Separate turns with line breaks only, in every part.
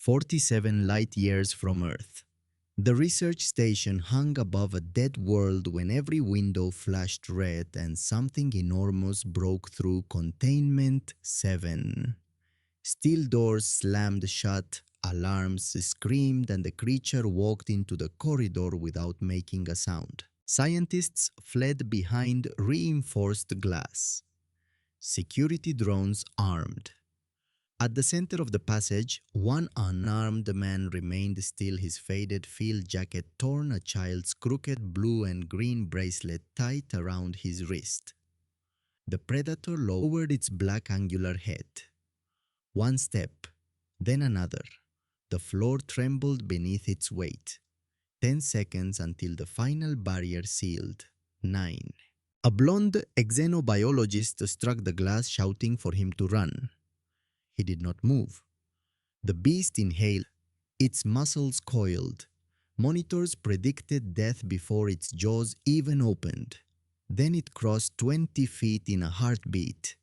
47 light-years from Earth. The research station hung above a dead world when every window flashed red and something enormous broke through Containment 7. Steel doors slammed shut, alarms screamed, and the creature walked into the corridor without making a sound. Scientists fled behind reinforced glass. Security drones armed. At the center of the passage, one unarmed man remained still, his faded field jacket torn, a child's crooked blue and green bracelet tight around his wrist. The predator lowered its black angular head. One step, then another. The floor trembled beneath its weight. 10 seconds until the final barrier sealed. 9. A blonde xenobiologist struck the glass, shouting for him to run. He did not move. The beast inhaled. Its muscles coiled. Monitors predicted death before its jaws even opened. Then it crossed 20 feet in a heartbeat.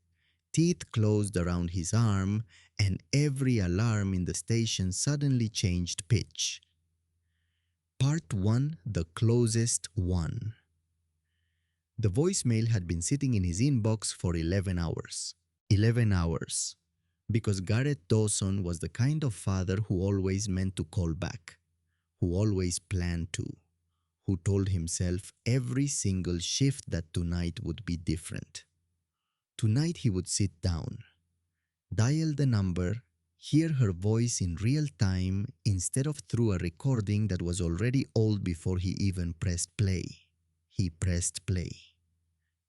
Teeth closed around his arm, and every alarm in the station suddenly changed pitch. Part 1: The Closest One. The voicemail had been sitting in his inbox for 11 hours. 11 hours. Because Garrett Dawson was the kind of father who always meant to call back, who always planned to, who told himself every single shift that tonight would be different. Tonight he would sit down, dial the number, hear her voice in real time instead of through a recording that was already old before he even pressed play. He pressed play.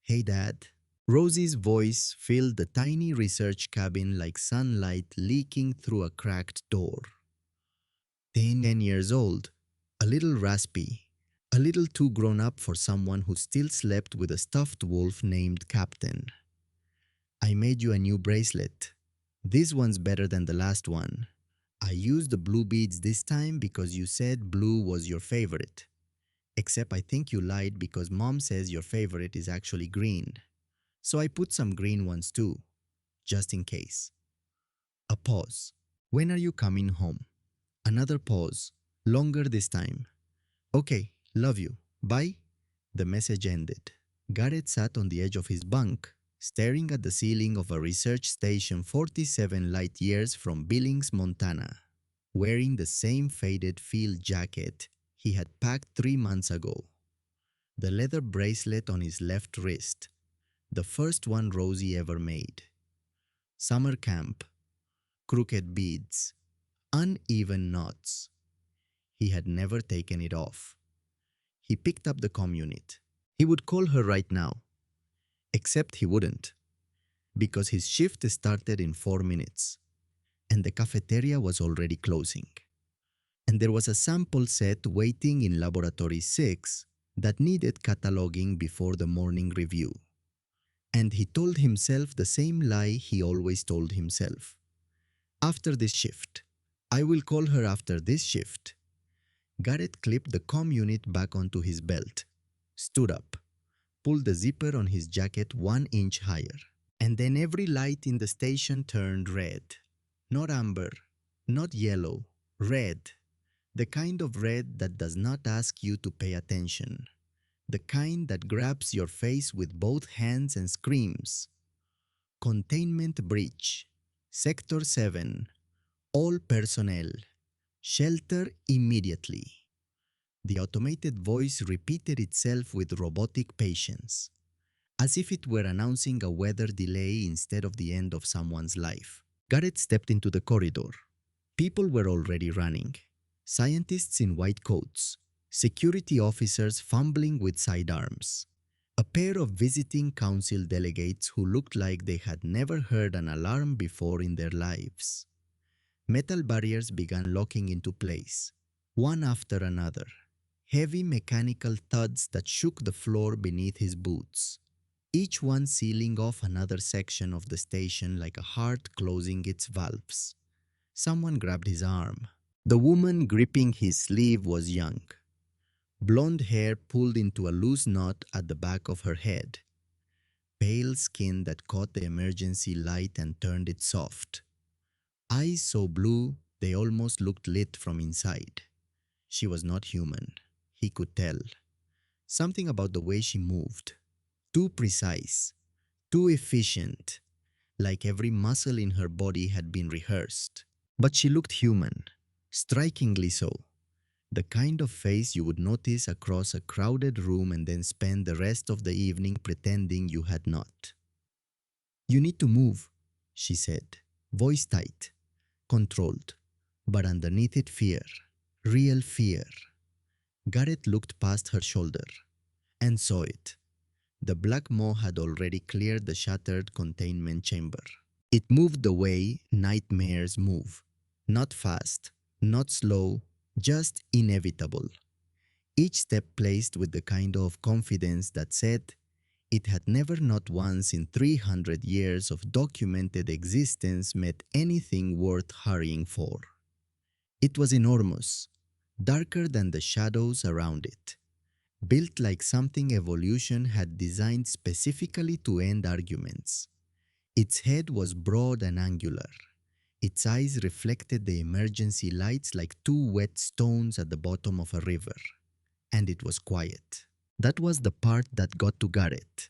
"Hey, Dad." Rosie's voice filled the tiny research cabin like sunlight leaking through a cracked door. 10 years old, a little raspy, a little too grown up for someone who still slept with a stuffed wolf named Captain. "I made you a new bracelet. This one's better than the last one. I used the blue beads this time because you said blue was your favorite. Except I think you lied because Mom says your favorite is actually green. So I put some green ones too, just in case." A pause. "When are you coming home?" Another pause, longer this time. "Okay, love you. Bye." The message ended. Garrett sat on the edge of his bunk, staring at the ceiling of a research station 47 light-years from Billings, Montana, wearing the same faded field jacket he had packed 3 months ago. The leather bracelet on his left wrist, the first one Rosie ever made. Summer camp. Crooked beads. Uneven knots. He had never taken it off. He picked up the comm unit. He would call her right now. Except he wouldn't. Because his shift started in 4 minutes. And the cafeteria was already closing. And there was a sample set waiting in Laboratory 6 that needed cataloging before the morning review. And he told himself the same lie he always told himself. After this shift. I will call her after this shift. Garrett clipped the comm unit back onto his belt, stood up, pulled the zipper on his jacket 1 inch higher. And then every light in the station turned red. Not amber, not yellow, red. The kind of red that does not ask you to pay attention. The kind that grabs your face with both hands and screams. "Containment breach. Sector 7. All personnel. Shelter immediately." The automated voice repeated itself with robotic patience, as if it were announcing a weather delay instead of the end of someone's life. Garrett stepped into the corridor. People were already running. Scientists in white coats. Security officers fumbling with sidearms. A pair of visiting council delegates who looked like they had never heard an alarm before in their lives. Metal barriers began locking into place, one after another. Heavy mechanical thuds that shook the floor beneath his boots. Each one sealing off another section of the station like a heart closing its valves. Someone grabbed his arm. The woman gripping his sleeve was young. Blonde hair pulled into a loose knot at the back of her head. Pale skin that caught the emergency light and turned it soft. Eyes so blue They almost looked lit from inside. She was not human. He could tell. Something about the way she moved. Too precise, too efficient, like every muscle in her body had been rehearsed. But she looked human, strikingly so. The kind of face you would notice across a crowded room and then spend the rest of the evening pretending you had not. You need to move, she said, voice tight, controlled, but underneath it fear, real fear. Garrett looked past her shoulder and saw it. The black maw had already cleared the shattered containment chamber. It moved the way nightmares move. Not fast, not slow, just inevitable. Each step placed with the kind of confidence that said it had never not once in 300 years of documented existence met anything worth hurrying for. It was enormous, darker than the shadows around it, built like something evolution had designed specifically to end arguments. Its head was broad and angular. Its eyes reflected the emergency lights like two wet stones at the bottom of a river. And it was quiet. That was the part that got to Garrett.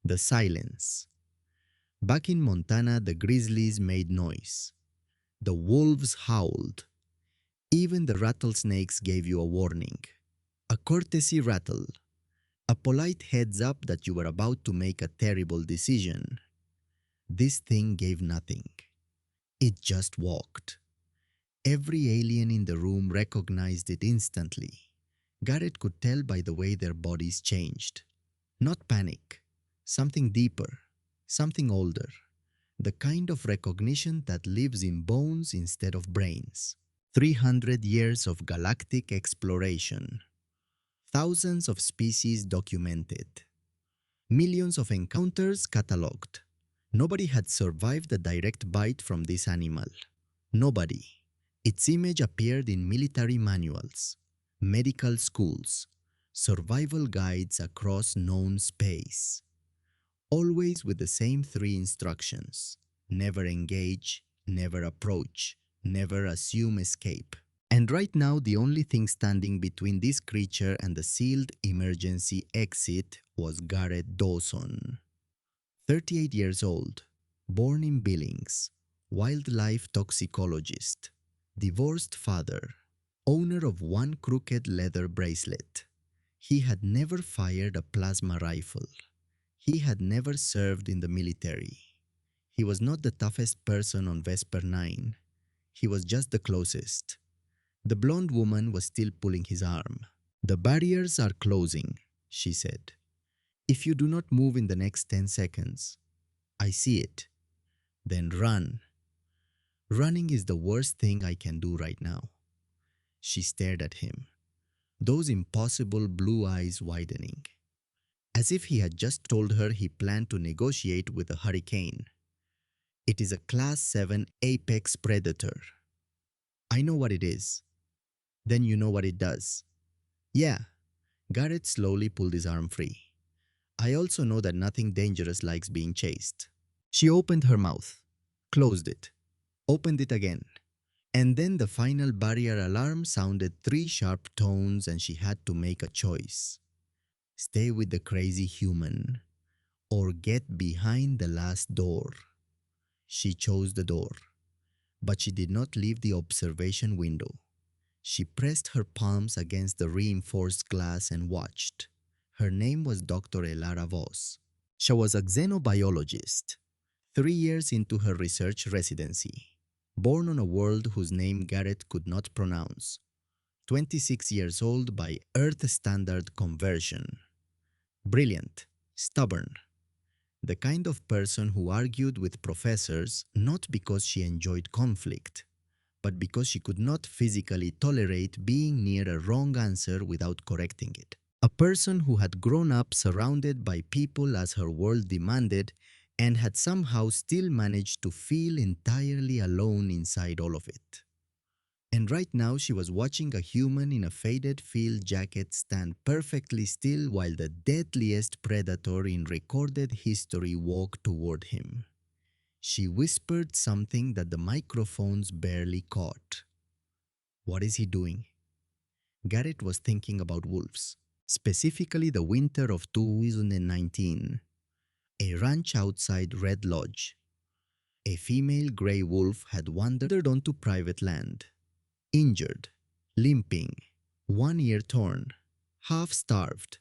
The silence. Back in Montana, the grizzlies made noise. The wolves howled. Even the rattlesnakes gave you a warning. A courtesy rattle. A polite heads up that you were about to make a terrible decision. This thing gave nothing. It just walked. Every alien in the room recognized it instantly. Garrett could tell by the way their bodies changed. Not panic. Something deeper. Something older. The kind of recognition that lives in bones instead of brains. 300 years of galactic exploration. Thousands of species documented. Millions of encounters catalogued. Nobody had survived a direct bite from this animal. Nobody. Its image appeared in military manuals, medical schools, survival guides across known space. Always with the same three instructions: never engage, never approach, never assume escape. And right now, the only thing standing between this creature and the sealed emergency exit was Garrett Dawson. 38 years old, born in Billings, wildlife toxicologist, divorced father, owner of one crooked leather bracelet. He had never fired a plasma rifle. He had never served in the military. He was not the toughest person on Vesper 9. He was just the closest. The blonde woman was still pulling his arm. "The barriers are closing," she said. "If you do not move in the next 10 seconds, I see it. Then run. Running is the worst thing I can do right now." She stared at him, those impossible blue eyes widening, as if he had just told her he planned to negotiate with a hurricane. "It is a Class 7 apex predator." "I know what it is." "Then you know what it does." "Yeah." Garrett slowly pulled his arm free. "I also know that nothing dangerous likes being chased." She opened her mouth, closed it, opened it again. And then the final barrier alarm sounded 3 sharp tones and she had to make a choice. Stay with the crazy human or get behind the last door. She chose the door, but she did not leave the observation window. She pressed her palms against the reinforced glass and watched. Her name was Dr. Elara Voss. She was a xenobiologist, 3 years into her research residency. Born on a world whose name Garrett could not pronounce. 26 years old by Earth Standard conversion. Brilliant, stubborn. The kind of person who argued with professors not because she enjoyed conflict, but because she could not physically tolerate being near a wrong answer without correcting it. A person who had grown up surrounded by people as her world demanded and had somehow still managed to feel entirely alone inside all of it. And right now she was watching a human in a faded field jacket stand perfectly still while the deadliest predator in recorded history walked toward him. She whispered something that the microphones barely caught. What is he doing? Garrett was thinking about wolves, specifically the winter of 2019. A ranch outside Red Lodge. A female gray wolf had wandered onto private land, injured, limping, one ear torn, half starved.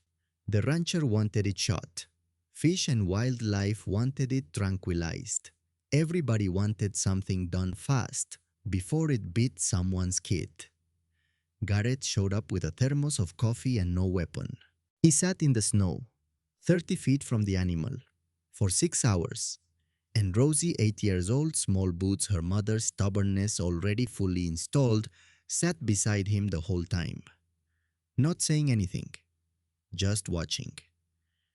The rancher wanted it shot. Fish and wildlife wanted it tranquilized. Everybody wanted something done fast, before it bit someone's kid. Garrett showed up with a thermos of coffee and no weapon. He sat in the snow, 30 feet from the animal, for 6 hours, and Rosie, 8 years old, small boots, her mother's stubbornness already fully installed, sat beside him the whole time. Not saying anything, just watching.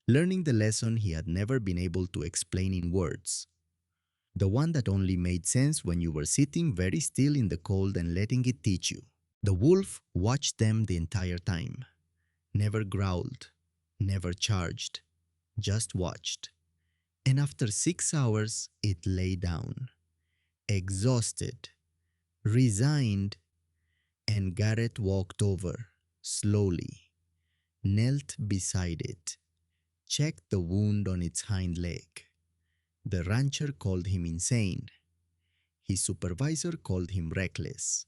Learning the lesson he had never been able to explain in words. The one that only made sense when you were sitting very still in the cold and letting it teach you. The wolf watched them the entire time. Never growled, never charged, just watched. And after 6 hours, it lay down, exhausted, resigned, and Garrett walked over, slowly, knelt beside it, checked the wound on its hind leg. The rancher called him insane. His supervisor called him reckless.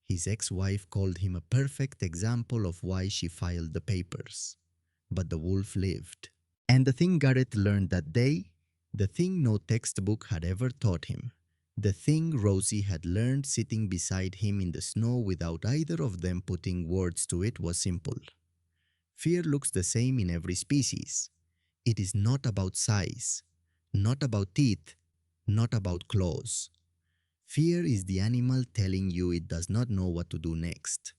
His ex-wife called him a perfect example of why she filed the papers. But the wolf lived. And the thing Garrett learned that day, the thing no textbook had ever taught him, the thing Rosie had learned sitting beside him in the snow without either of them putting words to it, was simple. Fear looks the same in every species. It is not about size, not about teeth, not about claws. Fear is the animal telling you it does not know what to do next.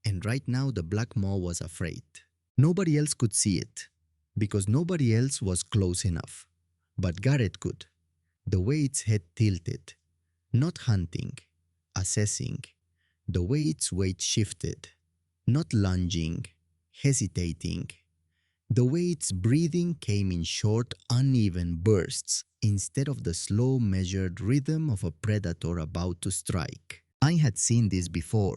And right now the black maw was afraid. Nobody else could see it, because nobody else was close enough. But Garrett could. The way its head tilted, not hunting, assessing, the way its weight shifted, not lunging, hesitating, the way its breathing came in short, uneven bursts instead of the slow, measured rhythm of a predator about to strike. I had seen this before,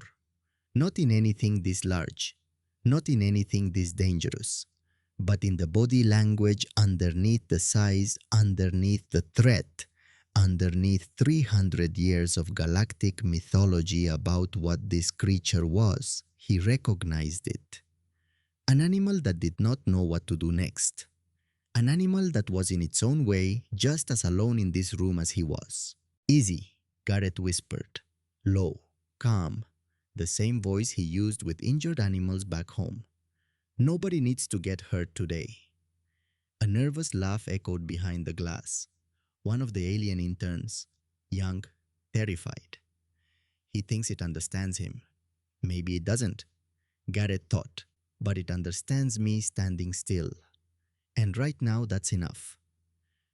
not in anything this large, not in anything this dangerous, but in the body language underneath the size, underneath the threat, underneath 300 years of galactic mythology about what this creature was. He recognized it. An animal that did not know what to do next. An animal that was in its own way just as alone in this room as he was. Easy, Garrett whispered. Low, calm, the same voice he used with injured animals back home. Nobody needs to get hurt today. A nervous laugh echoed behind the glass. One of the alien interns, young, terrified. He thinks it understands him. Maybe it doesn't, Garrett thought, but it understands me standing still. And right now that's enough.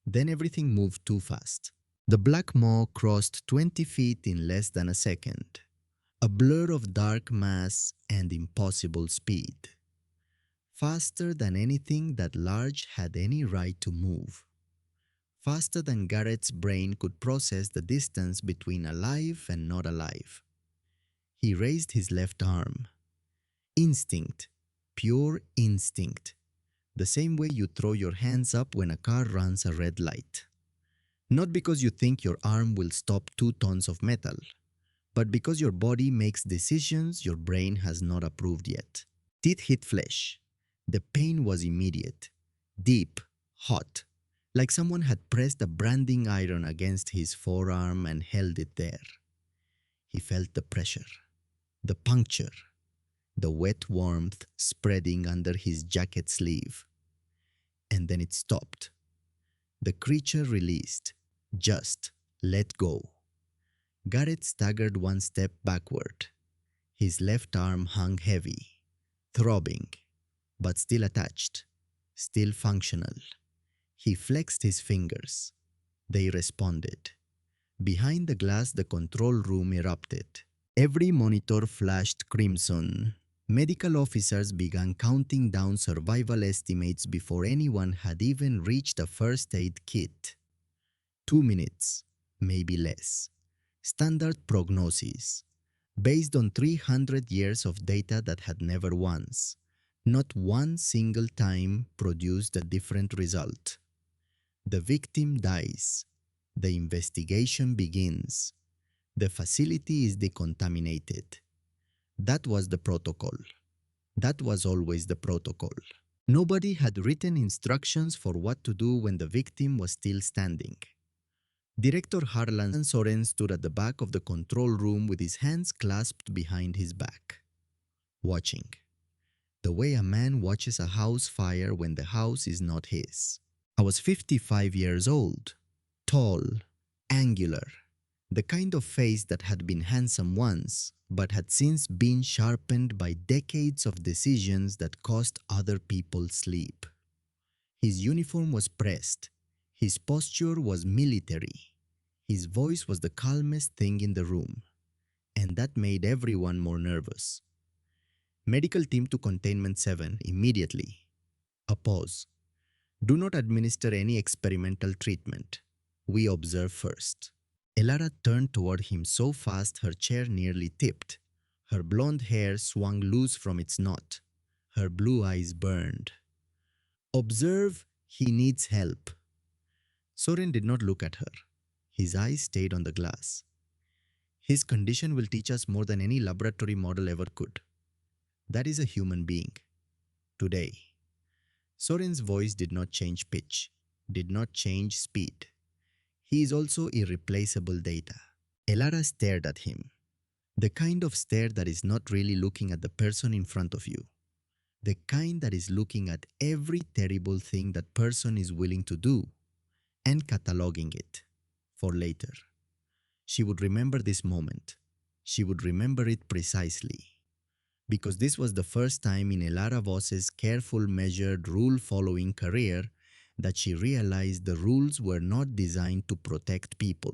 Then everything moved too fast. The black maw crossed 20 feet in less than a second. A blur of dark mass and impossible speed. Faster than anything that large had any right to move. Faster than Garrett's brain could process the distance between alive and not alive. He raised his left arm. Instinct. Pure instinct. The same way you throw your hands up when a car runs a red light. Not because you think your arm will stop 2 tons of metal, but because your body makes decisions your brain has not approved yet. Teeth hit flesh. The pain was immediate, deep, hot, like someone had pressed a branding iron against his forearm and held it there. He felt the pressure, the puncture, the wet warmth spreading under his jacket sleeve. And then it stopped. The creature released, just let go. Garrett staggered 1 step backward. His left arm hung heavy, throbbing, but still attached, still functional. He flexed his fingers. They responded. Behind the glass, the control room erupted. Every monitor flashed crimson. Medical officers began counting down survival estimates before anyone had even reached a first aid kit. 2 minutes, maybe less. Standard prognosis. based on 300 years of data that had never once, not one single time, produced a different result. The victim dies. The investigation begins. The facility is decontaminated. That was the protocol. That was always the protocol. Nobody had written instructions for what to do when the victim was still standing. Director Harlan Soren stood at the back of the control room with his hands clasped behind his back, watching. The way a man watches a house fire when the house is not his. I was 55 years old, tall, angular, the kind of face that had been handsome once, but had since been sharpened by decades of decisions that cost other people sleep. His uniform was pressed. His posture was military. His voice was the calmest thing in the room, and that made everyone more nervous. Medical team to Containment 7 immediately. A pause. Do not administer any experimental treatment. We observe first. Elara turned toward him so fast her chair nearly tipped. Her blonde hair swung loose from its knot. Her blue eyes burned. Observe, he needs help. Soren did not look at her. His eyes stayed on the glass. His condition will teach us more than any laboratory model ever could. That is a human being. Today. Soren's voice did not change pitch, did not change speed. He is also irreplaceable data. Elara stared at him. The kind of stare that is not really looking at the person in front of you. The kind that is looking at every terrible thing that person is willing to do and cataloging it for later. She would remember this moment. She would remember it precisely. Because this was the first time in Elara Voss's careful, measured, rule-following career that she realized the rules were not designed to protect people.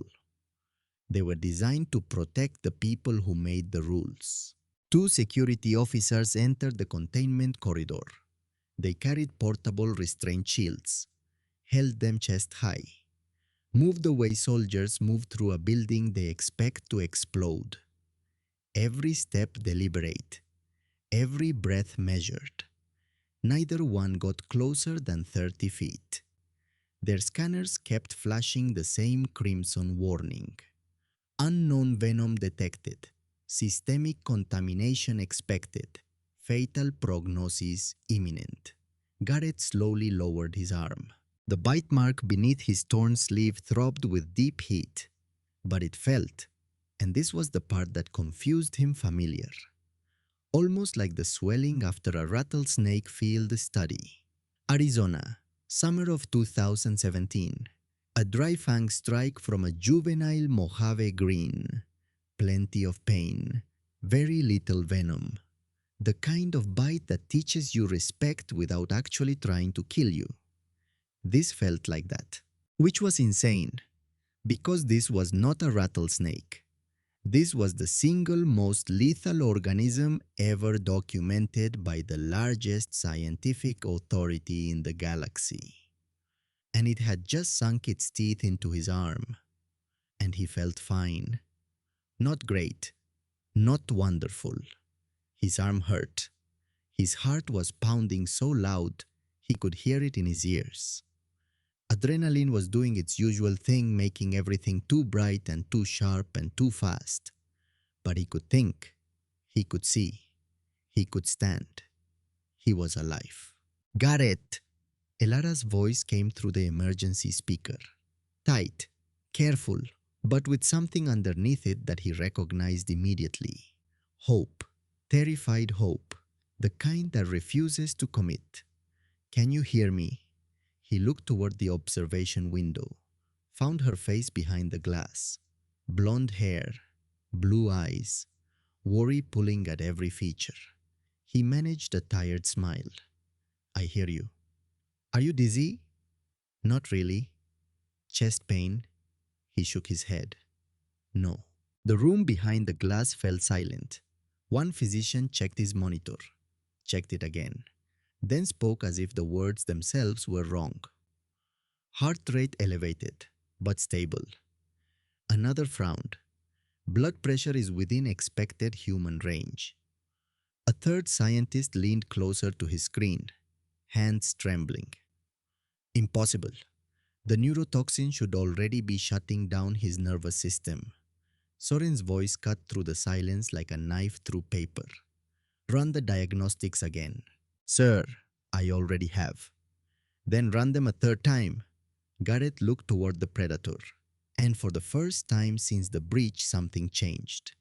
They were designed to protect the people who made the rules. Two security officers entered the containment corridor. They carried portable restraint shields, held them chest high, moved the way soldiers move through a building they expect to explode. Every step deliberate, every breath measured. Neither one got closer than 30 feet. Their scanners kept flashing the same crimson warning. Unknown venom detected. Systemic contamination expected. Fatal prognosis imminent. Garrett slowly lowered his arm. The bite mark beneath his torn sleeve throbbed with deep heat. But it felt, and this was the part that confused him, familiar. Almost like the swelling after a rattlesnake field study. Arizona, summer of 2017. A dry fang strike from a juvenile Mojave green. Plenty of pain, very little venom. The kind of bite that teaches you respect without actually trying to kill you. This felt like that, which was insane, because this was not a rattlesnake. This was the single most lethal organism ever documented by the largest scientific authority in the galaxy. And it had just sunk its teeth into his arm. And he felt fine. Not great. Not wonderful. His arm hurt. His heart was pounding so loud he could hear it in his ears. Adrenaline was doing its usual thing, making everything too bright and too sharp and too fast. But he could think. He could see. He could stand. He was alive. Garrett! Elara's voice came through the emergency speaker. Tight, careful, but with something underneath it that he recognized immediately. Hope. Terrified hope. The kind that refuses to commit. Can you hear me? He looked toward the observation window, found her face behind the glass. Blonde hair, blue eyes, worry pulling at every feature. He managed a tired smile. I hear you. Are you dizzy? Not really. Chest pain? He shook his head. No. The room behind the glass fell silent. One physician checked his monitor, checked it again, then spoke as if the words themselves were wrong. Heart rate elevated, but stable. Another frowned. Blood pressure is within expected human range. A third scientist leaned closer to his screen, hands trembling. Impossible. The neurotoxin should already be shutting down his nervous system. Soren's voice cut through the silence like a knife through paper. Run the diagnostics again. Sir, I already have. Then run them a third time. Garrett looked toward the predator. And for the first time since the breach, something changed.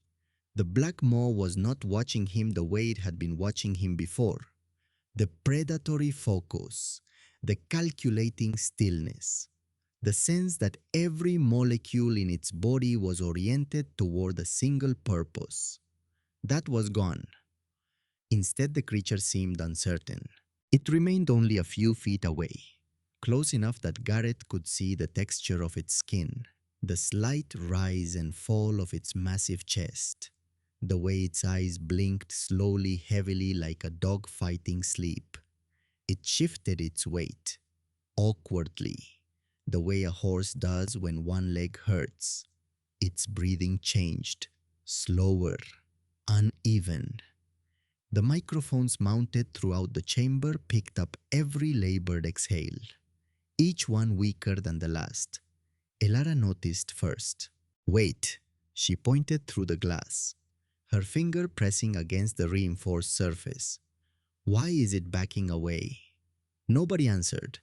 The black maw was not watching him the way it had been watching him before. The predatory focus, the calculating stillness, the sense that every molecule in its body was oriented toward a single purpose. That was gone. Instead, the creature seemed uncertain. It remained only a few feet away, close enough that Garrett could see the texture of its skin, the slight rise and fall of its massive chest, the way its eyes blinked slowly, heavily like a dog fighting sleep. It shifted its weight, awkwardly, the way a horse does when one leg hurts. Its breathing changed, slower, uneven. The microphones mounted throughout the chamber picked up every labored exhale, each one weaker than the last. Elara noticed first. Wait, she pointed through the glass, her finger pressing against the reinforced surface. Why is it backing away? Nobody answered.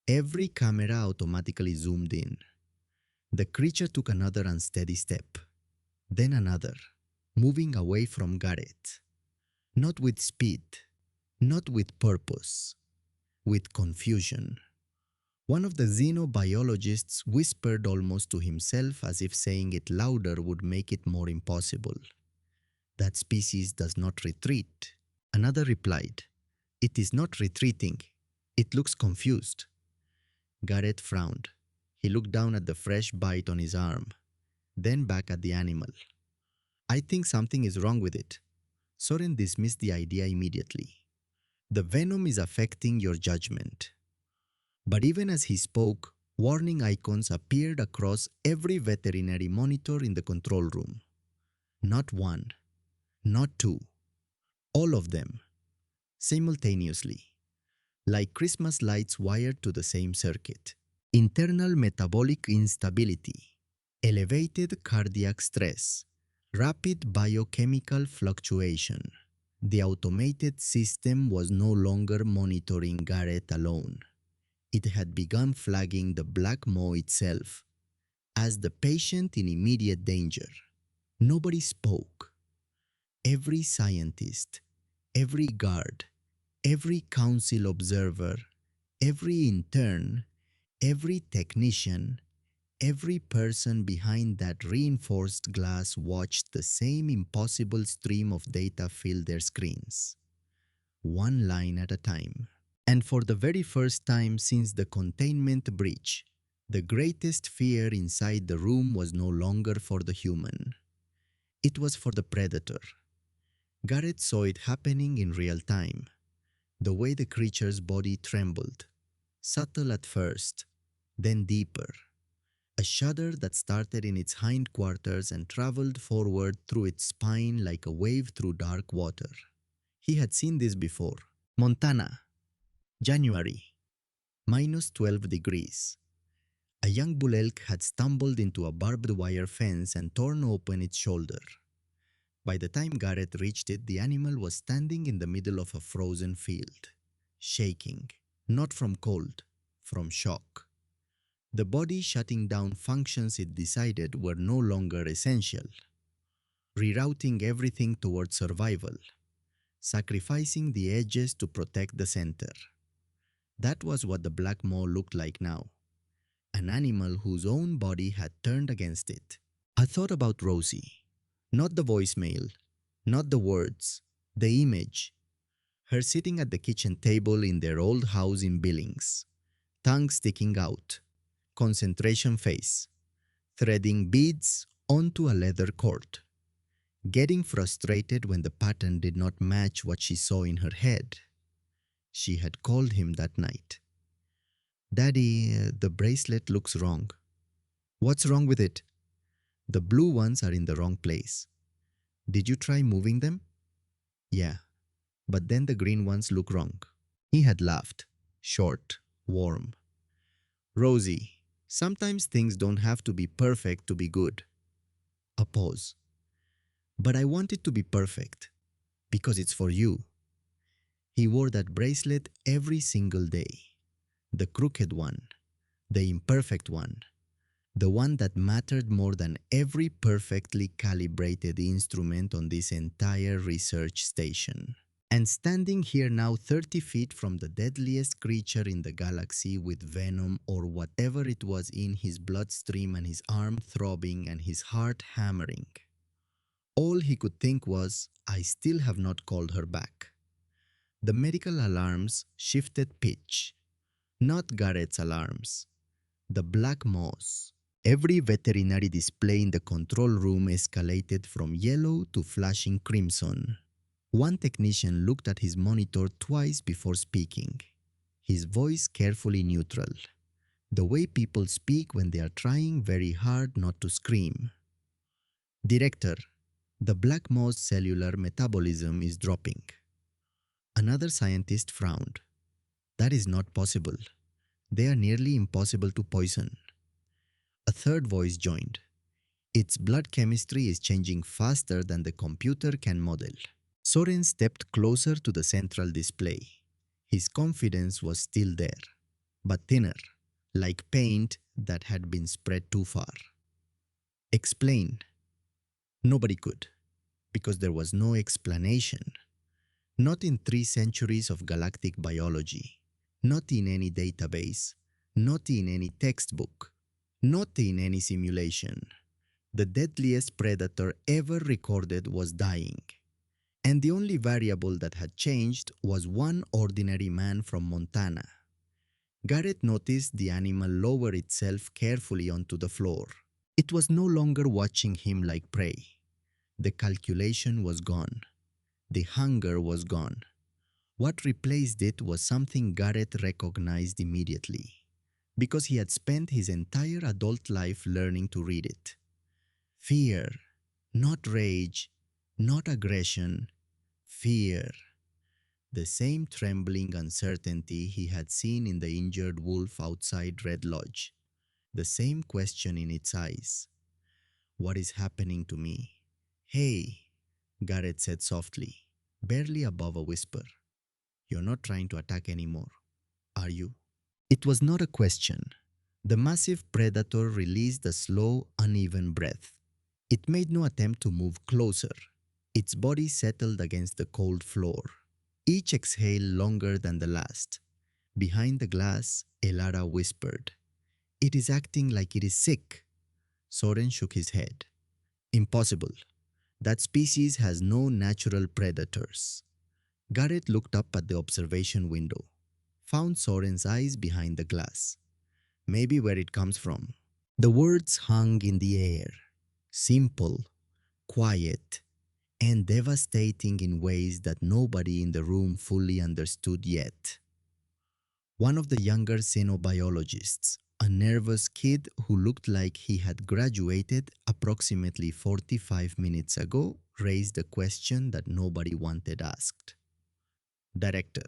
Every camera automatically zoomed in. The creature took another unsteady step, then another, moving away from Garrett. Not with speed, not with purpose, with confusion. One of the xenobiologists whispered almost to himself as if saying it louder would make it more impossible. That species does not retreat. Another replied, it is not retreating. It looks confused. Garrett frowned. He looked down at the fresh bite on his arm, then back at the animal. I think something is wrong with it. Soren dismissed the idea immediately. The venom is affecting your judgment. But even as he spoke, warning icons appeared across every veterinary monitor in the control room. Not one, not two, all of them, simultaneously, like Christmas lights wired to the same circuit. Internal metabolic instability, elevated cardiac stress, rapid biochemical fluctuation. The automated system was no longer monitoring Garrett alone. It had begun flagging the black maw itself as the patient in immediate danger. Nobody spoke. Every scientist, every guard, every council observer, every intern, every technician, every person behind that reinforced glass watched the same impossible stream of data fill their screens, one line at a time. And for the very first time since the containment breach, the greatest fear inside the room was no longer for the human. It was for the predator. Garrett saw it happening in real time. The way the creature's body trembled, subtle at first, then deeper. A shudder that started in its hindquarters and traveled forward through its spine like a wave through dark water. He had seen this before. Montana, January, -12 degrees. A young bull elk had stumbled into a barbed wire fence and torn open its shoulder. By the time Garrett reached it, the animal was standing in the middle of a frozen field, shaking, not from cold, from shock. The body shutting down functions it decided were no longer essential, rerouting everything towards survival, sacrificing the edges to protect the center. That was what the black maw looked like now, an animal whose own body had turned against it. I thought about Rosie, not the voicemail, not the words, the image. Her sitting at the kitchen table in their old house in Billings, tongue sticking out, concentration face, threading beads onto a leather cord, getting frustrated when the pattern did not match what she saw in her head. She had called him that night. Daddy, the bracelet looks wrong. What's wrong with it? The blue ones are in the wrong place. Did you try moving them? Yeah, but then the green ones look wrong. He had laughed, short, warm. Rosie, sometimes things don't have to be perfect to be good. A pause. But I want it to be perfect, because it's for you. He wore that bracelet every single day. The crooked one, the imperfect one, the one that mattered more than every perfectly calibrated instrument on this entire research station. And standing here now 30 feet from the deadliest creature in the galaxy with venom or whatever it was in his bloodstream and his arm throbbing and his heart hammering. All he could think was, I still have not called her back. The medical alarms shifted pitch. Not Garrett's alarms. The black moss. Every veterinary display in the control room escalated from yellow to flashing crimson. One technician looked at his monitor twice before speaking. His voice carefully neutral. The way people speak when they are trying very hard not to scream. Director, the black moss cellular metabolism is dropping. Another scientist frowned. That is not possible. They are nearly impossible to poison. A third voice joined. Its blood chemistry is changing faster than the computer can model. Soren stepped closer to the central display. His confidence was still there, but thinner, like paint that had been spread too far. Explain. Nobody could, because there was no explanation. Not in 3 centuries of galactic biology. Not in any database. Not in any textbook. Not in any simulation. The deadliest predator ever recorded was dying. And the only variable that had changed was one ordinary man from Montana. Garrett noticed the animal lower itself carefully onto the floor. It was no longer watching him like prey. The calculation was gone. The hunger was gone. What replaced it was something Garrett recognized immediately, because he had spent his entire adult life learning to read it. Fear, not rage, not aggression, fear. The same trembling uncertainty he had seen in the injured wolf outside Red Lodge. The same question in its eyes. What is happening to me? Hey, Garrett said softly, barely above a whisper. You're not trying to attack anymore, are you? It was not a question. The massive predator released a slow, uneven breath. It made no attempt to move closer. Its body settled against the cold floor. Each exhale longer than the last. Behind the glass, Elara whispered, It is acting like it is sick. Soren shook his head. Impossible. That species has no natural predators. Garrett looked up at the observation window, found Soren's eyes behind the glass. Maybe where it comes from. The words hung in the air, simple, quiet, and devastating in ways that nobody in the room fully understood yet. One of the younger xenobiologists, a nervous kid who looked like he had graduated approximately 45 minutes ago, raised a question that nobody wanted asked. Director,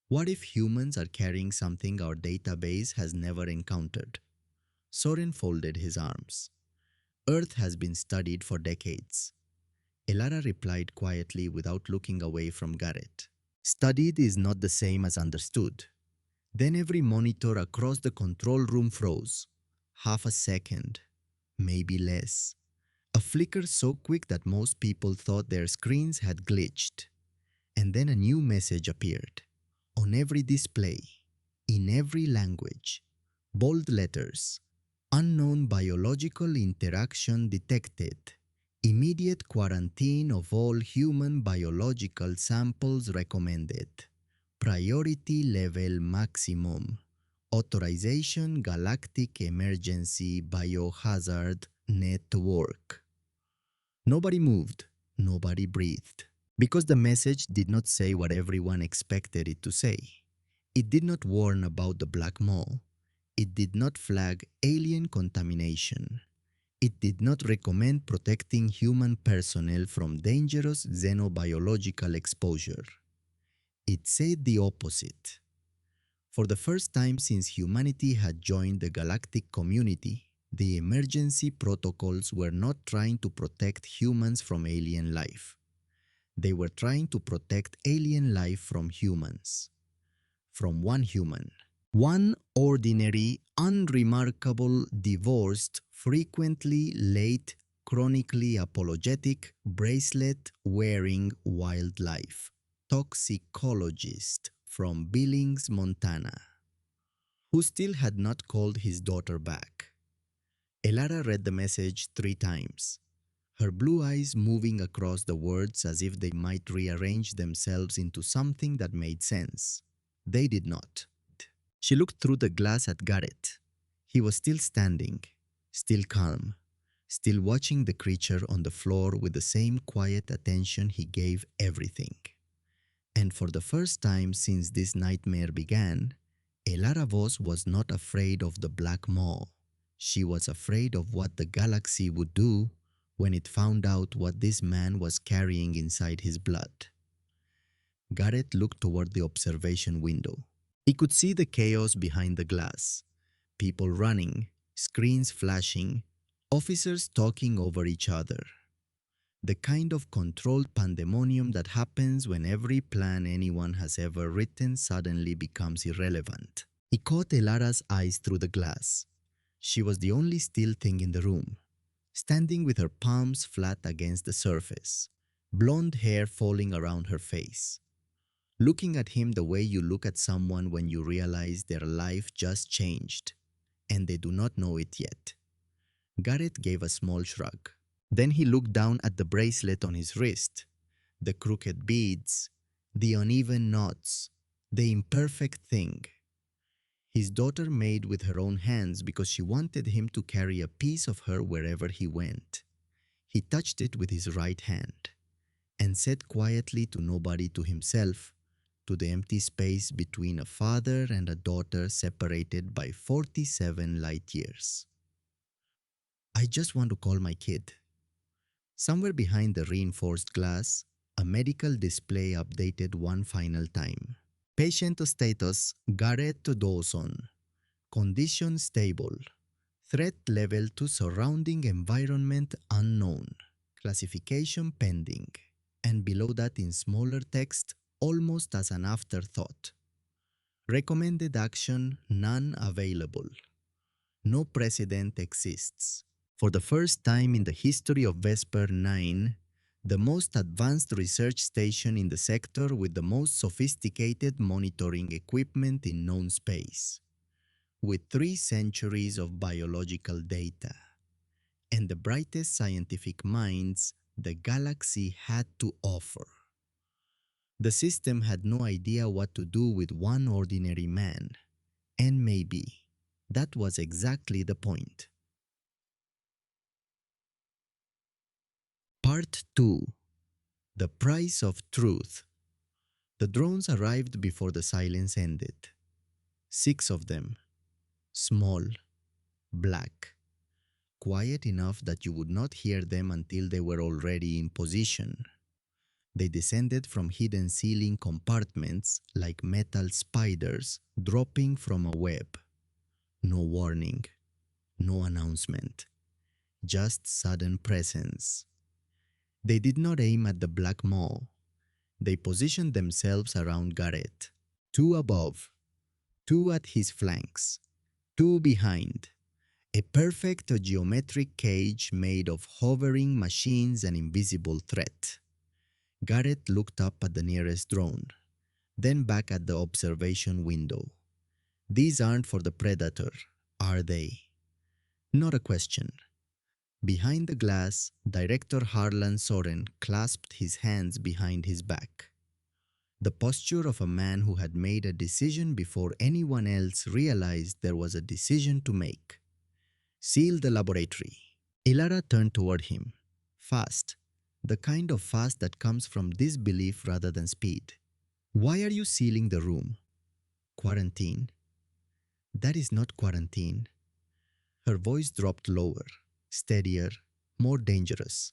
what if humans are carrying something our database has never encountered? Soren folded his arms. Earth has been studied for decades. Elara replied quietly without looking away from Garrett. Studied is not the same as understood. Then every monitor across the control room froze. Half a second, maybe less. A flicker so quick that most people thought their screens had glitched. And then a new message appeared. On every display, in every language, bold letters, unknown biological interaction detected. Immediate quarantine of all human biological samples recommended. Priority level maximum. Authorization Galactic Emergency Biohazard Network. Nobody moved. Nobody breathed. Because the message did not say what everyone expected it to say. It did not warn about the black maw. It did not flag alien contamination. It did not recommend protecting human personnel from dangerous xenobiological exposure. It said the opposite. For the first time since humanity had joined the galactic community, the emergency protocols were not trying to protect humans from alien life. They were trying to protect alien life from humans. From one human. One ordinary, unremarkable, divorced, frequently late, chronically apologetic, bracelet-wearing wildlife toxicologist from Billings, Montana, who still had not called his daughter back. Elara read the message 3 times, her blue eyes moving across the words as if they might rearrange themselves into something that made sense. They did not. She looked through the glass at Garrett. He was still standing, still calm, still watching the creature on the floor with the same quiet attention he gave everything. And for the first time since this nightmare began, Elara Vos was not afraid of the Black Maw. She was afraid of what the galaxy would do when it found out what this man was carrying inside his blood. Garrett looked toward the observation window. He could see the chaos behind the glass. People running, screens flashing, officers talking over each other. The kind of controlled pandemonium that happens when every plan anyone has ever written suddenly becomes irrelevant. He caught Elara's eyes through the glass. She was the only still thing in the room, standing with her palms flat against the surface, blonde hair falling around her face. Looking at him the way you look at someone when you realize their life just changed, and they do not know it yet. Garrett gave a small shrug. Then he looked down at the bracelet on his wrist, the crooked beads, the uneven knots, the imperfect thing. His daughter made with her own hands because she wanted him to carry a piece of her wherever he went. He touched it with his right hand and said quietly to nobody, to himself, to the empty space between a father and a daughter separated by 47 light years. I just want to call my kid. Somewhere behind the reinforced glass, a medical display updated one final time. Patient status Garrett Dawson. Condition stable. Threat level to surrounding environment unknown. Classification pending. And below that in smaller text, almost as an afterthought. Recommended action none available. No precedent exists. For the first time in the history of Vesper 9, the most advanced research station in the sector with the most sophisticated monitoring equipment in known space, with 3 centuries of biological data, and the brightest scientific minds the galaxy had to offer. The system had no idea what to do with one ordinary man, and maybe that was exactly the point. Part 2. The Price of Truth. The drones arrived before the silence ended. 6 of them. Small, black, quiet enough that you would not hear them until they were already in position. They descended from hidden ceiling compartments like metal spiders dropping from a web. No warning, no announcement, just sudden presence. They did not aim at the Black Maw. They positioned themselves around Garrett, 2 above, 2 at his flanks, 2 behind. A perfect geometric cage made of hovering machines and invisible threat. Garrett looked up at the nearest drone, then back at the observation window. These aren't for the Predator, are they? Not a question. Behind the glass, Director Harlan Soren clasped his hands behind his back. The posture of a man who had made a decision before anyone else realized there was a decision to make. Seal the laboratory. Elara turned toward him. Fast. The kind of fast that comes from disbelief rather than speed. Why are you sealing the room? Quarantine? That is not quarantine. Her voice dropped lower. steadier, more dangerous.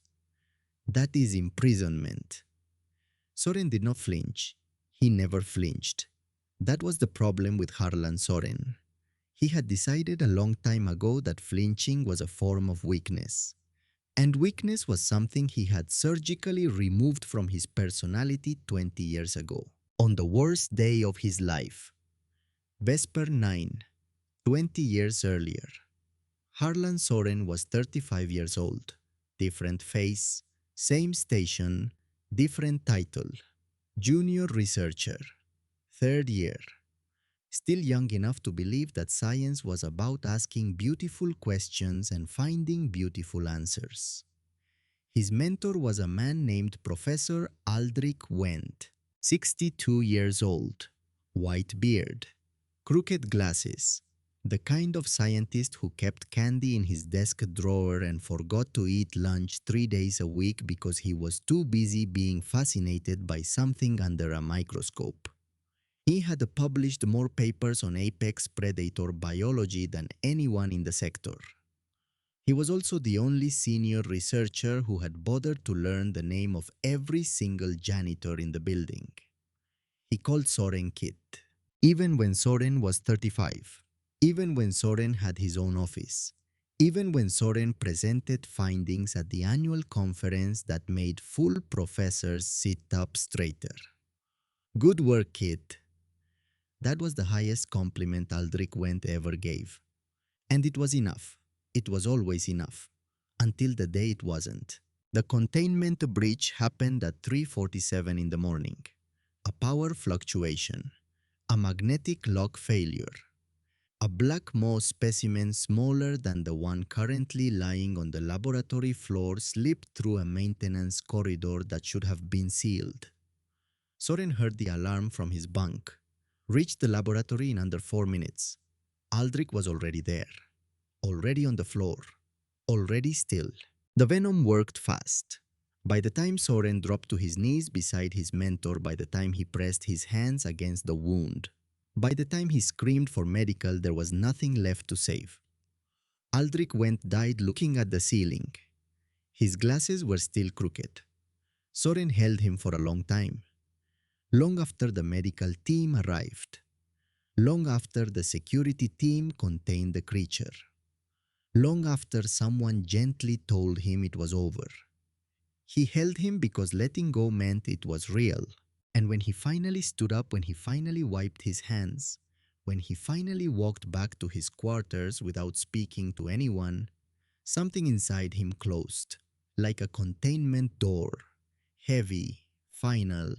That is imprisonment. Soren did not flinch. He never flinched. That was the problem with Harlan Soren. He had decided a long time ago that flinching was a form of weakness. And weakness was something he had surgically removed from his personality 20 years ago. On the worst day of his life. Vesper 9, 20 years earlier. Harlan Soren was 35 years old. Different face, same station, different title. Junior researcher. Third year. Still young enough to believe that science was about asking beautiful questions and finding beautiful answers. His mentor was a man named Professor Aldrich Wendt, 62 years old, white beard, crooked glasses, the kind of scientist who kept candy in his desk drawer and forgot to eat lunch 3 days a week because he was too busy being fascinated by something under a microscope. He had published more papers on apex predator biology than anyone in the sector. He was also the only senior researcher who had bothered to learn the name of every single janitor in the building. He called Soren Kit. Even when Soren was 35. Even when Soren had his own office. Even when Soren presented findings at the annual conference that made full professors sit up straighter. Good work, Kit. That was the highest compliment Aldrich Wendt ever gave. And it was enough. It was always enough. Until the day it wasn't. The containment breach happened at 3:47 in the morning. A power fluctuation. A magnetic lock failure. A black moss specimen smaller than the one currently lying on the laboratory floor slipped through a maintenance corridor that should have been sealed. Soren heard the alarm from his bunk. Reached the laboratory in under 4 minutes. Aldrich was already there. Already on the floor. Already still. The venom worked fast. By the time Soren dropped to his knees beside his mentor, by the time he pressed his hands against the wound, by the time he screamed for medical, there was nothing left to save. Aldrich Wendt died looking at the ceiling. His glasses were still crooked. Soren held him for a long time. Long after the medical team arrived. Long after the security team contained the creature. Long after someone gently told him it was over. He held him because letting go meant it was real. And when he finally stood up, when he finally wiped his hands, when he finally walked back to his quarters without speaking to anyone, something inside him closed, like a containment door. Heavy, final.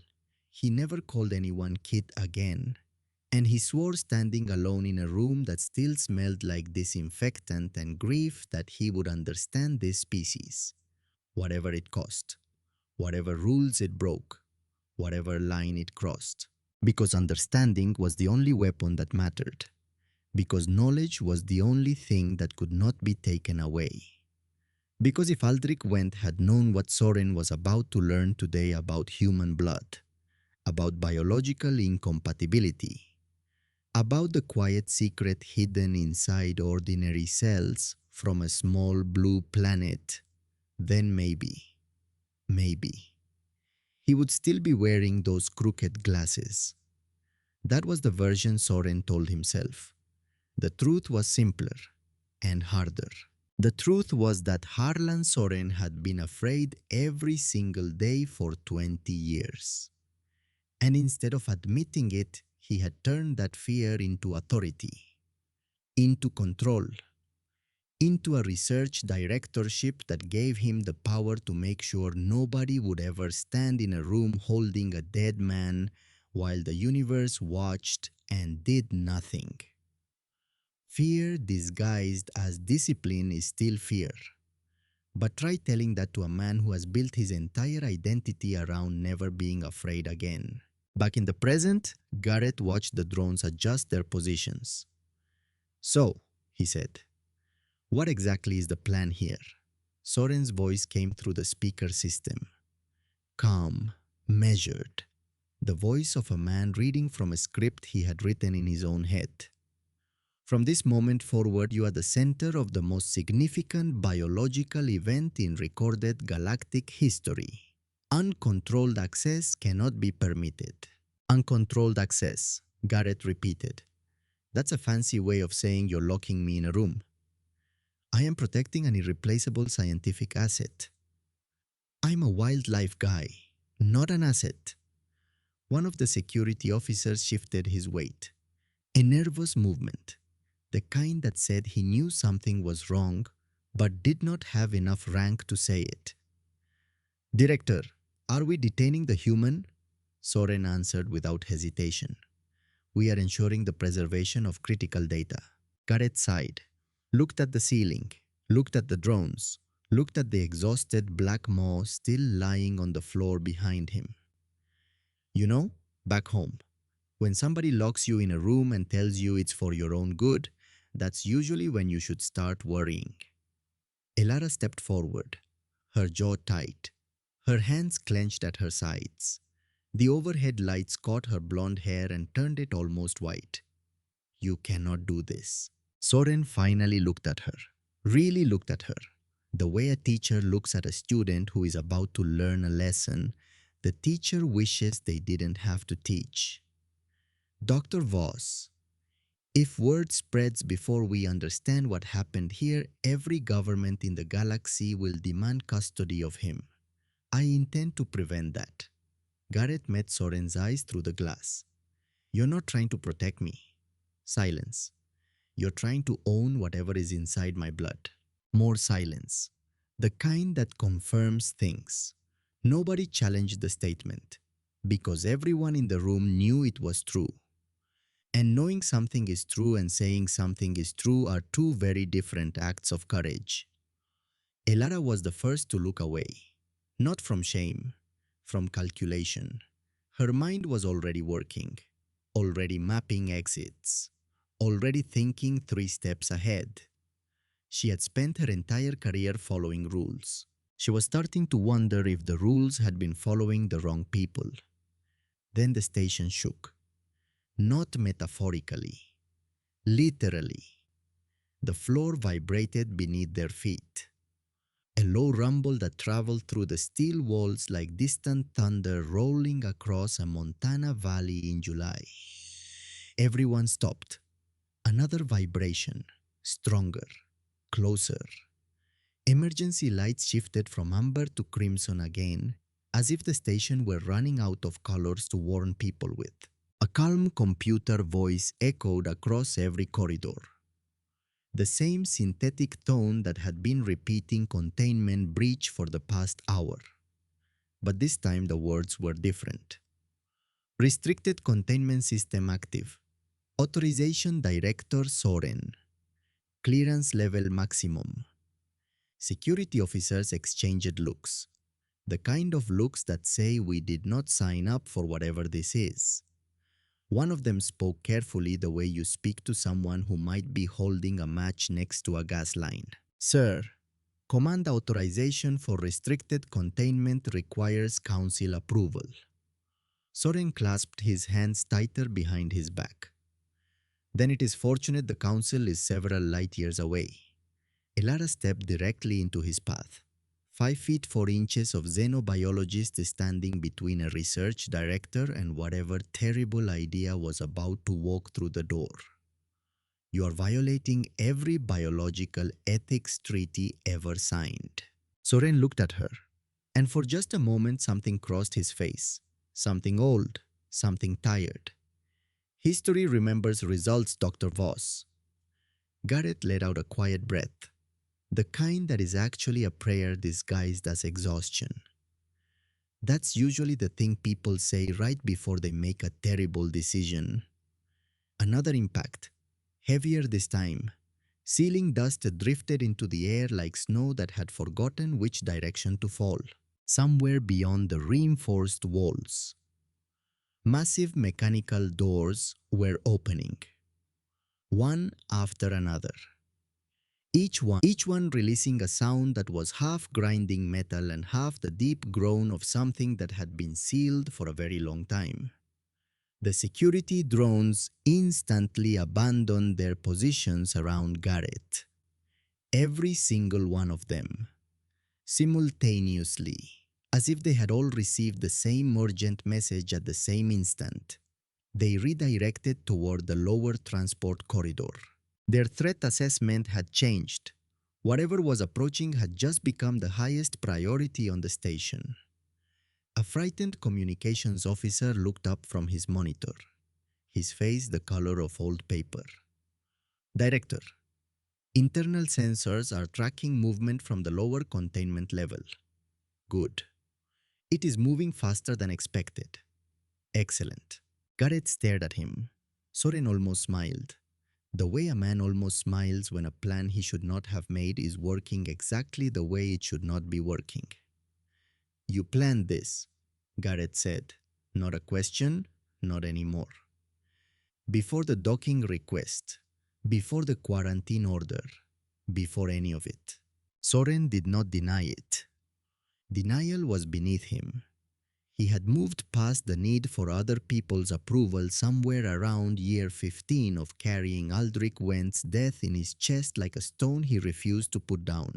He never called anyone Kit again. And he swore standing alone in a room that still smelled like disinfectant and grief that he would understand this species. Whatever it cost. Whatever rules it broke. Whatever line it crossed. Because understanding was the only weapon that mattered. Because knowledge was the only thing that could not be taken away. Because if Aldrich Wendt had known what Soren was about to learn today about human blood, about biological incompatibility, about the quiet secret hidden inside ordinary cells from a small blue planet, then maybe, he would still be wearing those crooked glasses. That was the version Soren told himself. The truth was simpler and harder. The truth was that Harlan Soren had been afraid every single day for 20 years. And instead of admitting it, he had turned that fear into authority, into control, into a research directorship that gave him the power to make sure nobody would ever stand in a room holding a dead man while the universe watched and did nothing. Fear disguised as discipline is still fear. But try telling that to a man who has built his entire identity around never being afraid again. Back in the present, Garrett watched the drones adjust their positions. "So," he said, "what exactly is the plan here?" Soren's voice came through the speaker system. Calm, measured. The voice of a man reading from a script he had written in his own head. From this moment forward, you are the center of the most significant biological event in recorded galactic history. Uncontrolled access cannot be permitted. Uncontrolled access, Garrett repeated. That's a fancy way of saying you're locking me in a room. I am protecting an irreplaceable scientific asset. I'm a wildlife guy, not an asset. One of the security officers shifted his weight. A nervous movement, the kind that said he knew something was wrong but did not have enough rank to say it. Director, are we detaining the human? Soren answered without hesitation. We are ensuring the preservation of critical data. Garrett sighed, looked at the ceiling, looked at the drones, looked at the exhausted black maw still lying on the floor behind him. You know, back home, when somebody locks you in a room and tells you it's for your own good, that's usually when you should start worrying. Elara stepped forward, her jaw tight, her hands clenched at her sides. The overhead lights caught her blonde hair and turned it almost white. You cannot do this. Soren finally looked at her, really looked at her. The way a teacher looks at a student who is about to learn a lesson, the teacher wishes they didn't have to teach. Dr. Voss, if word spreads before we understand what happened here, every government in the galaxy will demand custody of him. I intend to prevent that. Garrett met Soren's eyes through the glass. You're not trying to protect me. Silence. You're trying to own whatever is inside my blood. More silence. The kind that confirms things. Nobody challenged the statement, because everyone in the room knew it was true. And knowing something is true and saying something is true are two very different acts of courage. Elara was the first to look away. Not from shame, from calculation. Her mind was already working, already mapping exits, already thinking 3 steps ahead. She had spent her entire career following rules. She was starting to wonder if the rules had been following the wrong people. Then the station shook. Not metaphorically, literally. The floor vibrated beneath their feet. A low rumble that traveled through the steel walls like distant thunder rolling across a Montana valley in July. Everyone stopped. Another vibration, stronger, closer. Emergency lights shifted from amber to crimson again, as if the station were running out of colors to warn people with. A calm computer voice echoed across every corridor. The same synthetic tone that had been repeating containment breach for the past hour. But this time the words were different. Restricted containment system active. Authorization Director Soren. Clearance level maximum. Security officers exchanged looks. The kind of looks that say we did not sign up for whatever this is. One of them spoke carefully the way you speak to someone who might be holding a match next to a gas line. Sir, command authorization for restricted containment requires council approval. Soren clasped his hands tighter behind his back. Then it is fortunate the council is several light years away. Elara stepped directly into his path. 5 feet 4 inches of xenobiologist standing between a research director and whatever terrible idea was about to walk through the door. You are violating every biological ethics treaty ever signed. Soren looked at her, and for just a moment something crossed his face. Something old, something tired. History remembers results, Dr. Voss. Garrett let out a quiet breath. The kind that is actually a prayer disguised as exhaustion. That's usually the thing people say right before they make a terrible decision. Another impact, heavier this time. Ceiling dust drifted into the air like snow that had forgotten which direction to fall. Somewhere beyond the reinforced walls. Massive mechanical doors were opening, one after another. Each one releasing a sound that was half grinding metal and half the deep groan of something that had been sealed for a very long time. The security drones instantly abandoned their positions around Garrett. Every single one of them, simultaneously, as if they had all received the same urgent message at the same instant. They redirected toward the lower transport corridor. Their threat assessment had changed. Whatever was approaching had just become the highest priority on the station. A frightened communications officer looked up from his monitor, his face the color of old paper. Director, internal sensors are tracking movement from the lower containment level. Good. It is moving faster than expected. Excellent. Garrett stared at him. Soren almost smiled. The way a man almost smiles when a plan he should not have made is working exactly the way it should not be working. You planned this, Garrett said. Not a question, not anymore. Before the docking request, before the quarantine order, before any of it. Soren did not deny it. Denial was beneath him. He had moved past the need for other people's approval somewhere around year 15 of carrying Aldrich Wendt's death in his chest like a stone he refused to put down.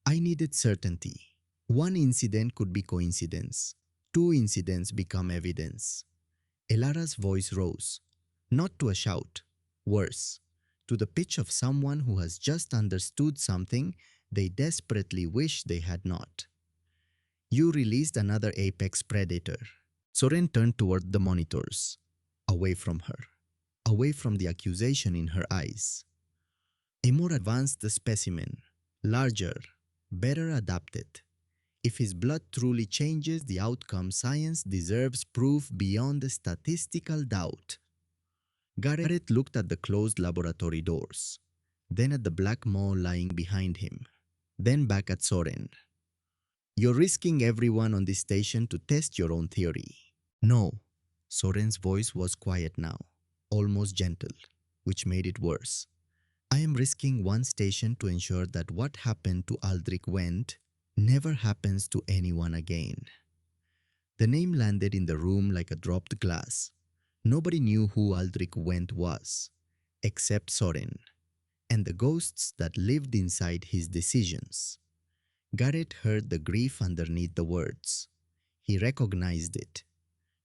I needed certainty. One incident could be coincidence. Two incidents become evidence. Elara's voice rose, not to a shout, worse, to the pitch of someone who has just understood something they desperately wish they had not. You released another apex predator. Soren turned toward the monitors, away from her, away from the accusation in her eyes. A more advanced specimen, larger, better adapted. If his blood truly changes the outcome, science deserves proof beyond a statistical doubt. Garrett looked at the closed laboratory doors, then at the black maw lying behind him, then back at Soren. You're risking everyone on this station to test your own theory. No. Soren's voice was quiet now, almost gentle, which made it worse. I am risking one station to ensure that what happened to Aldrich Wendt never happens to anyone again. The name landed in the room like a dropped glass. Nobody knew who Aldrich Wendt was, except Soren, and the ghosts that lived inside his decisions. Garrett heard the grief underneath the words. He recognized it.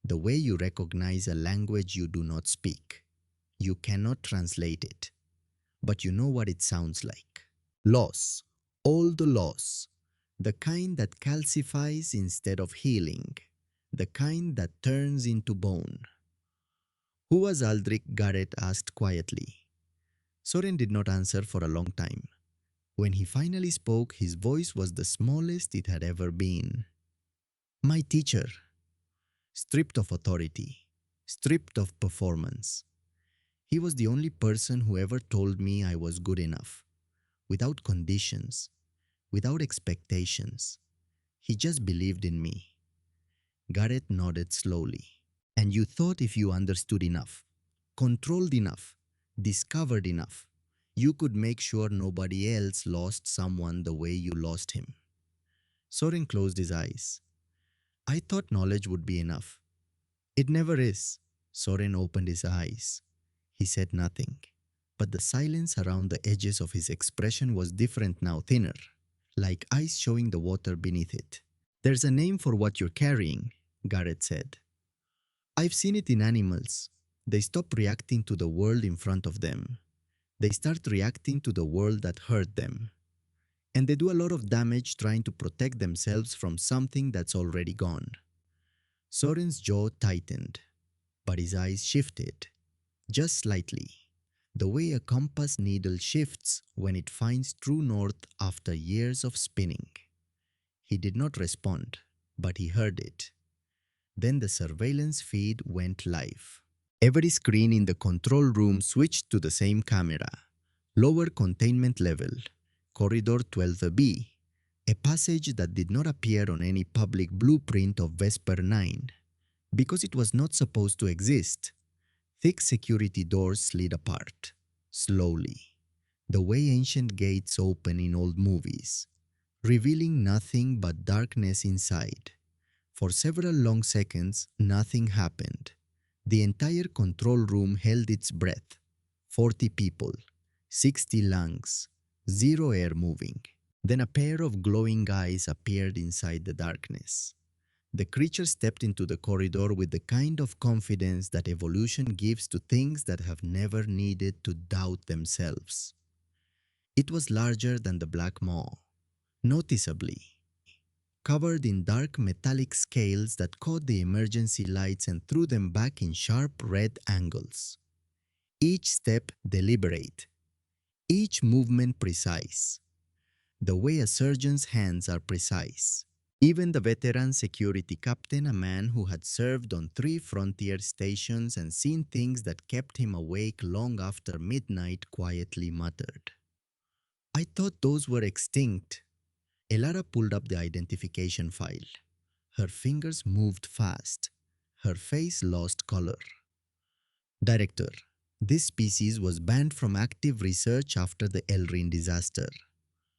The way you recognize a language you do not speak. You cannot translate it, but you know what it sounds like. Loss. All the loss. The kind that calcifies instead of healing. The kind that turns into bone. Who was Aldrich? Garrett asked quietly. Soren did not answer for a long time. When he finally spoke, his voice was the smallest it had ever been. My teacher. Stripped of authority. Stripped of performance. He was the only person who ever told me I was good enough. Without conditions. Without expectations. He just believed in me. Garrett nodded slowly. And you thought if you understood enough, controlled enough, discovered enough, you could make sure nobody else lost someone the way you lost him. Soren closed his eyes. I thought knowledge would be enough. It never is. Soren opened his eyes. He said nothing, but the silence around the edges of his expression was different now, thinner, like ice showing the water beneath it. There's a name for what you're carrying, Garrett said. I've seen it in animals. They stop reacting to the world in front of them. They start reacting to the world that hurt them. And they do a lot of damage trying to protect themselves from something that's already gone. Soren's jaw tightened, but his eyes shifted, just slightly, the way a compass needle shifts when it finds true north after years of spinning. He did not respond, but he heard it. Then the surveillance feed went live. Every screen in the control room switched to the same camera. Lower containment level, corridor 12B, a passage that did not appear on any public blueprint of Vesper 9, because it was not supposed to exist. Thick security doors slid apart, slowly, the way ancient gates open in old movies, revealing nothing but darkness inside. For several long seconds, nothing happened. The entire control room held its breath. 40 people, 60 lungs, zero air moving. Then a pair of glowing eyes appeared inside the darkness. The creature stepped into the corridor with the kind of confidence that evolution gives to things that have never needed to doubt themselves. It was larger than the black maw, noticeably, covered in dark metallic scales that caught the emergency lights and threw them back in sharp red angles. Each step deliberate, each movement precise, the way a surgeon's hands are precise. Even the veteran security captain, a man who had served on 3 frontier stations and seen things that kept him awake long after midnight, quietly muttered, "I thought those were extinct." Elara pulled up the identification file. Her fingers moved fast. Her face lost color. "Director, this species was banned from active research after the Elrin disaster."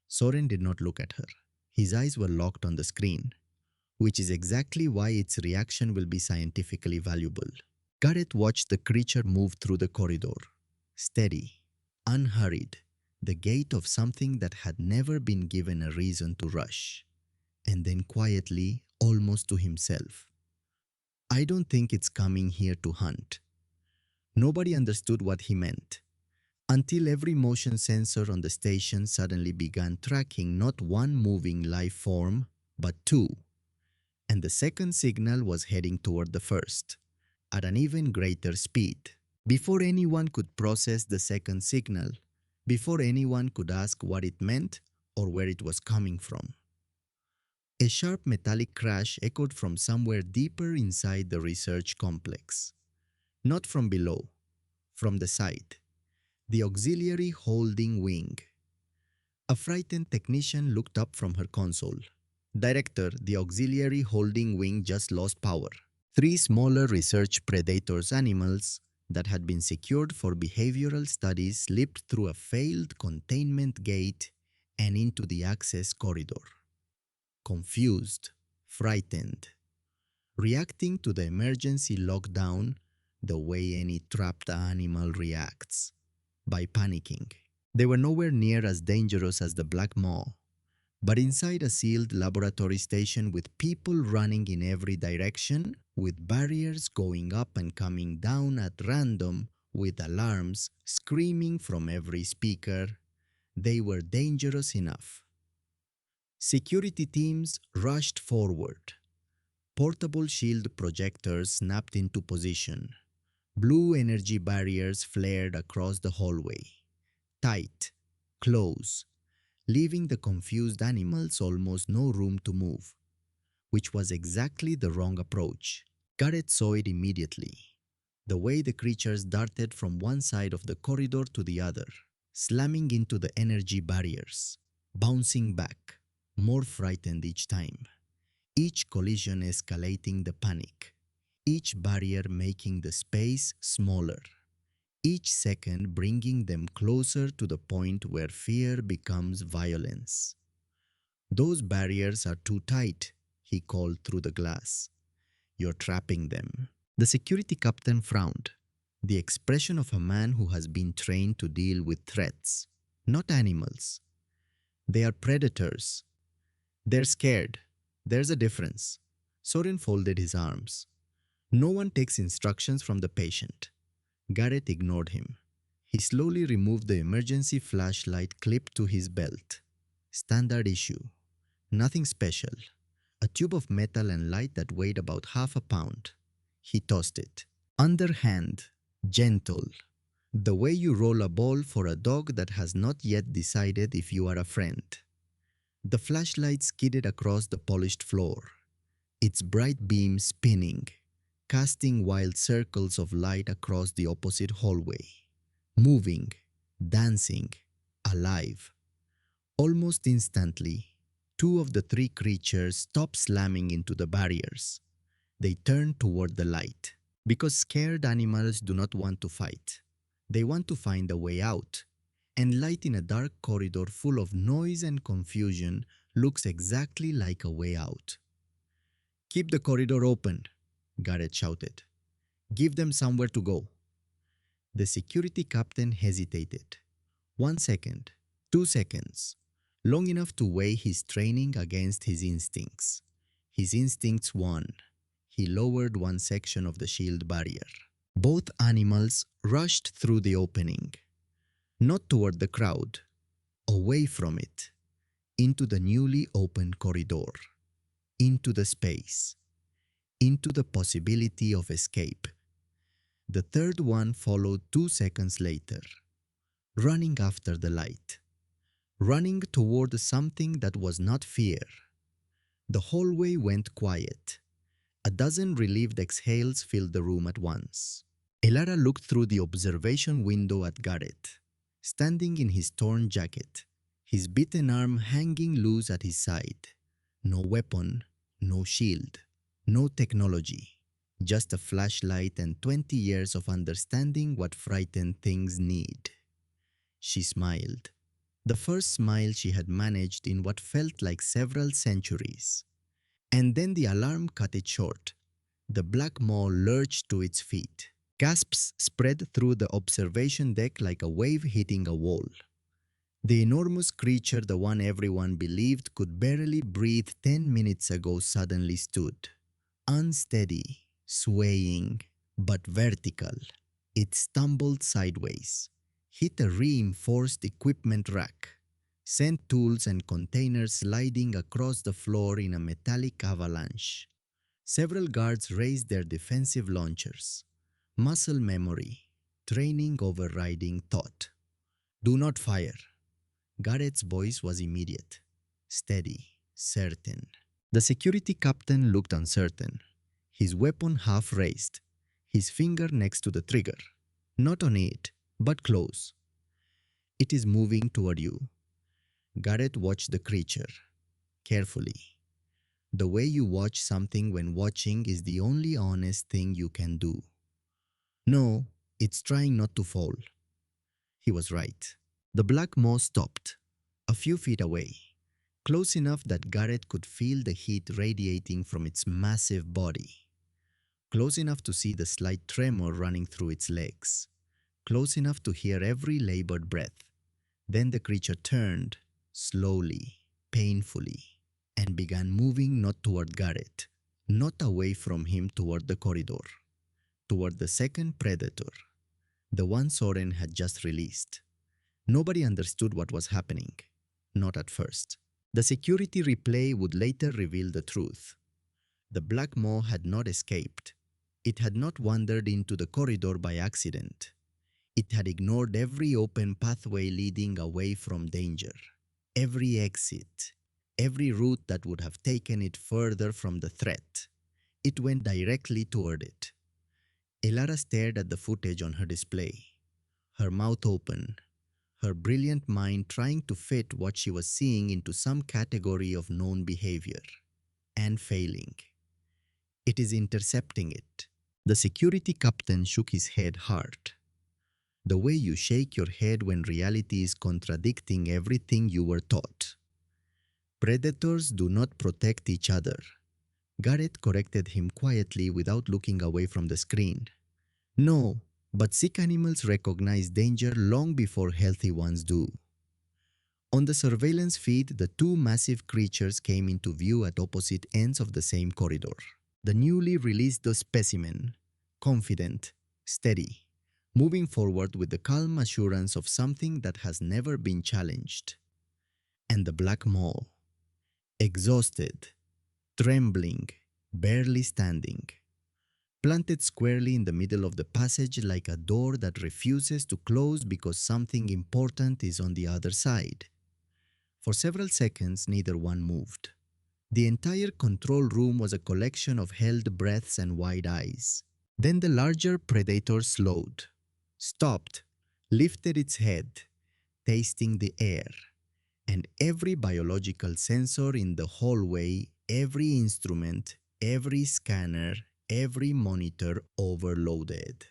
Soren did not look at her. His eyes were locked on the screen, which is exactly why its reaction will be scientifically valuable. Gareth watched the creature move through the corridor, steady, unhurried, the gait of something that had never been given a reason to rush. And then quietly, almost to himself, "I don't think it's coming here to hunt." Nobody understood what he meant, until every motion sensor on the station suddenly began tracking not one moving life form, but two. And the second signal was heading toward the first, at an even greater speed. Before anyone could process the second signal, before anyone could ask what it meant or where it was coming from, a sharp metallic crash echoed from somewhere deeper inside the research complex. Not from below, from the side, the auxiliary holding wing. A frightened technician looked up from her console. "Director, the auxiliary holding wing just lost power." 3 smaller research predators animals that had been secured for behavioral studies slipped through a failed containment gate and into the access corridor. Confused, frightened, reacting to the emergency lockdown the way any trapped animal reacts, by panicking. They were nowhere near as dangerous as the black maw, but inside a sealed laboratory station with people running in every direction, with barriers going up and coming down at random, with alarms screaming from every speaker, they were dangerous enough. Security teams rushed forward. Portable shield projectors snapped into position. Blue energy barriers flared across the hallway. Tight, close, leaving the confused animals almost no room to move, which was exactly the wrong approach. Gareth saw it immediately, the way the creatures darted from one side of the corridor to the other, slamming into the energy barriers, bouncing back, more frightened each time, each collision escalating the panic, each barrier making the space smaller, each second bringing them closer to the point where fear becomes violence. "Those barriers are too tight," he called through the glass. "You're trapping them." The security captain frowned, the expression of a man who has been trained to deal with threats, not animals. They are predators. They're scared. There's a difference. Soren folded his arms. "No one takes instructions from the patient." Gareth ignored him. He slowly removed the emergency flashlight clipped to his belt. Standard issue. Nothing special. A tube of metal and light that weighed about half a pound. He tossed it. Underhand, gentle. The way you roll a ball for a dog that has not yet decided if you are a friend. The flashlight skidded across the polished floor, its bright beam spinning, casting wild circles of light across the opposite hallway. Moving, dancing, alive. Almost instantly, 2 of the 3 creatures stopped slamming into the barriers. They turned toward the light. Because scared animals do not want to fight. They want to find a way out. And light in a dark corridor full of noise and confusion looks exactly like a way out. "Keep the corridor open," Gareth shouted. Give them somewhere to go. The security captain hesitated. 1 second, 2 seconds, long enough to weigh his training against his instincts. His instincts won. He lowered one section of the shield barrier. Both animals rushed through the opening, not toward the crowd, away from it, into the newly opened corridor, into the space, into the possibility of escape. The third one followed 2 seconds later, running after the light, running toward something that was not fear. The hallway went quiet. A dozen relieved exhales filled the room at once. Elara looked through the observation window at Garrett, standing in his torn jacket, his beaten arm hanging loose at his side. No weapon, no shield, no technology, just a flashlight and 20 years of understanding what frightened things need. She smiled, the first smile she had managed in what felt like several centuries. And then the alarm cut it short. The black maw lurched to its feet. Gasps spread through the observation deck like a wave hitting a wall. The enormous creature, the one everyone believed could barely breathe 10 minutes ago, suddenly stood. Unsteady, swaying, but vertical. It stumbled sideways, hit a reinforced equipment rack, sent tools and containers sliding across the floor in a metallic avalanche. Several guards raised their defensive launchers. Muscle memory, training overriding thought. Do not fire. Garrett's voice was immediate, steady, certain. The security captain looked uncertain, his weapon half raised, his finger next to the trigger. Not on it, but close. It is moving toward you. Garrett watched the creature, carefully. The way you watch something when watching is the only honest thing you can do. No, it's trying not to fall. He was right. The black maw stopped, a few feet away, close enough that Garrett could feel the heat radiating from its massive body, close enough to see the slight tremor running through its legs, close enough to hear every labored breath. Then the creature turned, slowly, painfully, and began moving not toward Garrett, not away from him toward the corridor, toward the second predator, the one Soren had just released. Nobody understood what was happening, not at first. The security replay would later reveal the truth. The black maw had not escaped. It had not wandered into the corridor by accident. It had ignored every open pathway leading away from danger, every exit, every route that would have taken it further from the threat. It went directly toward it. Elara stared at the footage on her display, her mouth open, her brilliant mind trying to fit what she was seeing into some category of known behavior, and failing. It is intercepting it. The security captain shook his head hard. The way you shake your head when reality is contradicting everything you were taught. Predators do not protect each other. Garrett corrected him quietly without looking away from the screen. No, but sick animals recognize danger long before healthy ones do. On the surveillance feed, the two massive creatures came into view at opposite ends of the same corridor. The newly released specimen, confident, steady, moving forward with the calm assurance of something that has never been challenged. And the black maw, exhausted, trembling, barely standing, planted squarely in the middle of the passage like a door that refuses to close because something important is on the other side. For several seconds, neither one moved. The entire control room was a collection of held breaths and wide eyes. Then the larger predator slowed, stopped, lifted its head, tasting the air, and every biological sensor in the hallway, every instrument, every scanner, every monitor overloaded.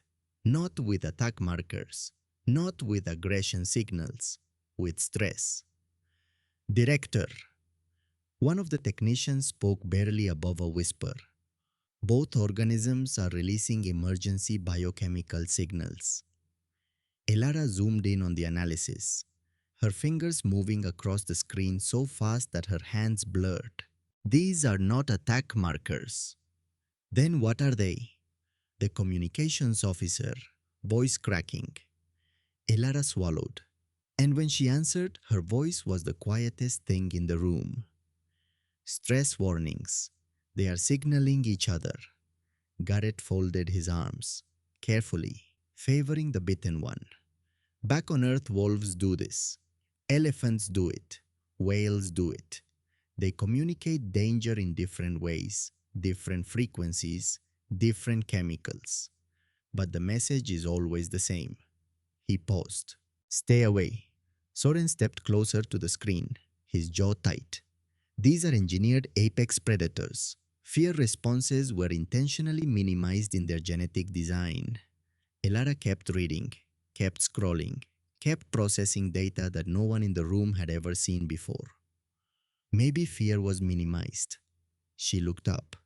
Not with attack markers, not with aggression signals, with stress. Director. One of the technicians spoke barely above a whisper. Both organisms are releasing emergency biochemical signals. Elara zoomed in on the analysis, her fingers moving across the screen so fast that her hands blurred. These are not attack markers. Then what are they? The communications officer, voice cracking. Elara swallowed. And when she answered, her voice was the quietest thing in the room. Stress warnings. They are signaling each other. Garrett folded his arms, carefully, favoring the bitten one. Back on Earth, wolves do this. Elephants do it. Whales do it. They communicate danger in different ways, different frequencies, different chemicals. But the message is always the same. He paused. Stay away. Soren stepped closer to the screen, his jaw tight. These are engineered apex predators. Fear responses were intentionally minimized in their genetic design. Elara kept reading, kept scrolling, kept processing data that no one in the room had ever seen before. Maybe fear was minimized. She looked up.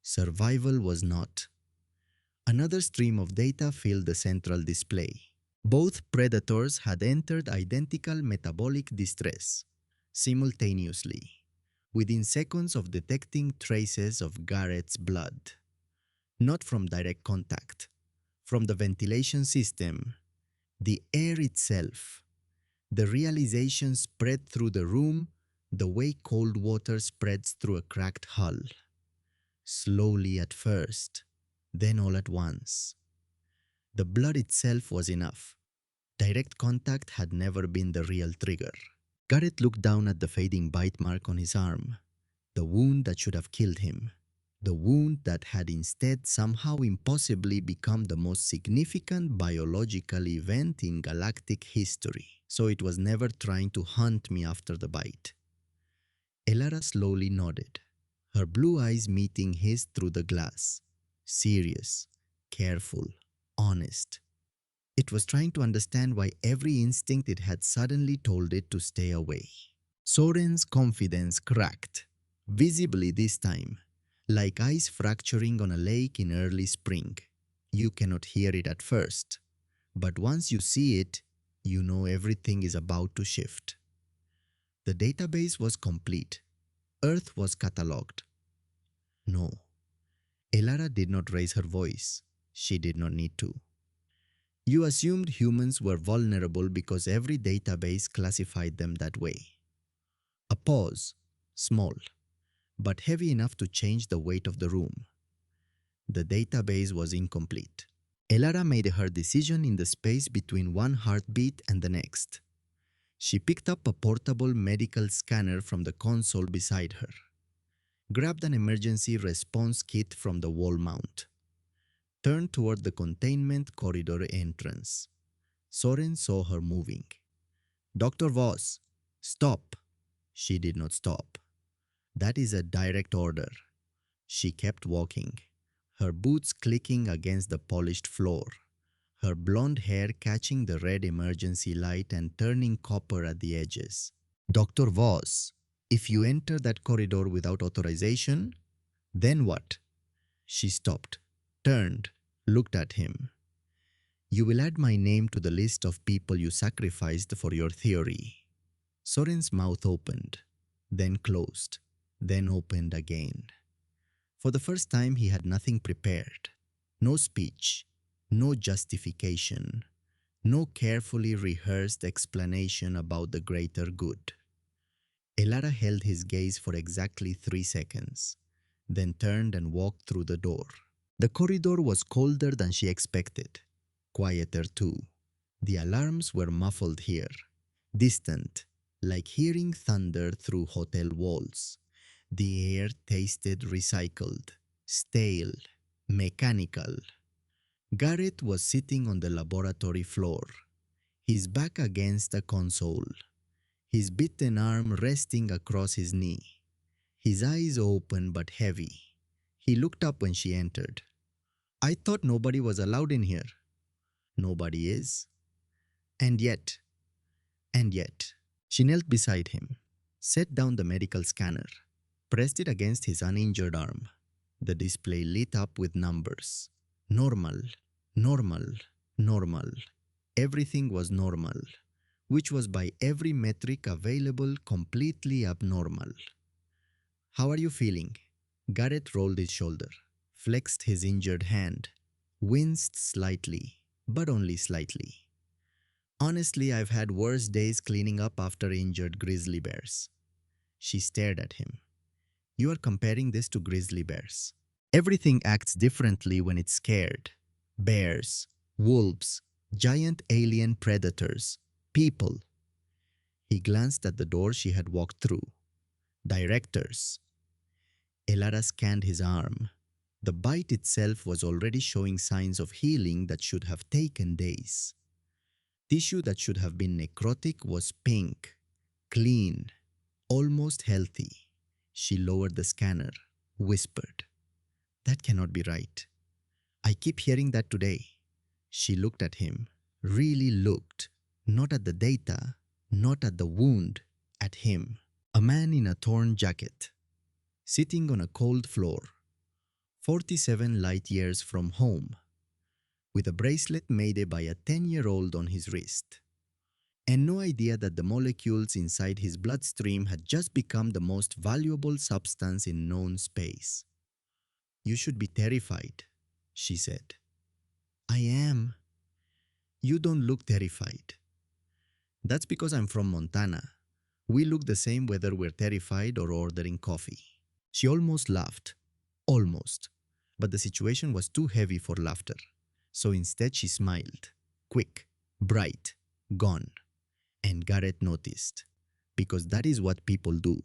Survival was not. Another stream of data filled the central display. Both predators had entered identical metabolic distress simultaneously, within seconds of detecting traces of Garrett's blood. Not from direct contact, from the ventilation system, the air itself. The realization spread through the room the way cold water spreads through a cracked hull. Slowly at first, then all at once. The blood itself was enough. Direct contact had never been the real trigger. Garrett looked down at the fading bite mark on his arm, the wound that should have killed him, the wound that had instead somehow impossibly become the most significant biological event in galactic history. So it was never trying to hunt me after the bite. Elara slowly nodded, her blue eyes meeting his through the glass. Serious, careful, honest. It was trying to understand why every instinct it had suddenly told it to stay away. Soren's confidence cracked, visibly this time, like ice fracturing on a lake in early spring. You cannot hear it at first, but once you see it, you know everything is about to shift. The database was complete. Earth was catalogued. No. Elara did not raise her voice. She did not need to. You assumed humans were vulnerable because every database classified them that way. A pause, small, but heavy enough to change the weight of the room. The database was incomplete. Elara made her decision in the space between one heartbeat and the next. She picked up a portable medical scanner from the console beside her, grabbed an emergency response kit from the wall mount, turned toward the containment corridor entrance. Soren saw her moving. Dr. Voss, stop. She did not stop. That is a direct order. She kept walking, her boots clicking against the polished floor, her blonde hair catching the red emergency light and turning copper at the edges. Dr. Voss, if you enter that corridor without authorization, then what? She stopped, turned, looked at him. You will add my name to the list of people you sacrificed for your theory. Soren's mouth opened, then closed, then opened again. For the first time, he had nothing prepared. No speech, no justification, no carefully rehearsed explanation about the greater good. Elara held his gaze for exactly 3 seconds, then turned and walked through the door. The corridor was colder than she expected, quieter too. The alarms were muffled here, distant, like hearing thunder through hotel walls. The air tasted recycled, stale, mechanical. Garrett was sitting on the laboratory floor, his back against a console, his bitten arm resting across his knee, his eyes open but heavy. He looked up when she entered. I thought nobody was allowed in here. Nobody is. And yet, she knelt beside him, set down the medical scanner, pressed it against his uninjured arm. The display lit up with numbers. Normal, normal, normal. Everything was normal, which was by every metric available completely abnormal. How are you feeling? Garrett rolled his shoulder, flexed his injured hand, winced slightly, but only slightly. Honestly, I've had worse days cleaning up after injured grizzly bears. She stared at him. You are comparing this to grizzly bears. Everything acts differently when it's scared. Bears, wolves, giant alien predators, people. He glanced at the door she had walked through. Directors. Elara scanned his arm. The bite itself was already showing signs of healing that should have taken days. Tissue that should have been necrotic was pink, clean, almost healthy. She lowered the scanner, whispered, "That cannot be right. I keep hearing that today." She looked at him, really looked, not at the data, not at the wound, at him. A man in a torn jacket, sitting on a cold floor, 47 light years from home, with a bracelet made by a 10-year-old on his wrist, and no idea that the molecules inside his bloodstream had just become the most valuable substance in known space. "You should be terrified," she said. "I am." "You don't look terrified." "That's because I'm from Montana. We look the same whether we're terrified or ordering coffee." She almost laughed. Almost. But the situation was too heavy for laughter. So instead she smiled. Quick, bright, gone. And Garrett noticed. Because that is what people do.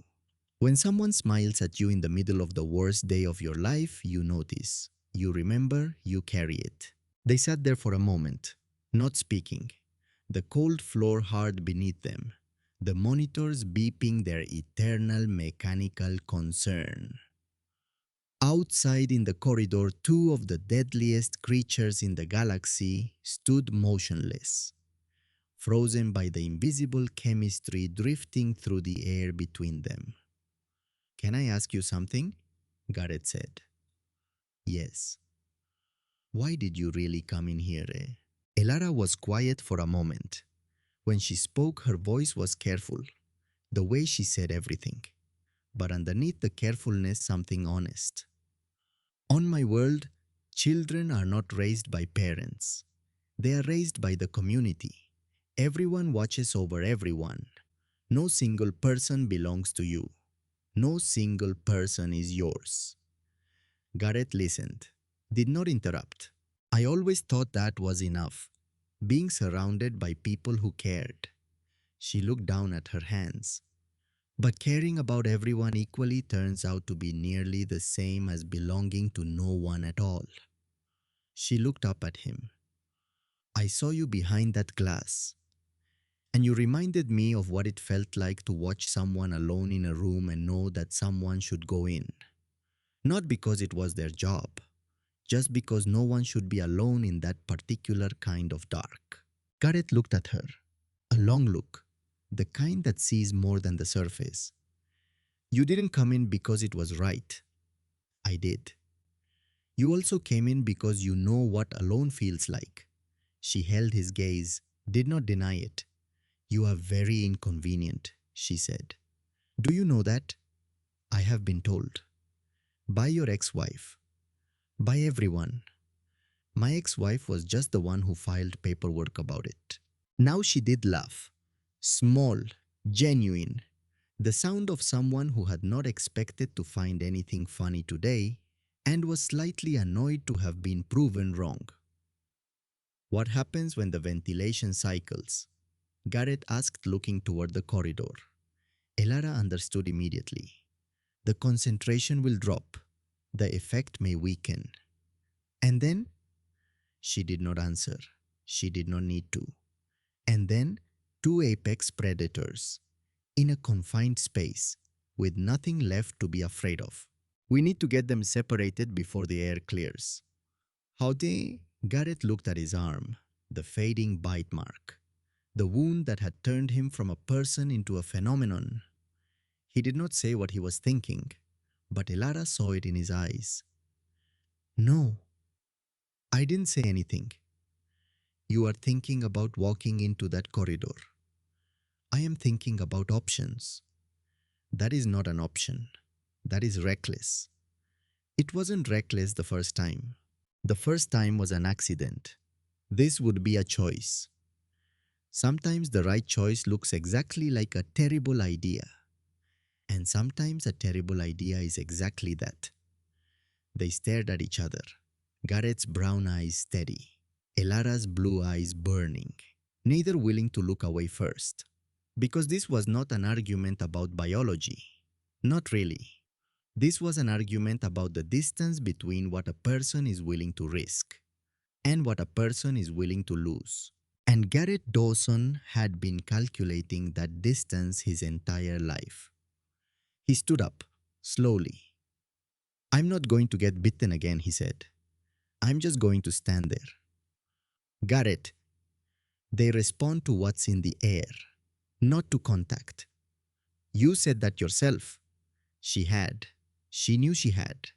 When someone smiles at you in the middle of the worst day of your life, you notice. You remember, you carry it. They sat there for a moment, not speaking. The cold floor hard beneath them. The monitors beeping their eternal mechanical concern. Outside in the corridor, two of the deadliest creatures in the galaxy stood motionless, frozen by the invisible chemistry drifting through the air between them. "Can I ask you something?" Garrett said. "Yes." "Why did you really come in here, eh?" Elara was quiet for a moment. When she spoke, her voice was careful, the way she said everything. But underneath the carefulness, something honest. "On my world, children are not raised by parents. They are raised by the community. Everyone watches over everyone. No single person belongs to you. No single person is yours." Garrett listened, did not interrupt. "I always thought that was enough, being surrounded by people who cared." She looked down at her hands. "But caring about everyone equally turns out to be nearly the same as belonging to no one at all." She looked up at him. "I saw you behind that glass, and you reminded me of what it felt like to watch someone alone in a room and know that someone should go in. Not because it was their job, just because no one should be alone in that particular kind of dark." Garrett looked at her, a long look, the kind that sees more than the surface. "You didn't come in because it was right." "I did." "You also came in because you know what alone feels like." She held his gaze, did not deny it. "You are very inconvenient," she said. "Do you know that?" "I have been told. By your ex-wife. By everyone. My ex-wife was just the one who filed paperwork about it." Now she did laugh. Small, genuine. The sound of someone who had not expected to find anything funny today and was slightly annoyed to have been proven wrong. "What happens when the ventilation cycles?" Garrett asked, looking toward the corridor. Elara understood immediately. "The concentration will drop. The effect may weaken." "And then?" She did not answer. She did not need to. And then, two apex predators, in a confined space, with nothing left to be afraid of. "We need to get them separated before the air clears." "Howdy?" Garrett looked at his arm, the fading bite mark, the wound that had turned him from a person into a phenomenon. He did not say what he was thinking, but Elara saw it in his eyes. No, I didn't say anything. You are thinking about walking into that corridor. I am thinking about options. That is not an option. That is reckless. It wasn't reckless the first time. The first time was an accident. This would be a choice. Sometimes the right choice looks exactly like a terrible idea. And sometimes a terrible idea is exactly that. They stared at each other, Garrett's brown eyes steady, Elara's blue eyes burning, neither willing to look away first. Because this was not an argument about biology. Not really. This was an argument about the distance between what a person is willing to risk and what a person is willing to lose. And Garrett Dawson had been calculating that distance his entire life. He stood up, slowly. I'm not going to get bitten again, he said. I'm just going to stand there. Garrett, they respond to what's in the air, not to contact. You said that yourself. She had. She knew she had.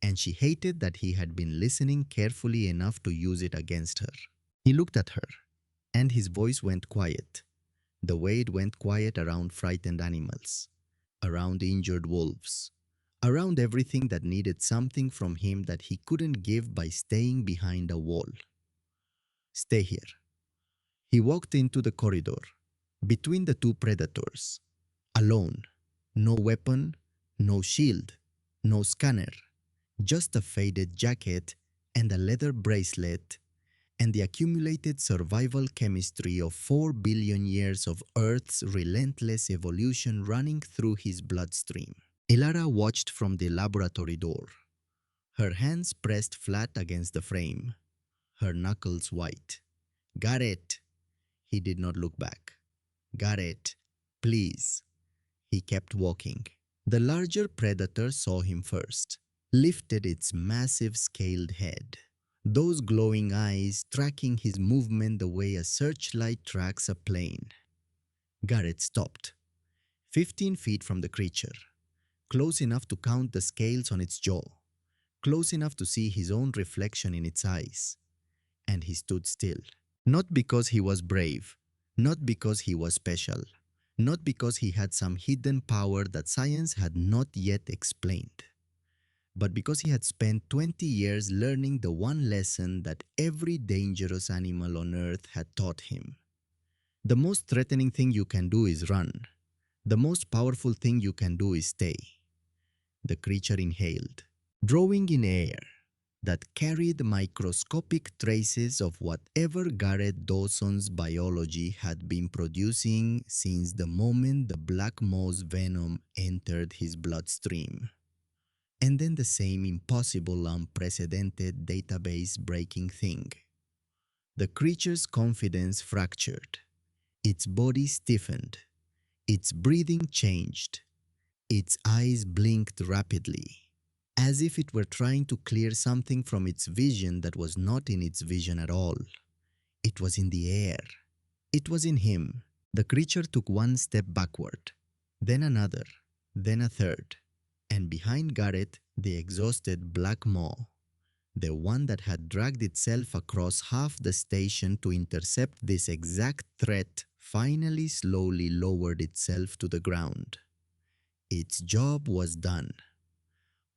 And she hated that he had been listening carefully enough to use it against her. He looked at her, and his voice went quiet, the way it went quiet around frightened animals, around injured wolves, around everything that needed something from him that he couldn't give by staying behind a wall. Stay here. He walked into the corridor, between the two predators, alone, no weapon, no shield, no scanner, just a faded jacket and a leather bracelet and the accumulated survival chemistry of 4 billion years of Earth's relentless evolution running through his bloodstream. Ilara watched from the laboratory door, her hands pressed flat against the frame, her knuckles white. Garrett! He did not look back. Garrett, please. He kept walking. The larger predator saw him first, lifted its massive scaled head, those glowing eyes tracking his movement the way a searchlight tracks a plane. Garrett stopped, 15 feet from the creature, close enough to count the scales on its jaw, close enough to see his own reflection in its eyes. And he stood still. Not because he was brave, not because he was special, not because he had some hidden power that science had not yet explained, but because he had spent 20 years learning the one lesson that every dangerous animal on Earth had taught him. The most threatening thing you can do is run. The most powerful thing you can do is stay. The creature inhaled, drawing in air that carried microscopic traces of whatever Garrett Dawson's biology had been producing since the moment the black moss venom entered his bloodstream. And then the same impossible, unprecedented database-breaking thing. The creature's confidence fractured. Its body stiffened. Its breathing changed. Its eyes blinked rapidly, as if it were trying to clear something from its vision that was not in its vision at all. It was in the air. It was in him. The creature took one step backward, then another, then a third, and behind Garrett, the exhausted black maw, the one that had dragged itself across half the station to intercept this exact threat, finally slowly lowered itself to the ground. Its job was done.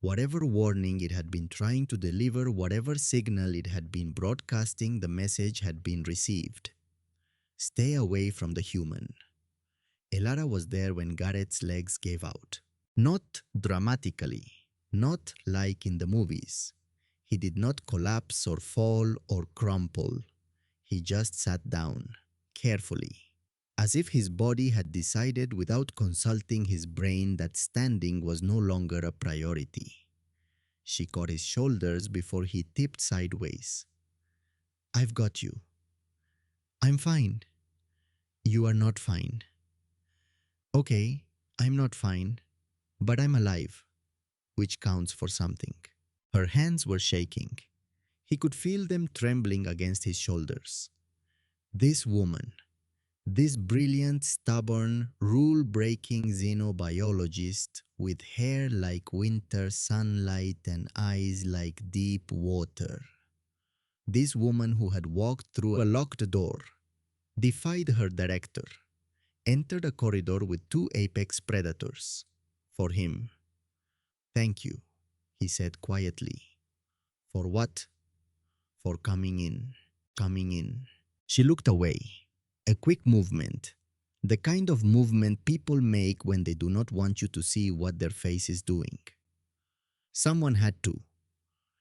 Whatever warning it had been trying to deliver, whatever signal it had been broadcasting, the message had been received. Stay away from the human. Elara was there when Garrett's legs gave out. Not dramatically, not like in the movies. He did not collapse or fall or crumple. He just sat down, carefully, as if his body had decided without consulting his brain that standing was no longer a priority. She caught his shoulders before he tipped sideways. I've got you. I'm fine. You are not fine. Okay, I'm not fine, but I'm alive, which counts for something. Her hands were shaking. He could feel them trembling against his shoulders. This woman, This brilliant, stubborn, rule-breaking xenobiologist with hair like winter sunlight and eyes like deep water. This woman who had walked through a locked door, defied her director, entered a corridor with two apex predators. For him. "Thank you," he said quietly. "For what?" "For coming in. Coming in." She looked away. A quick movement. The kind of movement people make when they do not want you to see what their face is doing. Someone had to.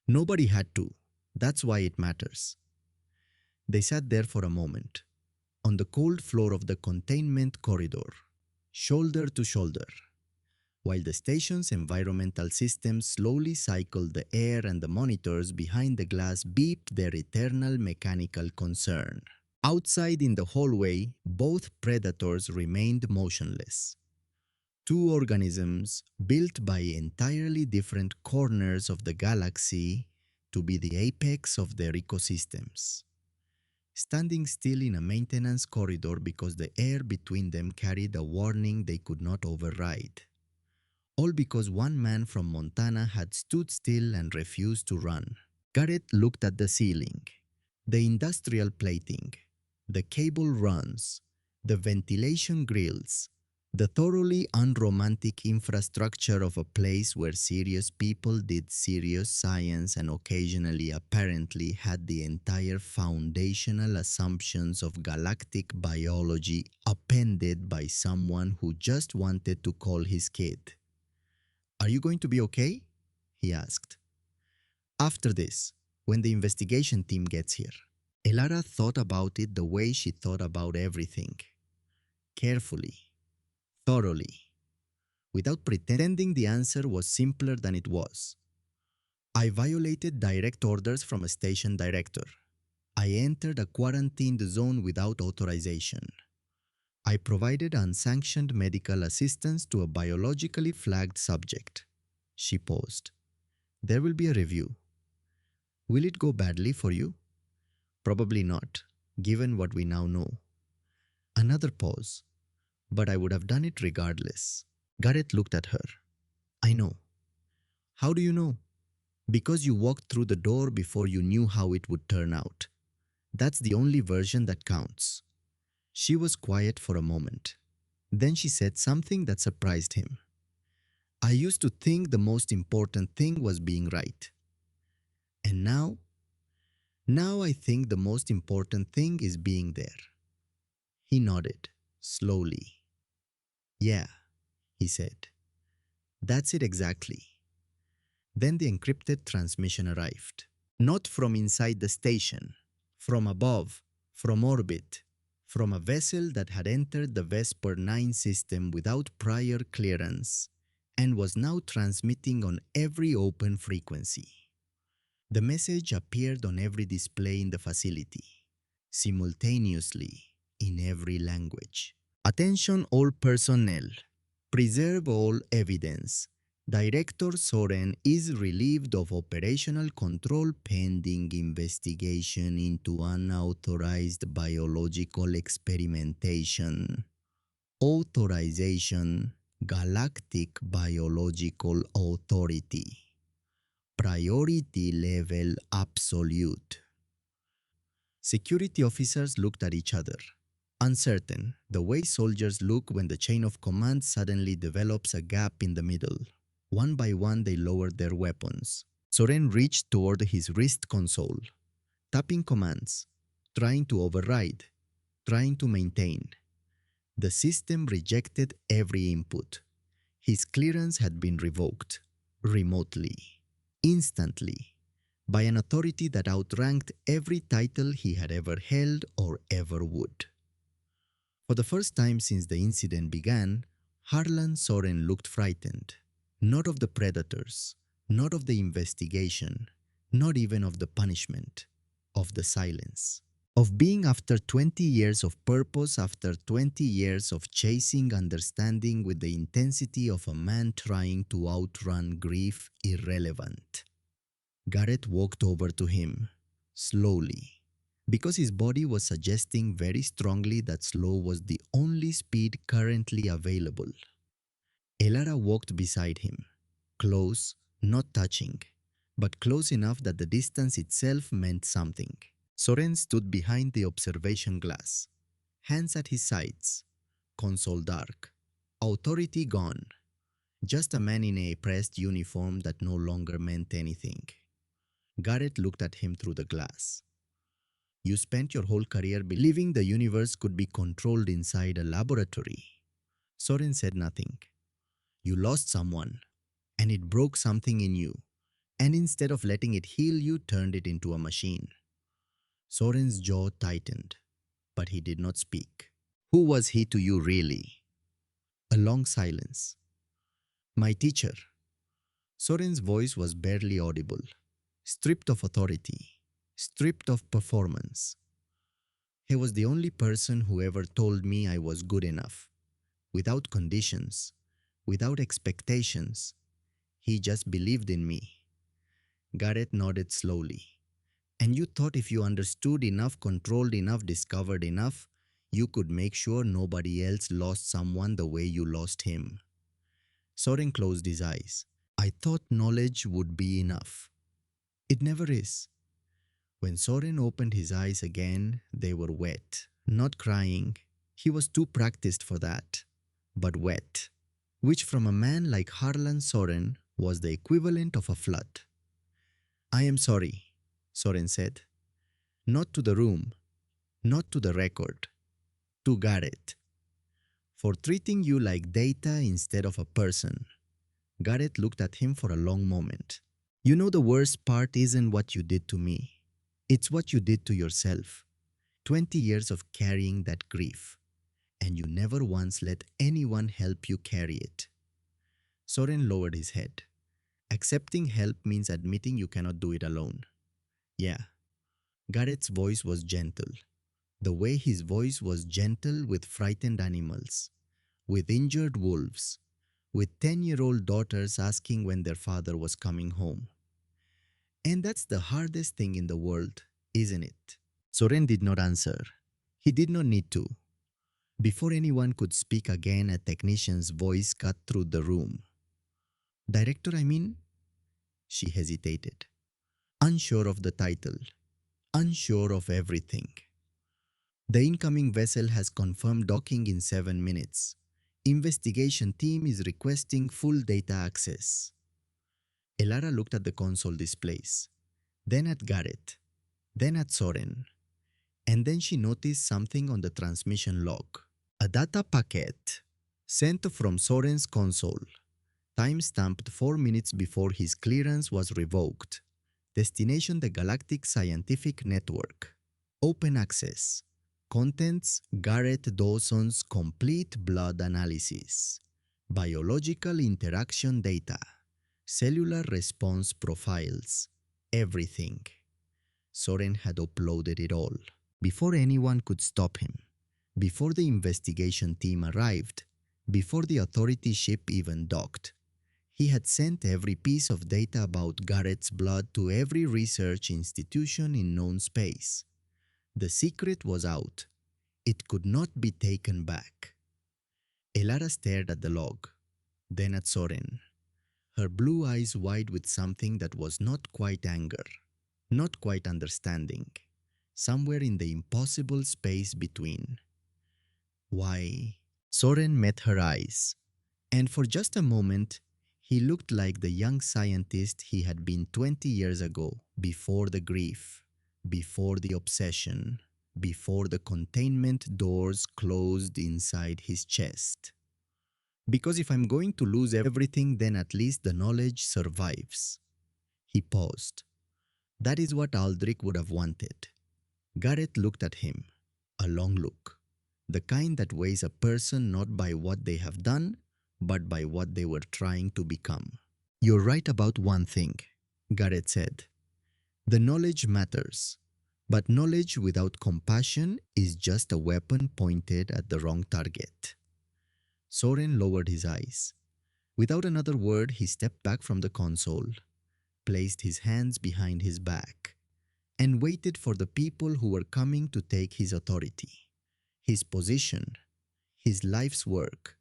Nobody had to. That's why it matters. They sat there for a moment, on the cold floor of the containment corridor, shoulder to shoulder, while the station's environmental systems slowly cycled the air and the monitors behind the glass beeped their eternal mechanical concern. Outside in the hallway, both predators remained motionless. Two organisms built by entirely different corners of the galaxy to be the apex of their ecosystems, standing still in a maintenance corridor because the air between them carried a warning they could not override. All because one man from Montana had stood still and refused to run. Garrett looked at the ceiling, the industrial plating, the cable runs, the ventilation grills, the thoroughly unromantic infrastructure of a place where serious people did serious science and occasionally apparently had the entire foundational assumptions of galactic biology appended by someone who just wanted to call his kid. "Are you going to be okay?" he asked. "After this, when the investigation team gets here." Elara thought about it the way she thought about everything. Carefully, thoroughly, without pretending the answer was simpler than it was. "I violated direct orders from a station director. I entered a quarantined zone without authorization. I provided unsanctioned medical assistance to a biologically flagged subject." She paused. "There will be a review. Will it go badly for you?" "Probably not, given what we now know." Another pause. "But I would have done it regardless." Garrett looked at her. "I know." "How do you know?" "Because you walked through the door before you knew how it would turn out. That's the only version that counts." She was quiet for a moment. Then she said something that surprised him. "I used to think the most important thing was being right. And now I think the most important thing is being there." He nodded, slowly. "Yeah," he said. "That's it exactly." Then the encrypted transmission arrived. Not from inside the station, from above, from orbit, from a vessel that had entered the Vesper 9 system without prior clearance and was now transmitting on every open frequency. The message appeared on every display in the facility, simultaneously, in every language. "Attention all personnel. Preserve all evidence. Director Soren is relieved of operational control pending investigation into unauthorized biological experimentation. Authorization, Galactic Biological Authority. Priority level absolute." Security officers looked at each other, uncertain, the way soldiers look when the chain of command suddenly develops a gap in the middle. One by one they lowered their weapons. Soren reached toward his wrist console, tapping commands, trying to override, trying to maintain. The system rejected every input. His clearance had been revoked, remotely, instantly, by an authority that outranked every title he had ever held or ever would. For the first time since the incident began, Harlan Soren looked frightened. Not of the predators, not of the investigation, not even of the punishment, of the silence. Of being after 20 years of purpose, after 20 years of chasing understanding with the intensity of a man trying to outrun grief irrelevant. Garrett walked over to him, slowly, because his body was suggesting very strongly that slow was the only speed currently available. Elara walked beside him, close, not touching, but close enough that the distance itself meant something. Soren stood behind the observation glass, hands at his sides, console dark, authority gone, just a man in a pressed uniform that no longer meant anything. Garrett looked at him through the glass. You spent your whole career believing the universe could be controlled inside a laboratory. Soren said nothing. You lost someone, and it broke something in you, and instead of letting it heal you, turned it into a machine. Soren's jaw tightened, but he did not speak. Who was he to you really? A long silence. My teacher. Soren's voice was barely audible, stripped of authority, stripped of performance. He was the only person who ever told me I was good enough, without conditions, without expectations. He just believed in me. Garrett nodded slowly. And you thought if you understood enough, controlled enough, discovered enough, you could make sure nobody else lost someone the way you lost him. Soren closed his eyes. I thought knowledge would be enough. It never is. When Soren opened his eyes again, they were wet, not crying. He was too practiced for that, but wet, which from a man like Harlan Soren was the equivalent of a flood. I am sorry, Soren said. Not to the room, not to the record, to Garrett. For treating you like data instead of a person. Garrett looked at him for a long moment. You know the worst part isn't what you did to me. It's what you did to yourself. 20 years of carrying that grief. And you never once let anyone help you carry it. Soren lowered his head. Accepting help means admitting you cannot do it alone. Yeah. Garrett's voice was gentle. The way his voice was gentle with frightened animals, with injured wolves, with 10-year-old daughters asking when their father was coming home. And that's the hardest thing in the world, isn't it? Soren did not answer. He did not need to. Before anyone could speak again, a technician's voice cut through the room. Director, I mean? She hesitated, unsure of the title, unsure of everything. The incoming vessel has confirmed docking in 7 minutes. Investigation team is requesting full data access. Elara looked at the console displays, then at Garrett, then at Soren, and then she noticed something on the transmission log. A data packet sent from Soren's console, time-stamped 4 minutes before his clearance was revoked. Destination: the Galactic Scientific Network. Open access. Contents: Garrett Dawson's complete blood analysis. Biological interaction data. Cellular response profiles. Everything. Soren had uploaded it all. Before anyone could stop him. Before the investigation team arrived. Before the authority ship even docked. He had sent every piece of data about Garrett's blood to every research institution in known space. The secret was out. It could not be taken back. Elara stared at the log, then at Soren, her blue eyes wide with something that was not quite anger, not quite understanding, somewhere in the impossible space between. Why? Soren met her eyes, and for just a moment, he looked like the young scientist he had been 20 years ago, before the grief, before the obsession, before the containment doors closed inside his chest. Because if I'm going to lose everything, then at least the knowledge survives. He paused. That is what Aldrich would have wanted. Garrett looked at him, a long look, the kind that weighs a person not by what they have done, but by what they were trying to become. You're right about one thing, Garrett said. The knowledge matters, but knowledge without compassion is just a weapon pointed at the wrong target. Soren lowered his eyes. Without another word, he stepped back from the console, placed his hands behind his back, and waited for the people who were coming to take his authority, his position, his life's work,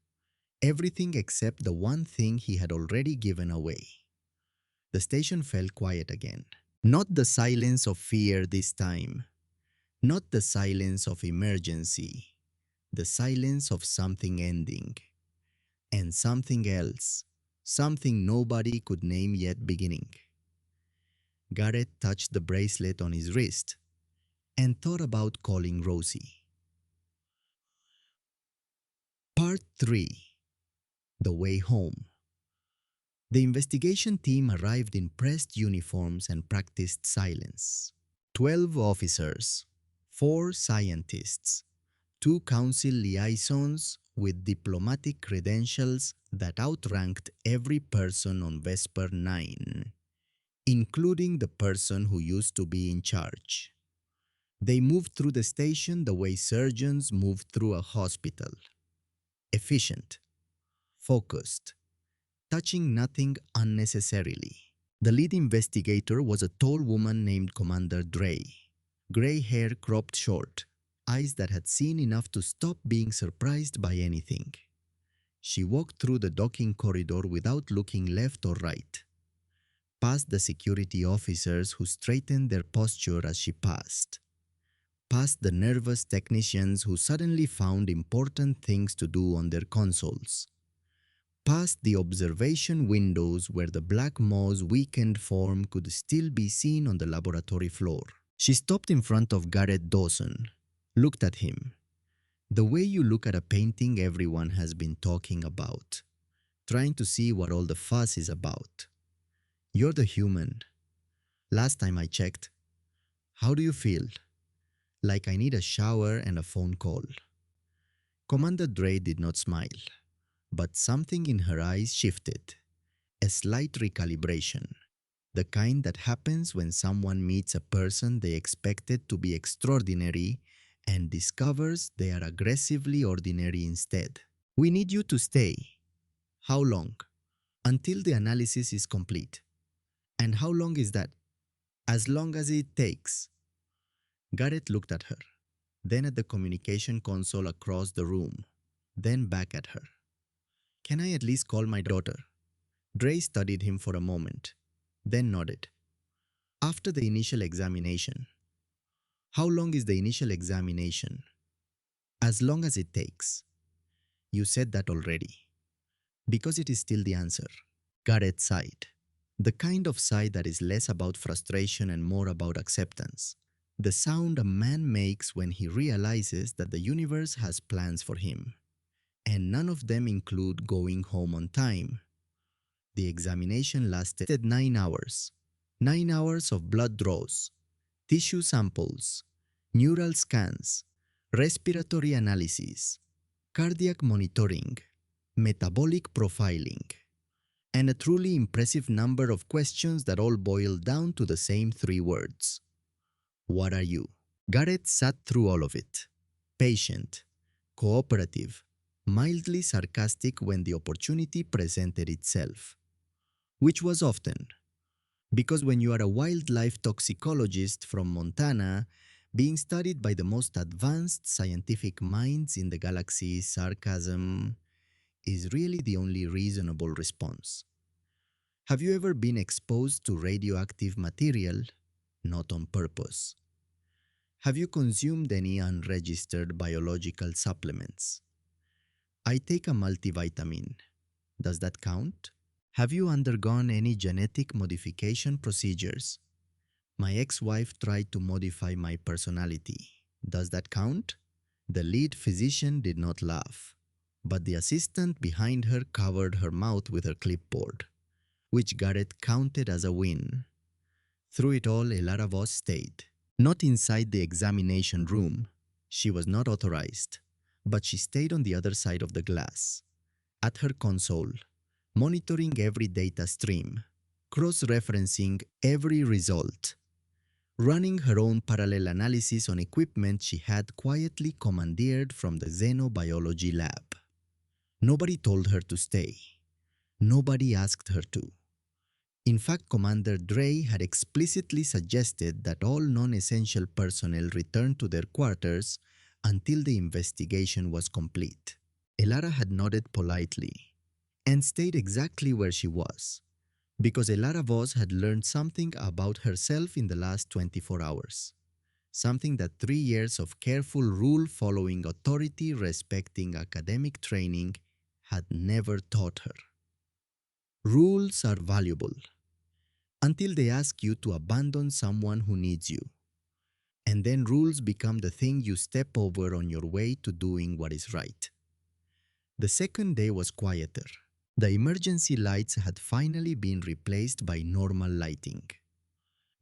everything except the one thing he had already given away. The station fell quiet again. Not the silence of fear this time, not the silence of emergency, the silence of something ending, and something else, something nobody could name yet beginning. Garrett touched the bracelet on his wrist and thought about calling Rosie. Part 3. The Way Home. The investigation team arrived in pressed uniforms and practiced silence. 12 officers, 4 scientists, 2 council liaisons with diplomatic credentials that outranked every person on Vesper 9, including the person who used to be in charge. They moved through the station the way surgeons move through a hospital. Efficient, focused, touching nothing unnecessarily. The lead investigator was a tall woman named Commander Dre. Gray hair cropped short, eyes that had seen enough to stop being surprised by anything. She walked through the docking corridor without looking left or right, past the security officers who straightened their posture as she passed, past the nervous technicians who suddenly found important things to do on their consoles, past the observation windows where the black maw's weakened form could still be seen on the laboratory floor. She stopped in front of Garrett Dawson, looked at him, the way you look at a painting everyone has been talking about, trying to see what all the fuss is about. You're the human. Last time I checked. How do you feel? Like I need a shower and a phone call. Commander Dre did not smile, but something in her eyes shifted, a slight recalibration, the kind that happens when someone meets a person they expected to be extraordinary and discovers they are aggressively ordinary instead. We need you to stay. How long? Until the analysis is complete. And how long is that? As long as it takes. Garrett looked at her, then at the communication console across the room, then back at her. Can I at least call my daughter? Dre studied him for a moment, then nodded. After the initial examination. How long is the initial examination? As long as it takes. You said that already. Because it is still the answer. Garrett sighed. The kind of sigh that is less about frustration and more about acceptance. The sound a man makes when he realizes that the universe has plans for him. And none of them include going home on time. The examination lasted 9 hours. 9 hours of blood draws, tissue samples, neural scans, respiratory analysis, cardiac monitoring, metabolic profiling, and a truly impressive number of questions that all boil down to the same 3 words. What are you? Garrett sat through all of it. Patient, cooperative, mildly sarcastic when the opportunity presented itself. Which was often. Because when you are a wildlife toxicologist from Montana, being studied by the most advanced scientific minds in the galaxy, sarcasm is really the only reasonable response. Have you ever been exposed to radioactive material? Not on purpose. Have you consumed any unregistered biological supplements? I take a multivitamin. Does that count? Have you undergone any genetic modification procedures? My ex-wife tried to modify my personality. Does that count? The lead physician did not laugh, but the assistant behind her covered her mouth with her clipboard, which Garrett counted as a win. Through it all, Elara Voss stayed. Not inside the examination room. She was not authorized, but she stayed on the other side of the glass, at her console, monitoring every data stream, cross-referencing every result, running her own parallel analysis on equipment she had quietly commandeered from the xenobiology lab. Nobody told her to stay. Nobody asked her to. In fact, Commander Dre had explicitly suggested that all non-essential personnel return to their quarters until the investigation was complete. Elara had nodded politely and stayed exactly where she was, because Elara Voss had learned something about herself in the last 24 hours. Something that 3 years of careful rule-following, authority-respecting academic training had never taught her. Rules are valuable until they ask you to abandon someone who needs you. And then rules become the thing you step over on your way to doing what is right. The second day was quieter. The emergency lights had finally been replaced by normal lighting.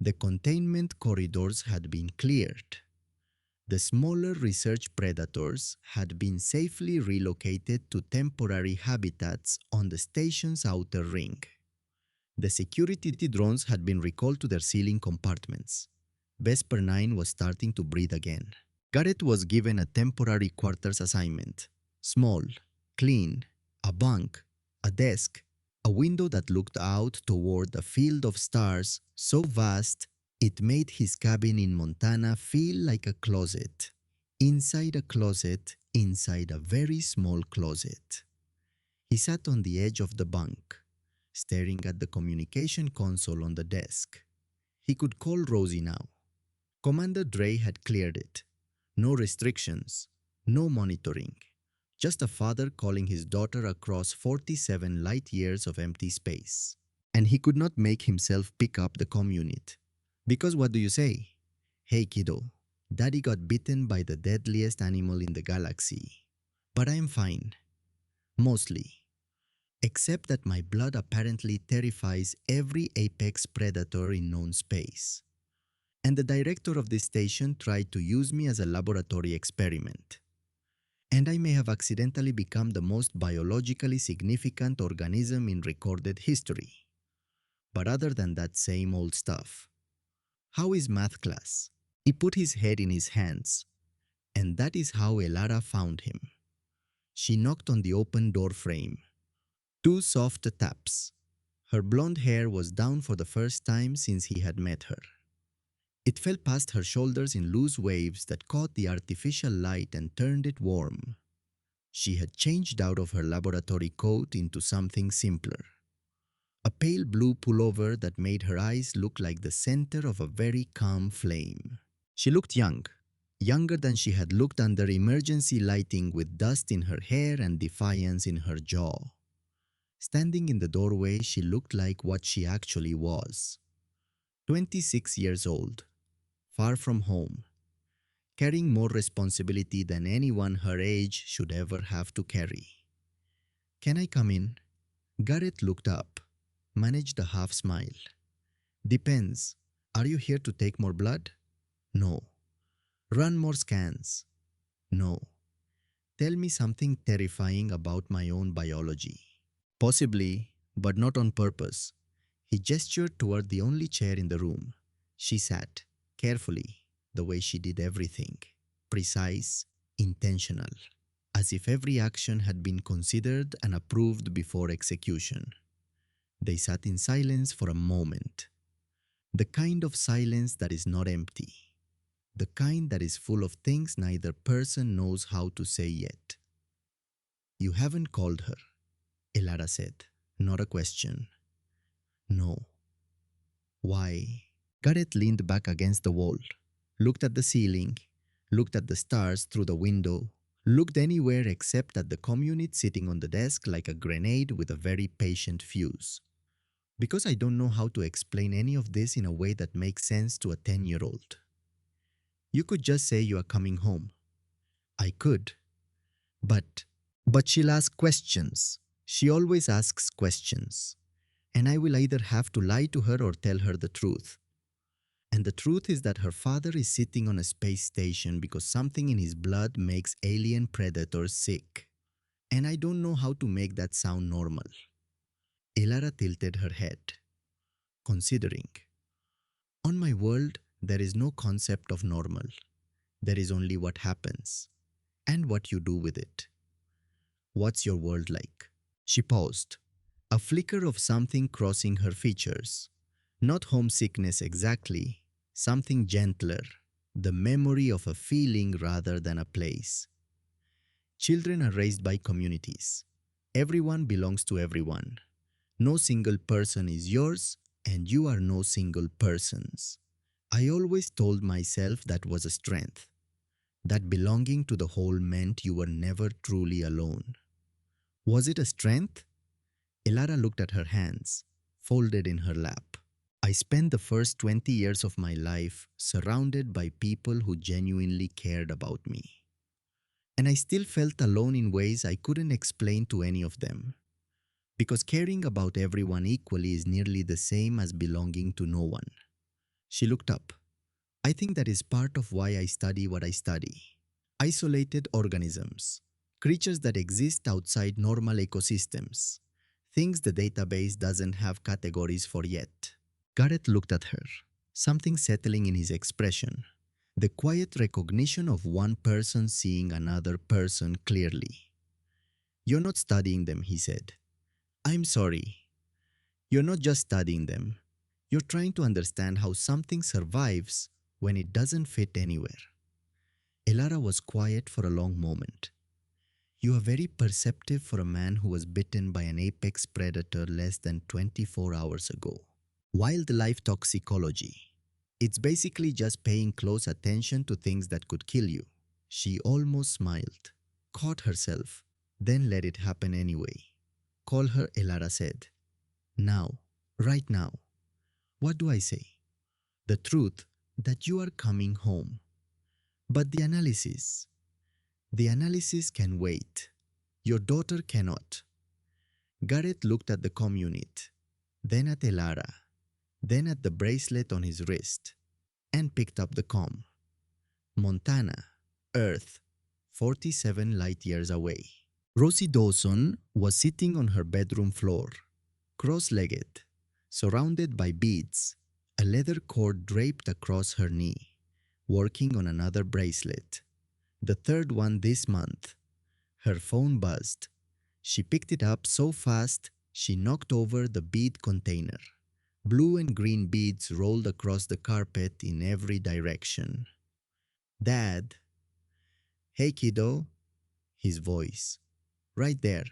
The containment corridors had been cleared. The smaller research predators had been safely relocated to temporary habitats on the station's outer ring. The security drones had been recalled to their ceiling compartments. Vesper 9 was starting to breathe again. Garrett was given a temporary quarters assignment. Small, clean, a bunk, a desk, a window that looked out toward a field of stars so vast it made his cabin in Montana feel like a closet. Inside a closet, inside a very small closet. He sat on the edge of the bunk, staring at the communication console on the desk. He could call Rosie now. Commander Dre had cleared it. No restrictions, no monitoring. Just a father calling his daughter across 47 light years of empty space. And he could not make himself pick up the comm unit. Because what do you say? Hey kiddo, daddy got bitten by the deadliest animal in the galaxy. But I'm fine. Mostly. Except that my blood apparently terrifies every apex predator in known space. And the director of this station tried to use me as a laboratory experiment. And I may have accidentally become the most biologically significant organism in recorded history. But other than that same old stuff. How is math class? He put his head in his hands, and that is how Elara found him. She knocked on the open door frame. 2 soft taps. Her blonde hair was down for the first time since he had met her. It fell past her shoulders in loose waves that caught the artificial light and turned it warm. She had changed out of her laboratory coat into something simpler. A pale blue pullover that made her eyes look like the center of a very calm flame. She looked young, younger than she had looked under emergency lighting, with dust in her hair and defiance in her jaw. Standing in the doorway, she looked like what she actually was. 26 years old, far from home, carrying more responsibility than anyone her age should ever have to carry. Can I come in? Garrett looked up, managed a half smile. Depends. Are you here to take more blood? No. Run more scans? No. Tell me something terrifying about my own biology. Possibly, but not on purpose. He gestured toward the only chair in the room. She sat, carefully, the way she did everything. Precise, intentional. As if every action had been considered and approved before execution. They sat in silence for a moment. The kind of silence that is not empty. The kind that is full of things neither person knows how to say yet. You haven't called her, Elara said. Not a question. No. Why? Garrett leaned back against the wall, looked at the ceiling, looked at the stars through the window, looked anywhere except at the comm unit sitting on the desk like a grenade with a very patient fuse. Because I don't know how to explain any of this in a way that makes sense to a 10-year-old. You could just say you are coming home. I could. But she'll ask questions. She always asks questions. And I will either have to lie to her or tell her the truth. And the truth is that her father is sitting on a space station because something in his blood makes alien predators sick. And I don't know how to make that sound normal. Elara tilted her head, considering. On my world, there is no concept of normal. There is only what happens, and what you do with it. What's your world like? She paused, A flicker of something crossing her features. Not homesickness exactly, something gentler, the memory of a feeling rather than a place. Children are raised by communities. Everyone belongs to everyone. No single person is yours, and you are no single persons. I always told myself that was a strength, that belonging to the whole meant you were never truly alone. Was it a strength? Elara looked at her hands, folded in her lap. I spent the first 20 years of my life surrounded by people who genuinely cared about me. And I still felt alone in ways I couldn't explain to any of them. Because caring about everyone equally is nearly the same as belonging to no one. She looked up. I think that is part of why I study what I study. Isolated organisms, creatures that exist outside normal ecosystems, things the database doesn't have categories for yet. Gareth looked at her, something settling in his expression, the quiet recognition of one person seeing another person clearly. You're not studying them, he said. I'm sorry. You're not just studying them. You're trying to understand how something survives when it doesn't fit anywhere. Elara was quiet for a long moment. You are very perceptive for a man who was bitten by an apex predator less than 24 hours ago. Wildlife toxicology. It's basically just paying close attention to things that could kill you. She almost smiled, caught herself, then let it happen anyway. Call her, Elara said. Now, right now. What do I say? The truth that you are coming home. But the analysis can wait. Your daughter cannot. Gareth looked at the comm unit, then at Elara, then at the bracelet on his wrist, and picked up the comm. Montana, Earth, 47 light years away. Rosie Dawson was sitting on her bedroom floor, cross-legged, surrounded by beads, a leather cord draped across her knee, working on another bracelet. The third one this month. Her phone buzzed. She picked it up so fast she knocked over the bead container. Blue and green beads rolled across the carpet in every direction. Dad. Hey kiddo. His voice. Right there.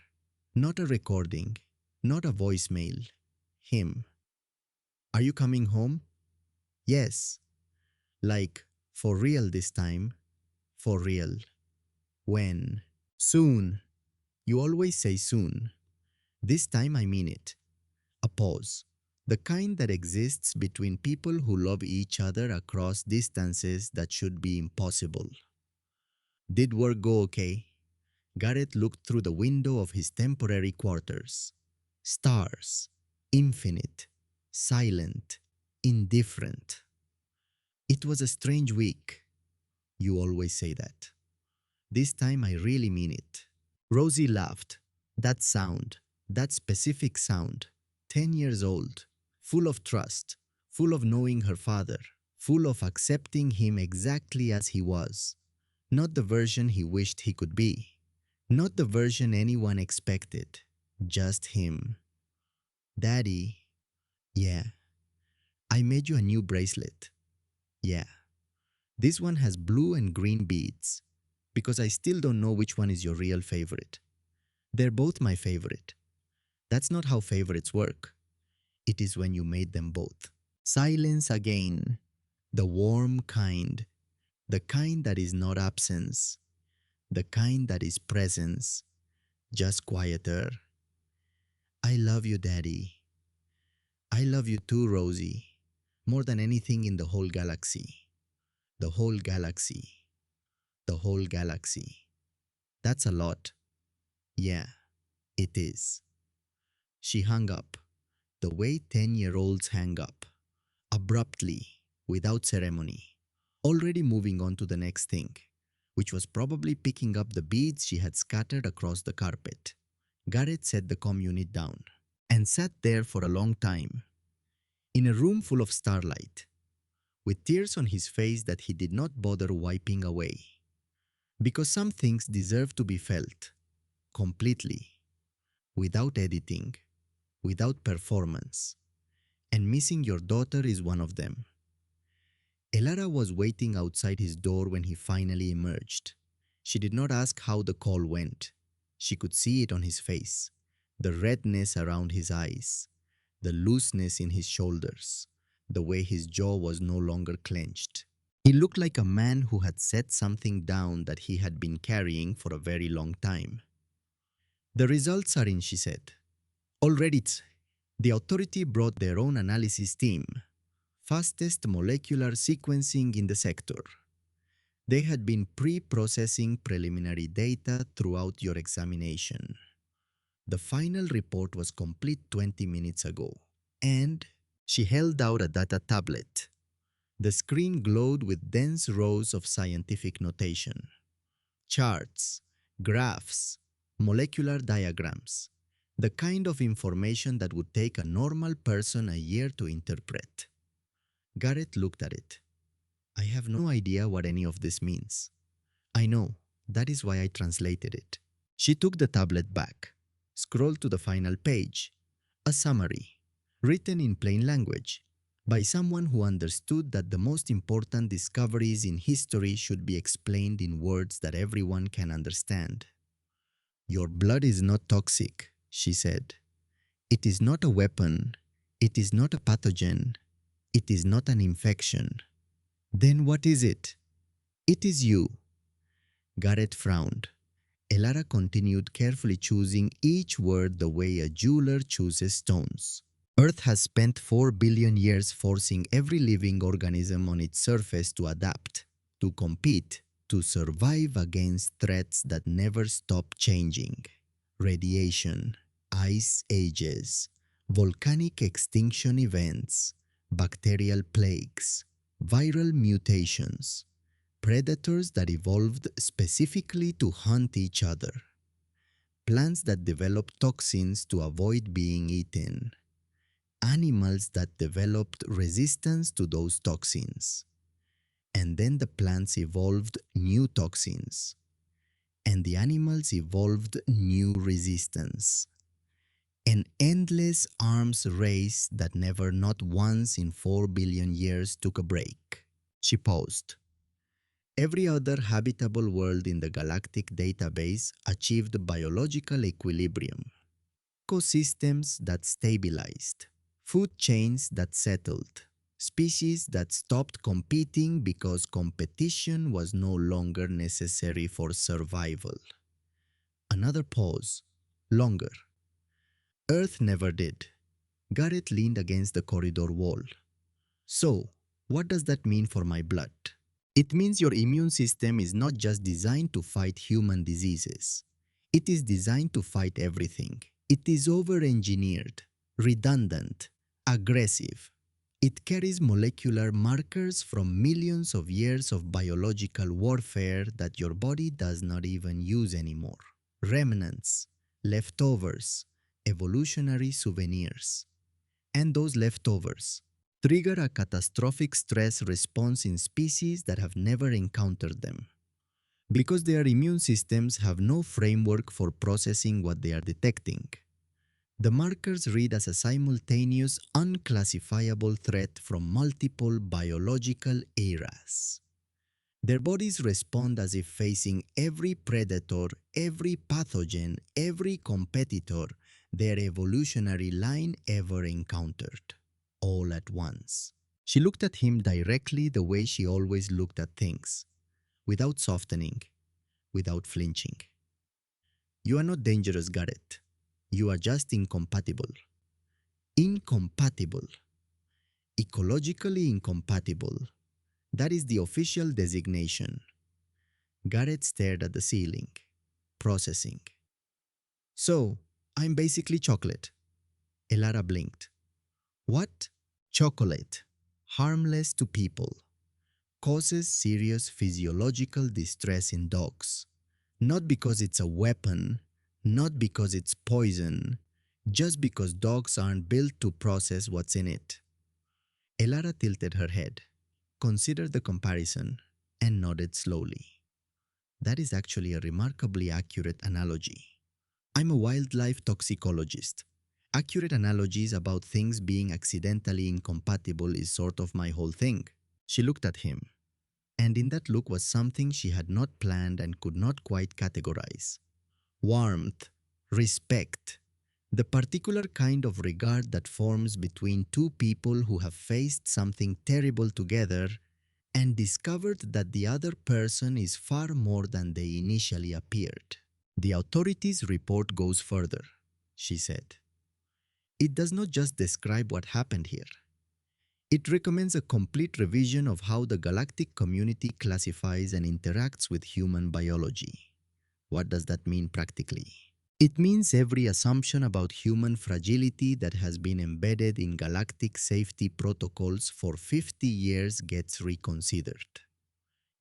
Not a recording. Not a voicemail. Him. Are you coming home? Yes. Like, for real this time. For real. When? Soon. You always say soon. This time I mean it. A pause. The kind that exists between people who love each other across distances that should be impossible. Did work go okay? Gareth looked through the window of his temporary quarters. Stars. Infinite. Silent. Indifferent. It was a strange week. You always say that. This time I really mean it. Rosie laughed. That sound, that specific sound, 10 years old, full of trust, full of knowing her father, full of accepting him exactly as he was. Not the version he wished he could be. Not the version anyone expected. Just him. Daddy. Yeah. I made you a new bracelet. Yeah. This one has blue and green beads. Because I still don't know which one is your real favorite. They're both my favorite. That's not how favorites work. It is when you made them both. Silence again. The warm kind. The kind that is not absence. The kind that is presence. Just quieter. I love you, Daddy. I love you too, Rosie. More than anything in the whole galaxy. The whole galaxy. The whole galaxy. That's a lot. Yeah, it is. She hung up, the way 10-year-olds hang up, abruptly, without ceremony, already moving on to the next thing, which was probably picking up the beads she had scattered across the carpet. Gareth set the comm unit down and sat there for a long time, in a room full of starlight, with tears on his face that he did not bother wiping away. Because some things deserve to be felt, completely, without editing. without performance, and missing your daughter is one of them. Elara was waiting outside his door when he finally emerged. She did not ask how the call went. She could see it on his face, the redness around his eyes, the looseness in his shoulders, the way his jaw was no longer clenched. He looked like a man who had set something down that he had been carrying for a very long time. The results are in, she said. Already, the authority brought their own analysis team, fastest molecular sequencing in the sector. They had been pre-processing preliminary data throughout your examination. The final report was complete 20 minutes ago, and she held out a data tablet. The screen glowed with dense rows of scientific notation, charts, graphs, molecular diagrams, the kind of information that would take a normal person a year to interpret. Garrett looked at it. I have no idea what any of this means. I know, that is why I translated it. She took the tablet back, scrolled to the final page, a summary, written in plain language, by someone who understood that the most important discoveries in history should be explained in words that everyone can understand. Your blood is not toxic, she said. It is not a weapon. It is not a pathogen. It is not an infection. Then what is it? It is you. Garrett frowned. Elara continued, carefully choosing each word the way a jeweler chooses stones. Earth has spent 4 billion years forcing every living organism on its surface to adapt, to compete, to survive against threats that never stop changing. Radiation, ice ages, volcanic extinction events, bacterial plagues, viral mutations, predators that evolved specifically to hunt each other, plants that developed toxins to avoid being eaten, animals that developed resistance to those toxins. And then the plants evolved new toxins, and the animals evolved new resistance. An endless arms race that never, not once in 4 billion years, took a break. She paused. Every other habitable world in the galactic database achieved biological equilibrium, ecosystems that stabilized, food chains that settled, species that stopped competing because competition was no longer necessary for survival. Another pause. Longer. Earth never did. Garrett leaned against the corridor wall. So, what does that mean for my blood? It means your immune system is not just designed to fight human diseases. It is designed to fight everything. It is over-engineered, redundant, aggressive. It carries molecular markers from millions of years of biological warfare that your body does not even use anymore. Remnants, leftovers, evolutionary souvenirs. And those leftovers trigger a catastrophic stress response in species that have never encountered them, because their immune systems have no framework for processing what they are detecting. The markers read as a simultaneous, unclassifiable threat from multiple biological eras. Their bodies respond as if facing every predator, every pathogen, every competitor their evolutionary line ever encountered, all at once. She looked at him directly the way she always looked at things, without softening, without flinching. You are not dangerous, Garrett. You are just incompatible. Incompatible. Ecologically incompatible. That is the official designation. Garrett stared at the ceiling, processing. So, I'm basically chocolate. Elara blinked. What? Chocolate. Harmless to people. Causes serious physiological distress in dogs. Not because it's a weapon, not because it's poison, just because dogs aren't built to process what's in it. Elara tilted her head, considered the comparison, and nodded slowly. That is actually a remarkably accurate analogy. I'm a wildlife toxicologist. Accurate analogies about things being accidentally incompatible is sort of my whole thing. She looked at him, and in that look was something she had not planned and could not quite categorize. Warmth, respect, the particular kind of regard that forms between two people who have faced something terrible together and discovered that the other person is far more than they initially appeared. The authorities' report goes further, she said. It does not just describe what happened here. It recommends a complete revision of how the galactic community classifies and interacts with human biology. What does that mean practically? It means every assumption about human fragility that has been embedded in galactic safety protocols for 50 years gets reconsidered.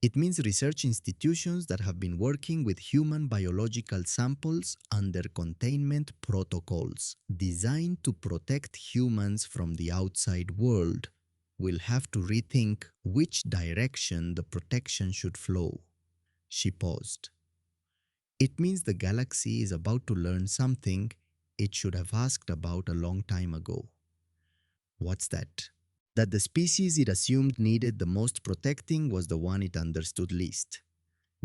It means research institutions that have been working with human biological samples under containment protocols designed to protect humans from the outside world will have to rethink which direction the protection should flow. She paused. It means the galaxy is about to learn something it should have asked about a long time ago. What's that? That the species it assumed needed the most protecting was the one it understood least.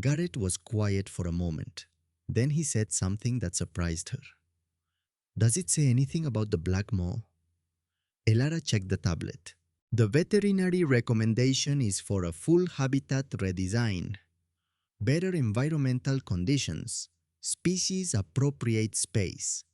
Garrett was quiet for a moment. Then he said something that surprised her. Does it say anything about the black maw? Elara checked the tablet. The veterinary recommendation is for a full habitat redesign. Better environmental conditions, species-appropriate space.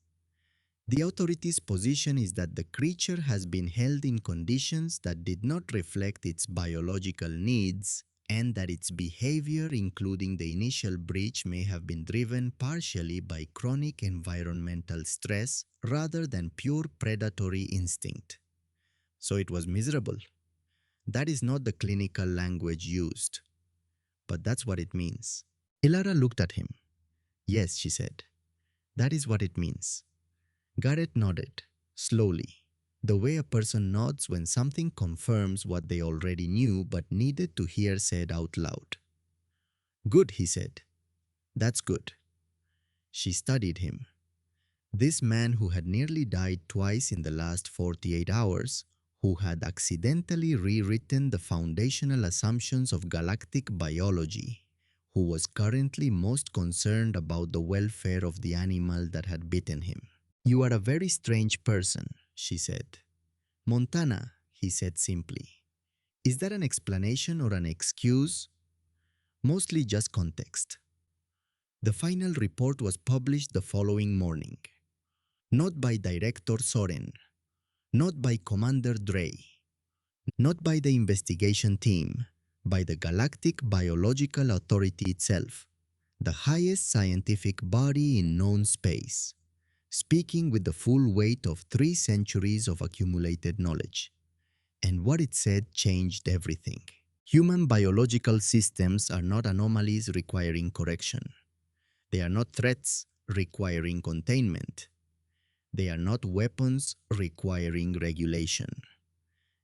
The authorities' position is that the creature has been held in conditions that did not reflect its biological needs and that its behavior, including the initial breach, may have been driven partially by chronic environmental stress rather than pure predatory instinct. So it was miserable. That is not the clinical language used, but that's what it means. Ilara looked at him. Yes, she said. That is what it means. Garrett nodded, slowly, the way a person nods when something confirms what they already knew but needed to hear said out loud. Good, he said. That's good. She studied him. This man who had nearly died twice in the last 48 hours, who had accidentally rewritten the foundational assumptions of galactic biology, who was currently most concerned about the welfare of the animal that had bitten him. You are a very strange person, she said. Montana, he said simply. Is that an explanation or an excuse? Mostly just context. The final report was published the following morning. Not by Director Soren, not by Commander Dre, not by the investigation team, by the Galactic Biological Authority itself, the highest scientific body in known space, speaking with the full weight of 3 centuries of accumulated knowledge. And what it said changed everything. Human biological systems are not anomalies requiring correction. They are not threats requiring containment. They are not weapons requiring regulation.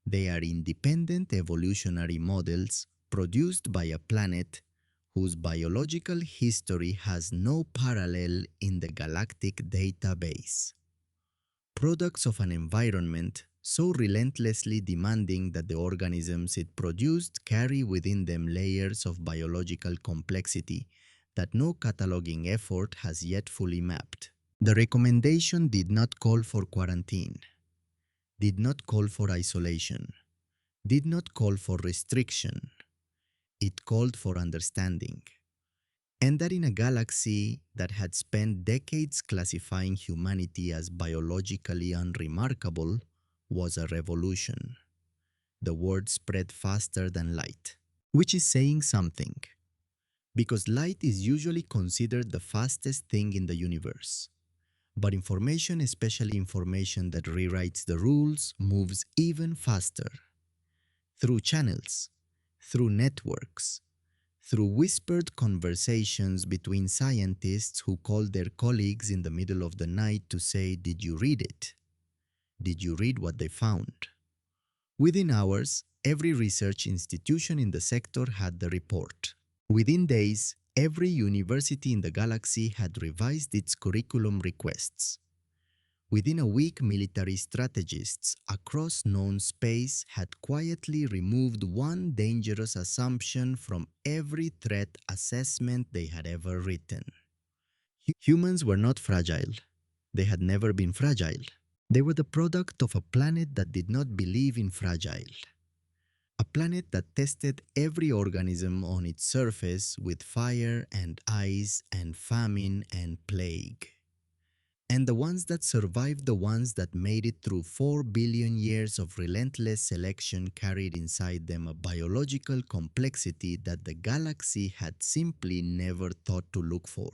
They are independent evolutionary models produced by a planet whose biological history has no parallel in the galactic database. Products of an environment so relentlessly demanding that the organisms it produced carry within them layers of biological complexity that no cataloging effort has yet fully mapped. The recommendation did not call for quarantine, did not call for isolation, did not call for restriction. It called for understanding. And that in a galaxy that had spent decades classifying humanity as biologically unremarkable was a revolution. The word spread faster than light, which is saying something, because light is usually considered the fastest thing in the universe. But information, especially information that rewrites the rules, moves even faster. Through channels, through networks, through whispered conversations between scientists who called their colleagues in the middle of the night to say, "Did you read it? Did you read what they found?" Within hours, every research institution in the sector had the report. Within days, every university in the galaxy had revised its curriculum requests. Within a week, military strategists across known space had quietly removed one dangerous assumption from every threat assessment they had ever written. Humans were not fragile. They had never been fragile. They were the product of a planet that did not believe in fragile. A planet that tested every organism on its surface with fire and ice and famine and plague. And the ones that survived, the ones that made it through 4 billion years of relentless selection, carried inside them a biological complexity that the galaxy had simply never thought to look for.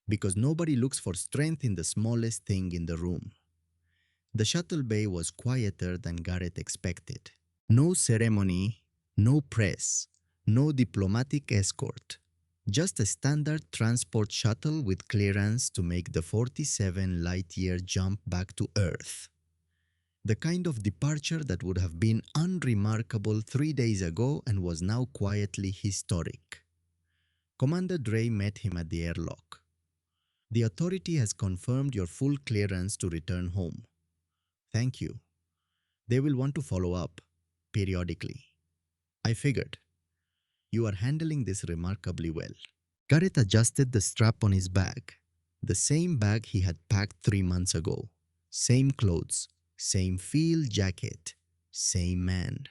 Because nobody looks for strength in the smallest thing in the room. The shuttle bay was quieter than Garrett expected. No ceremony, no press, no diplomatic escort. Just a standard transport shuttle with clearance to make the 47 light-year jump back to Earth. The kind of departure that would have been unremarkable 3 days ago and was now quietly historic. Commander Dre met him at the airlock. The authority has confirmed your full clearance to return home. Thank you. They will want to follow up, periodically. I figured. You are handling this remarkably well. Garrett adjusted the strap on his bag. The same bag he had packed 3 months ago. Same clothes, same field jacket, same man.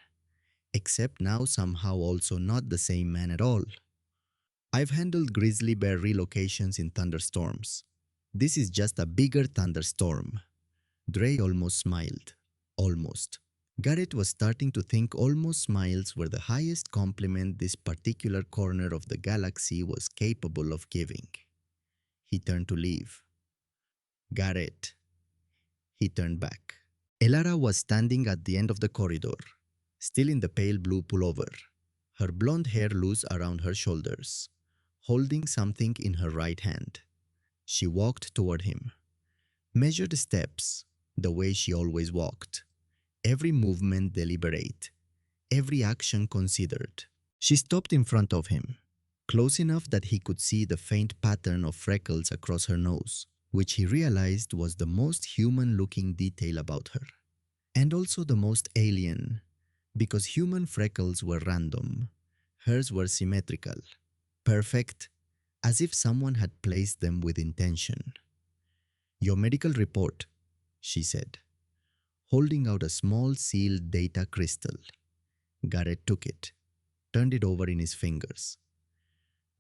Except now somehow also not the same man at all. I've handled grizzly bear relocations in thunderstorms. This is just a bigger thunderstorm. Dre almost smiled. Almost. Garrett was starting to think almost smiles were the highest compliment this particular corner of the galaxy was capable of giving. He turned to leave. Garrett. He turned back. Elara was standing at the end of the corridor, still in the pale blue pullover, her blonde hair loose around her shoulders, holding something in her right hand. She walked toward him. Measured steps, the way she always walked. Every movement deliberate, every action considered. She stopped in front of him, close enough that he could see the faint pattern of freckles across her nose, which he realized was the most human-looking detail about her. And also the most alien, because human freckles were random. Hers were symmetrical, perfect, as if someone had placed them with intention. Your medical report, she said, holding out a small sealed data crystal. Garrett took it, turned it over in his fingers.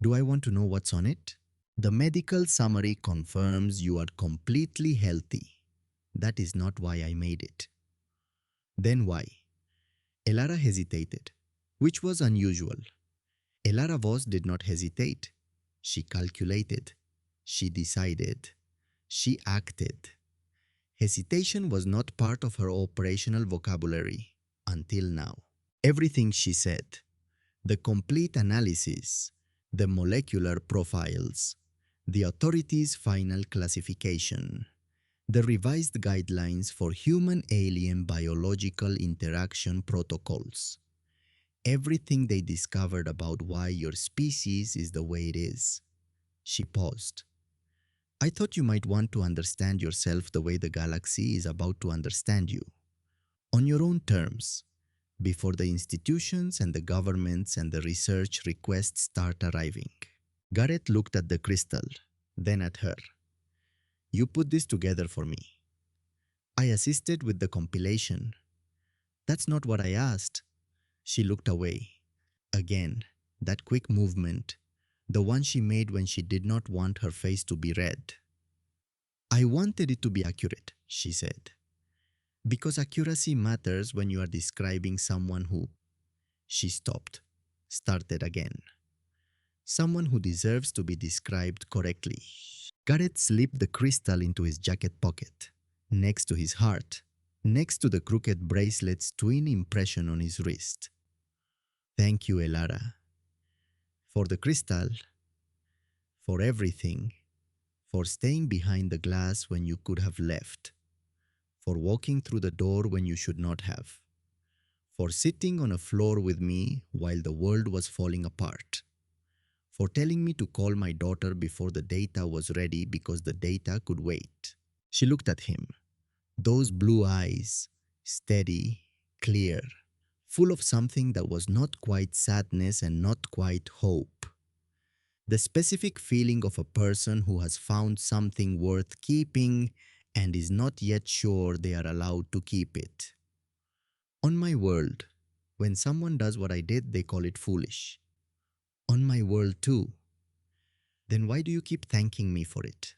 Do I want to know what's on it? The medical summary confirms you are completely healthy. That is not why I made it. Then why? Elara hesitated, which was unusual. Elara Vos did not hesitate. She calculated. She decided. She acted. Hesitation was not part of her operational vocabulary until now. Everything she said, the complete analysis, the molecular profiles, the authorities' final classification, the revised guidelines for human-alien biological interaction protocols, everything they discovered about why your species is the way it is. She paused. I thought you might want to understand yourself the way the galaxy is about to understand you. On your own terms, before the institutions and the governments and the research requests start arriving. Garrett looked at the crystal, then at her. You put this together for me. I assisted with the compilation. That's not what I asked. She looked away. Again, that quick movement, the one she made when she did not want her face to be red. I wanted it to be accurate, she said. Because accuracy matters when you are describing someone who... She stopped, started again. Someone who deserves to be described correctly. Garrett slipped the crystal into his jacket pocket, next to his heart, next to the crooked bracelet's twin impression on his wrist. Thank you, Elara. For the crystal, for everything, for staying behind the glass when you could have left, for walking through the door when you should not have, for sitting on a floor with me while the world was falling apart, for telling me to call my daughter before the data was ready because the data could wait. She looked at him, those blue eyes, steady, clear, full of something that was not quite sadness and not quite hope. The specific feeling of a person who has found something worth keeping and is not yet sure they are allowed to keep it. On my world, when someone does what I did, they call it foolish. On my world too. Then why do you keep thanking me for it?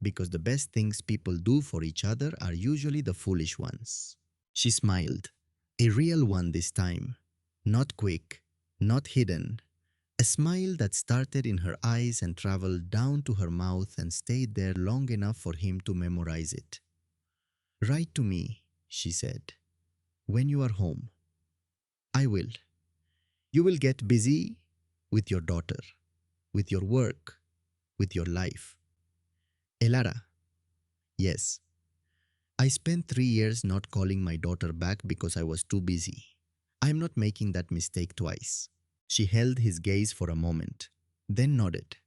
Because the best things people do for each other are usually the foolish ones. She smiled. A real one this time. Not quick, not hidden. A smile that started in her eyes and traveled down to her mouth and stayed there long enough for him to memorize it. Write to me, she said, when you are home. I will. You will get busy with your daughter, with your work, with your life. Elara, yes. I spent 3 years not calling my daughter back because I was too busy. I am not making that mistake twice. She held his gaze for a moment, then nodded.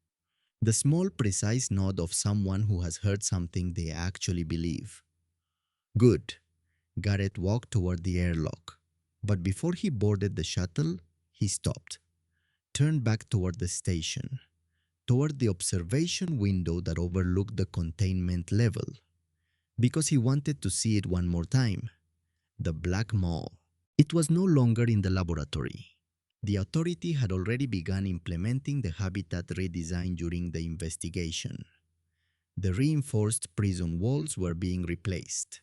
The small, precise nod of someone who has heard something they actually believe. Good. Garrett walked toward the airlock. But before he boarded the shuttle, he stopped, turned back toward the station, toward the observation window that overlooked the containment level, because he wanted to see it one more time. The Black Maw. It was no longer in the laboratory. The authority had already begun implementing the habitat redesign during the investigation. The reinforced prison walls were being replaced.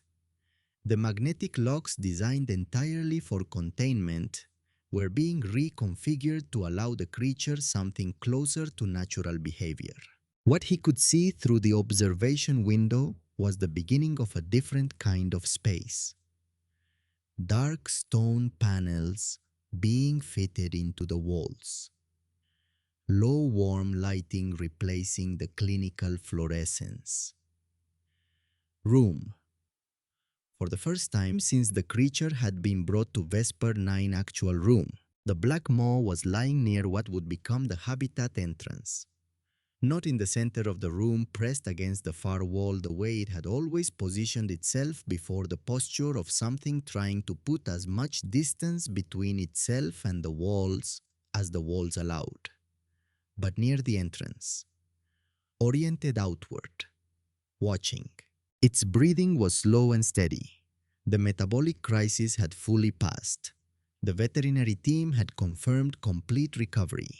The magnetic locks designed entirely for containment were being reconfigured to allow the creature something closer to natural behavior. What he could see through the observation window was the beginning of a different kind of space. Dark stone panels being fitted into the walls. Low warm lighting replacing the clinical fluorescence. Room. For the first time since the creature had been brought to Vesper 9 actual room, the Black Maw was lying near what would become the habitat entrance. Not in the center of the room pressed against the far wall the way it had always positioned itself before, the posture of something trying to put as much distance between itself and the walls as the walls allowed, but near the entrance, oriented outward, watching. Its breathing was slow and steady. The metabolic crisis had fully passed. The veterinary team had confirmed complete recovery.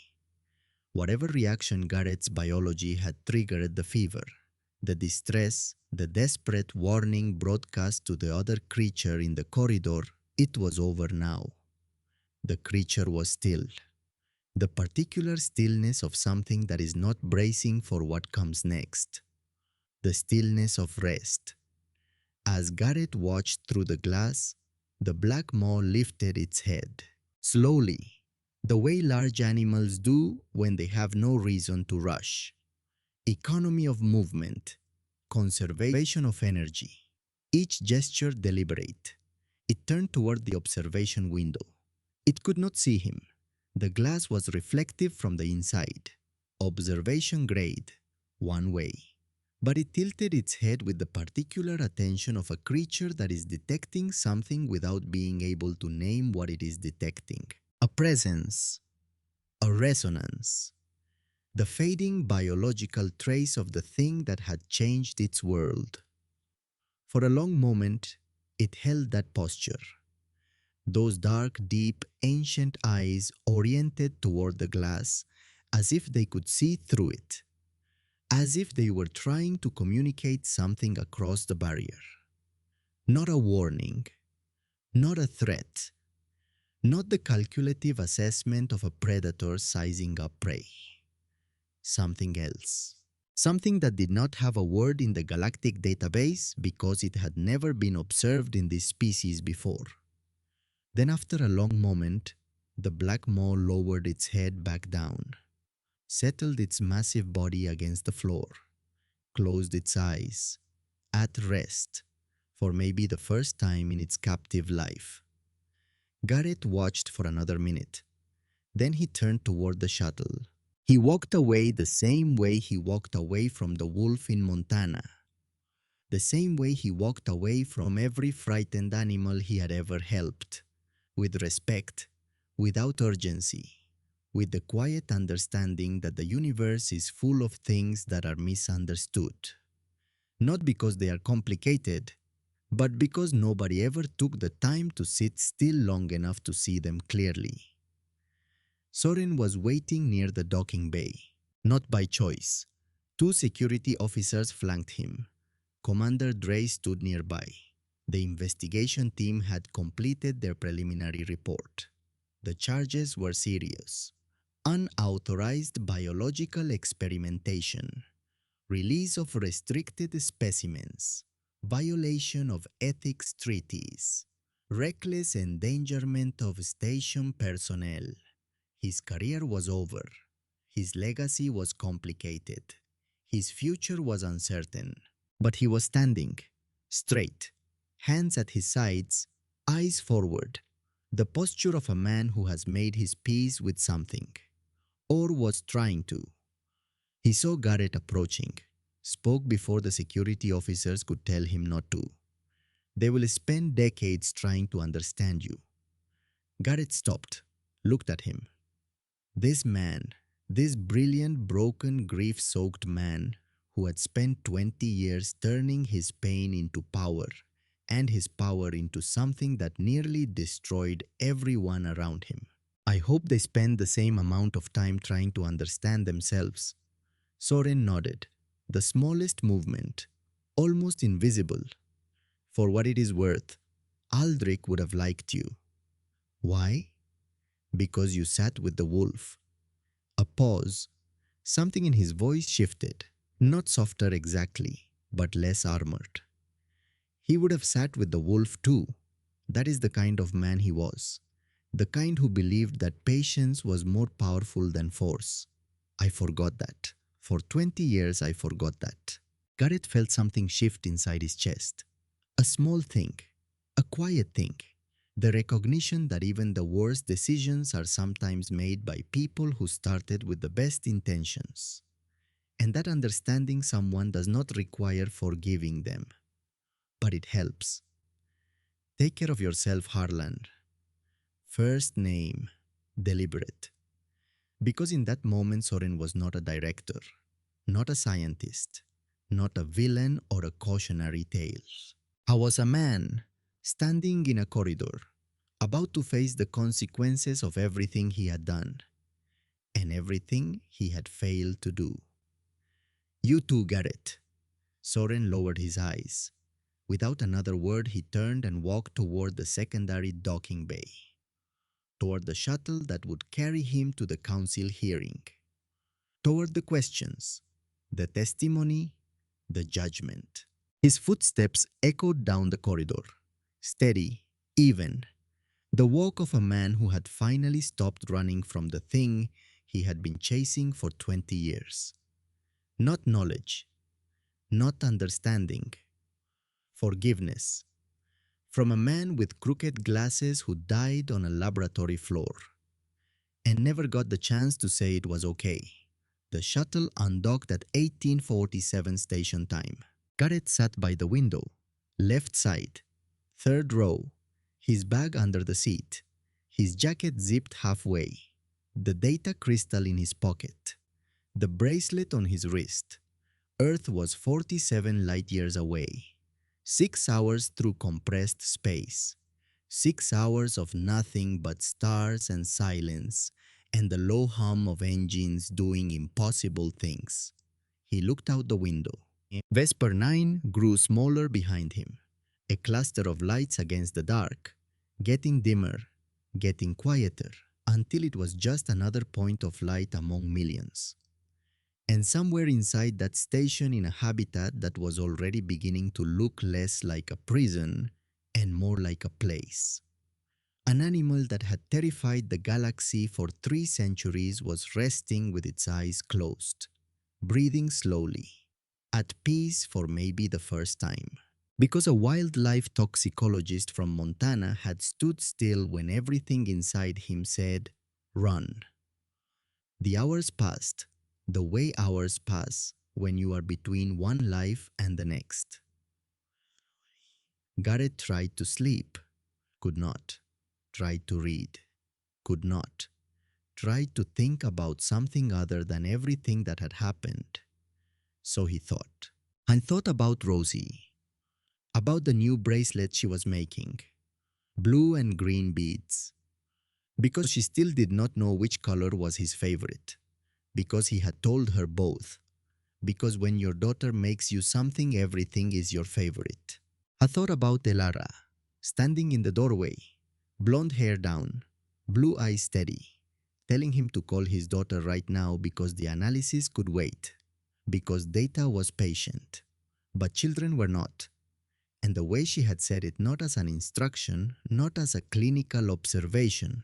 Whatever reaction Garrett's biology had triggered, the fever, the distress, the desperate warning broadcast to the other creature in the corridor, it was over now. The creature was still. The particular stillness of something that is not bracing for what comes next. The stillness of rest. As Garrett watched through the glass, the Black Maw lifted its head. Slowly, the way large animals do when they have no reason to rush. Economy of movement, conservation of energy. Each gesture deliberate. It turned toward the observation window. It could not see him. The glass was reflective from the inside. Observation grade, one way. But it tilted its head with the particular attention of a creature that is detecting something without being able to name what it is detecting. A presence, a resonance, the fading biological trace of the thing that had changed its world. For a long moment, it held that posture. Those dark, deep, ancient eyes oriented toward the glass as if they could see through it, as if they were trying to communicate something across the barrier. Not a warning, not a threat, not the calculative assessment of a predator sizing up prey. Something else. Something that did not have a word in the galactic database because it had never been observed in this species before. Then after a long moment, the Black Maw lowered its head back down, settled its massive body against the floor, closed its eyes, at rest, for maybe the first time in its captive life. Garrett watched for another minute. Then he turned toward the shuttle. He walked away the same way he walked away from the wolf in Montana. the same way he walked away from every frightened animal he had ever helped, with respect, without urgency, with the quiet understanding that the universe is full of things that are misunderstood. Not because they are complicated, but because nobody ever took the time to sit still long enough to see them clearly. Soren was waiting near the docking bay, not by choice. Two security officers flanked him. Commander Dre stood nearby. The investigation team had completed their preliminary report. The charges were serious: unauthorized biological experimentation, release of restricted specimens, violation of ethics treaties, reckless endangerment of station personnel. His career was over. His legacy was complicated. His future was uncertain. But he was standing, straight, hands at his sides, eyes forward, the posture of a man who has made his peace with something, or was trying to. He saw Garrett approaching, spoke before the security officers could tell him not to. They will spend decades trying to understand you. Garrett stopped, looked at him. This man, this brilliant, broken, grief-soaked man who had spent 20 years turning his pain into power and his power into something that nearly destroyed everyone around him. I hope they spend the same amount of time trying to understand themselves. Soren nodded. The smallest movement, almost invisible. For what it is worth, Aldrich would have liked you. Why? Because you sat with the wolf. A pause. Something in his voice shifted. Not softer exactly, but less armored. He would have sat with the wolf too. That is the kind of man he was. The kind who believed that patience was more powerful than force. I forgot that. For 20 years I forgot that. Garrett felt something shift inside his chest. A small thing. A quiet thing. The recognition that even the worst decisions are sometimes made by people who started with the best intentions. And that understanding someone does not require forgiving them. But it helps. Take care of yourself, Harlan. First name, deliberate. Because in that moment Soren was not a director, not a scientist, not a villain or a cautionary tale. I was a man, standing in a corridor, about to face the consequences of everything he had done, and everything he had failed to do. You too, Garrett. Soren lowered his eyes. Without another word, he turned and walked toward the secondary docking bay, toward the shuttle that would carry him to the council hearing, toward the questions, the testimony, the judgment. His footsteps echoed down the corridor, steady, even, the walk of a man who had finally stopped running from the thing he had been chasing for 20 years. Not knowledge, not understanding, forgiveness. From a man with crooked glasses who died on a laboratory floor and never got the chance to say it was okay. The shuttle undocked at 1847 station time. Garrett sat by the window, left side, third row, his bag under the seat, his jacket zipped halfway, the data crystal in his pocket, the bracelet on his wrist. Earth was 47 light years away. 6 hours through compressed space. 6 hours of nothing but stars and silence and the low hum of engines doing impossible things. He looked out the window. Vesper 9 grew smaller behind him, a cluster of lights against the dark, getting dimmer, getting quieter, until it was just another point of light among millions. And somewhere inside that station, in a habitat that was already beginning to look less like a prison and more like a place. An animal that had terrified the galaxy for 3 centuries was resting with its eyes closed, breathing slowly, at peace for maybe the first time. Because a wildlife toxicologist from Montana had stood still when everything inside him said, "Run." The hours passed, the way hours pass when you are between one life and the next. Garrett tried to sleep, could not. Tried to read, could not. Tried to think about something other than everything that had happened. So he thought. And thought about Rosie, about the new bracelet she was making, blue and green beads, because she still did not know which color was his favorite, because he had told her both, because when your daughter makes you something, everything is your favorite. I thought about Elara, standing in the doorway, blonde hair down, blue eyes steady, telling him to call his daughter right now because the analysis could wait, because data was patient, but children were not. And the way she had said it, not as an instruction, not as a clinical observation,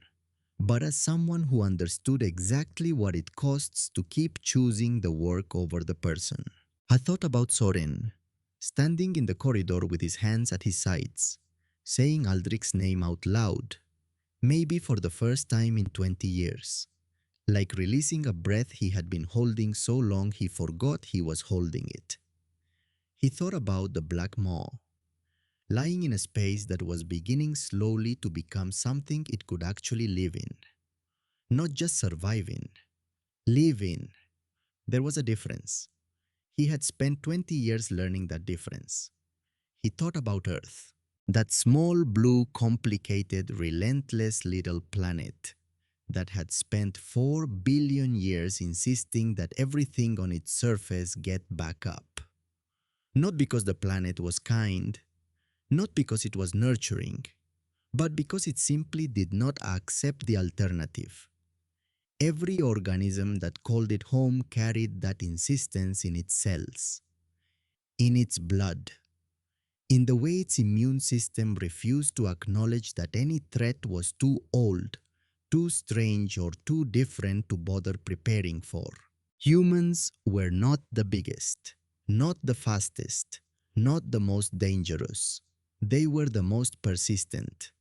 but as someone who understood exactly what it costs to keep choosing the work over the person. I thought about Soren, standing in the corridor with his hands at his sides, saying Aldrich's name out loud, maybe for the first time in 20 years, like releasing a breath he had been holding so long he forgot he was holding it. He thought about the black maw, lying in a space that was beginning slowly to become something it could actually live in. Not just survive in, live in. There was a difference. He had spent 20 years learning that difference. He thought about Earth, that small, blue, complicated, relentless little planet that had spent 4 billion years insisting that everything on its surface get back up. Not because the planet was kind, not because it was nurturing, but because it simply did not accept the alternative. Every organism that called it home carried that insistence in its cells, in its blood, in the way its immune system refused to acknowledge that any threat was too old, too strange, or too different to bother preparing for. Humans were not the biggest, not the fastest, not the most dangerous. They were the most persistent.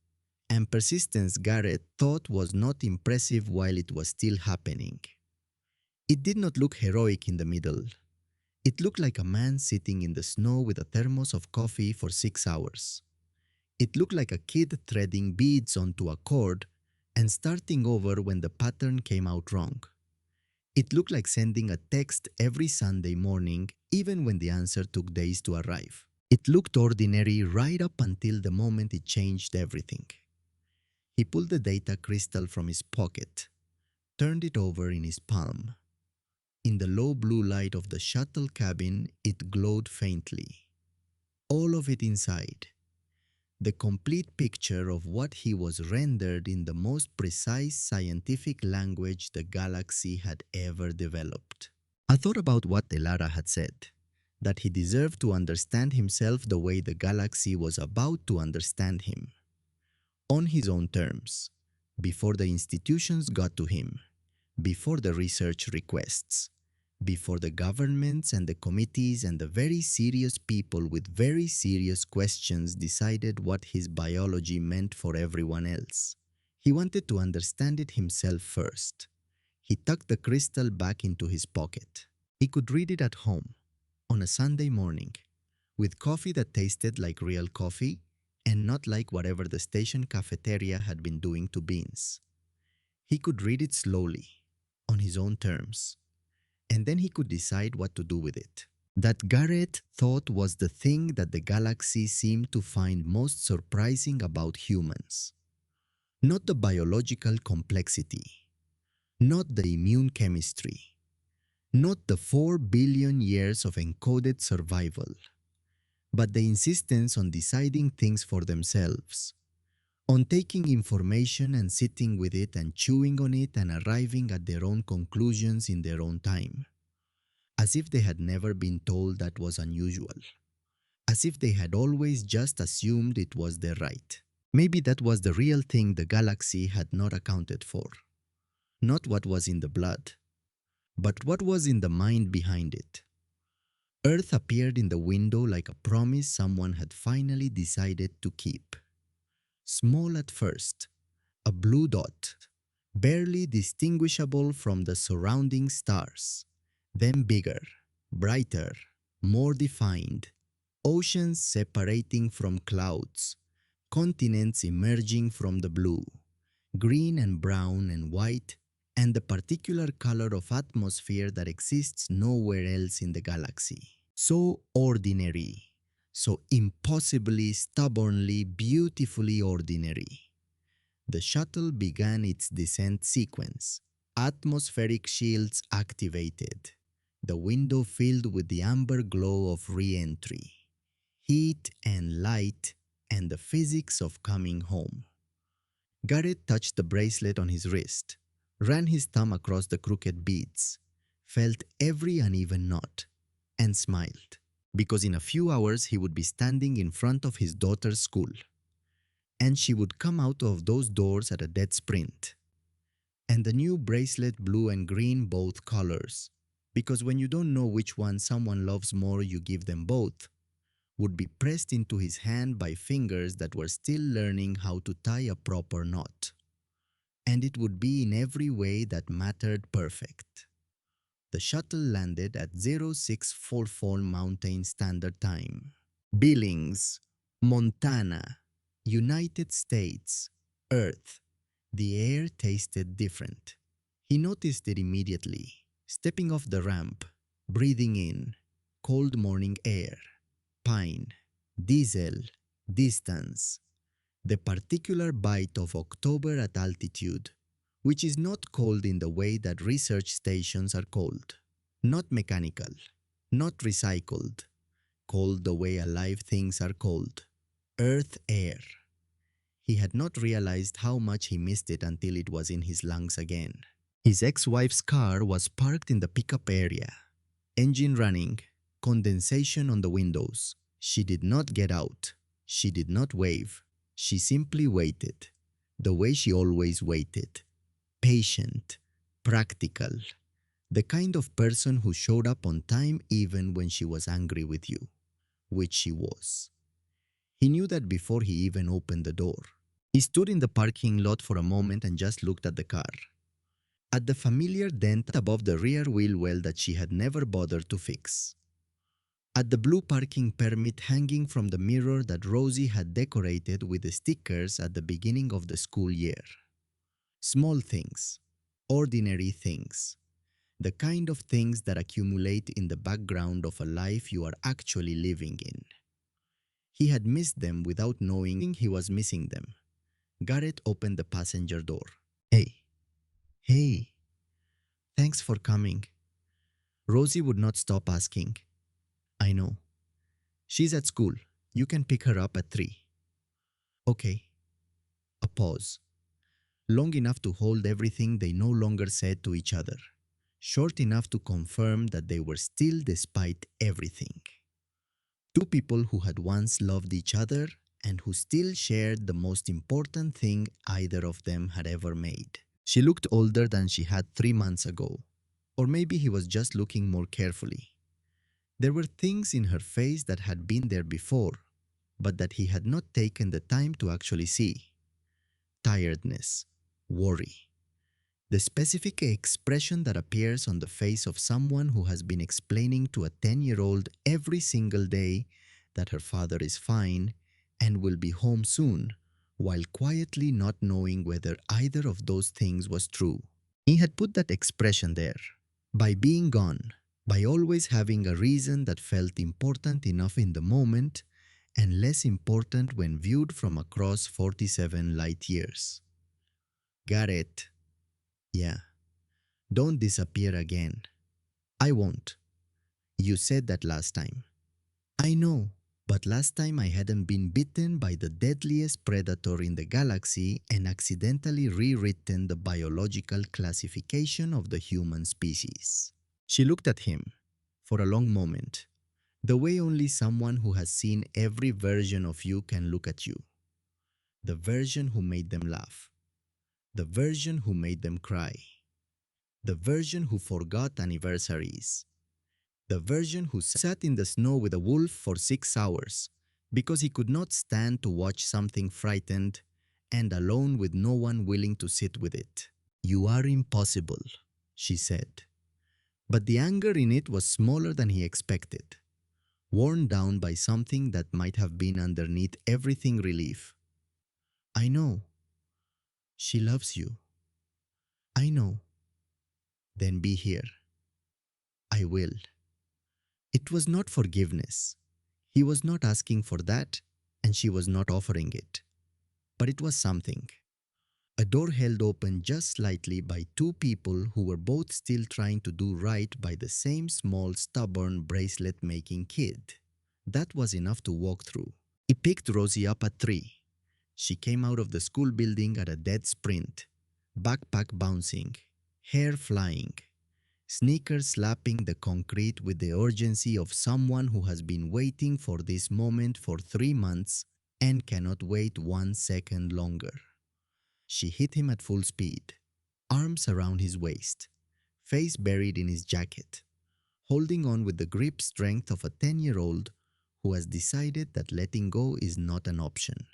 And persistence, Garrett thought, was not impressive while it was still happening. It did not look heroic in the middle. It looked like a man sitting in the snow with a thermos of coffee for 6 hours. It looked like a kid threading beads onto a cord and starting over when the pattern came out wrong. It looked like sending a text every Sunday morning, even when the answer took days to arrive. It looked ordinary right up until the moment it changed everything. He pulled the data crystal from his pocket, turned it over in his palm. In the low blue light of the shuttle cabin, it glowed faintly. All of it inside. The complete picture of what he was rendered in the most precise scientific language the galaxy had ever developed. I thought about what Elara had said, that he deserved to understand himself the way the galaxy was about to understand him, on his own terms, before the institutions got to him, before the research requests, before the governments and the committees and the very serious people with very serious questions decided what his biology meant for everyone else. He wanted to understand it himself first. He tucked the crystal back into his pocket. He could read it at home, on a Sunday morning, with coffee that tasted like real coffee and not like whatever the station cafeteria had been doing to beans. He could read it slowly, on his own terms, and then he could decide what to do with it. That Garrett thought was the thing that the galaxy seemed to find most surprising about humans. Not the biological complexity, not the immune chemistry, not the 4 billion years of encoded survival, but the insistence on deciding things for themselves, on taking information and sitting with it and chewing on it and arriving at their own conclusions in their own time, as if they had never been told that was unusual, as if they had always just assumed it was their right. Maybe that was the real thing the galaxy had not accounted for. Not what was in the blood, but what was in the mind behind it. Earth appeared in the window like a promise someone had finally decided to keep. Small at first, a blue dot, barely distinguishable from the surrounding stars, then bigger, brighter, more defined, Oceans separating from clouds, continents emerging from the blue, green and brown and white, and the particular color of atmosphere that exists nowhere else in the galaxy. So ordinary, so impossibly, stubbornly, beautifully ordinary. The shuttle began its descent sequence. Atmospheric shields activated. The window filled with the amber glow of re-entry. Heat and light and the physics of coming home. Garrett touched the bracelet on his wrist, ran his thumb across the crooked beads, felt every uneven knot, and smiled, because in a few hours he would be standing in front of his daughter's school, and she would come out of those doors at a dead sprint. And the new bracelet, blue and green, both colors, because when you don't know which one someone loves more, you give them both, would be pressed into his hand by fingers that were still learning how to tie a proper knot. And it would be in every way that mattered perfect. The shuttle landed at 0644 Mountain Standard Time. Billings, Montana, United States, Earth. The air tasted different. He noticed it immediately, stepping off the ramp, breathing in cold morning air, pine, diesel, distance, the particular bite of October at altitude, which is not cold in the way that research stations are cold, not mechanical, not recycled, cold the way alive things are cold, earth air. He had not realized how much he missed it until it was in his lungs again. His ex-wife's car was parked in the pickup area, engine running, condensation on the windows. She did not get out. She did not wave. She simply waited, the way she always waited. Patient, practical, the kind of person who showed up on time even when she was angry with you, which she was. He knew that before he even opened the door. He stood in the parking lot for a moment and just looked at the car, at the familiar dent above the rear wheel well that she had never bothered to fix, at the blue parking permit hanging from the mirror that Rosie had decorated with the stickers at the beginning of the school year. Small things, ordinary things, the kind of things that accumulate in the background of a life you are actually living in. He had missed them without knowing he was missing them. Garrett opened the passenger door. Hey, thanks for coming. Rosie would not stop asking. I know. She's at school. You can pick her up at 3. Okay. A pause. Long enough to hold everything they no longer said to each other. Short enough to confirm that they were still despite everything. Two people who had once loved each other and who still shared the most important thing either of them had ever made. She looked older than she had 3 months ago. Or maybe he was just looking more carefully. There were things in her face that had been there before, but that he had not taken the time to actually see. Tiredness, worry. The specific expression that appears on the face of someone who has been explaining to a 10-year-old every single day that her father is fine and will be home soon, while quietly not knowing whether either of those things was true. He had put that expression there, by being gone, by always having a reason that felt important enough in the moment and less important when viewed from across 47 light years. Garrett. Yeah. Don't disappear again. I won't. You said that last time. I know, but last time I hadn't been bitten by the deadliest predator in the galaxy and accidentally rewritten the biological classification of the human species. She looked at him for a long moment, the way only someone who has seen every version of you can look at you. The version who made them laugh. The version who made them cry. The version who forgot anniversaries. The version who sat in the snow with a wolf for 6 hours because he could not stand to watch something frightened and alone with no one willing to sit with it. You are impossible, she said. But the anger in it was smaller than he expected. worn down by something that might have been underneath everything relief. I know. She loves you. I know. Then be here. I will. It was not forgiveness. He was not asking for that, and she was not offering it. But it was something. A door held open just slightly by two people who were both still trying to do right by the same small, stubborn, bracelet making kid. That was enough to walk through. He picked Rosie up at 3. She came out of the school building at a dead sprint, backpack bouncing, hair flying, sneakers slapping the concrete with the urgency of someone who has been waiting for this moment for 3 months and cannot wait 1 second longer. She hit him at full speed, arms around his waist, face buried in his jacket, holding on with the grip strength of a 10-year-old who has decided that letting go is not an option.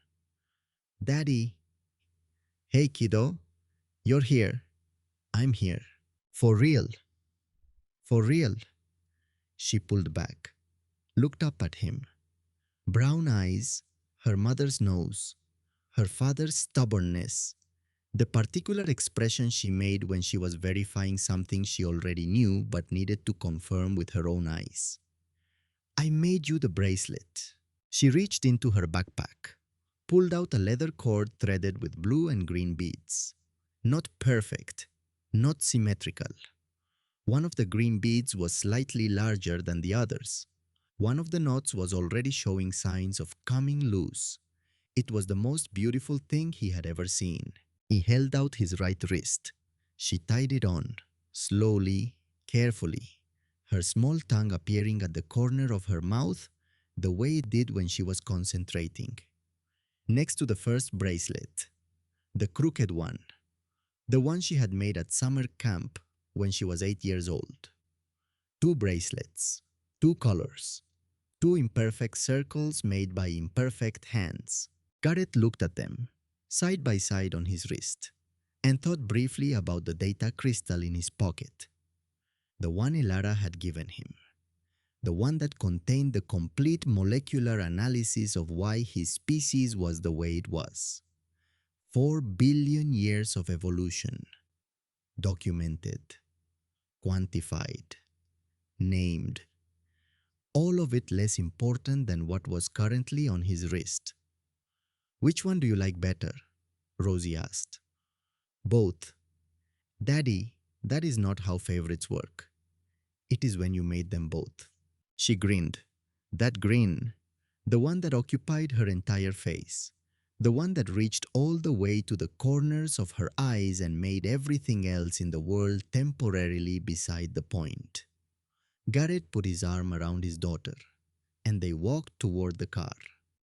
Daddy, hey kiddo, you're here. I'm here. For real. For real. She pulled back, looked up at him. Brown eyes, her mother's nose, her father's stubbornness, the particular expression she made when she was verifying something she already knew but needed to confirm with her own eyes. I made you the bracelet. She reached into her backpack, pulled out a leather cord threaded with blue and green beads. Not perfect, not symmetrical. One of the green beads was slightly larger than the others. One of the knots was already showing signs of coming loose. It was the most beautiful thing he had ever seen. He held out his right wrist. She tied it on, slowly, carefully, her small tongue appearing at the corner of her mouth the way it did when she was concentrating. Next to the first bracelet, the crooked one, the one she had made at summer camp when she was 8 years old. 2 bracelets, 2 colors, 2 imperfect circles made by imperfect hands. Garrett looked at them, side by side on his wrist, and thought briefly about the data crystal in his pocket. The one Elara had given him. The one that contained the complete molecular analysis of why his species was the way it was. 4 billion years of evolution. Documented, quantified, named. All of it less important than what was currently on his wrist. Which one do you like better? Rosie asked. Both. Daddy, that is not how favorites work. It is when you made them both. She grinned. That grin, the one that occupied her entire face, the one that reached all the way to the corners of her eyes and made everything else in the world temporarily beside the point. Garrett put his arm around his daughter, and they walked toward the car.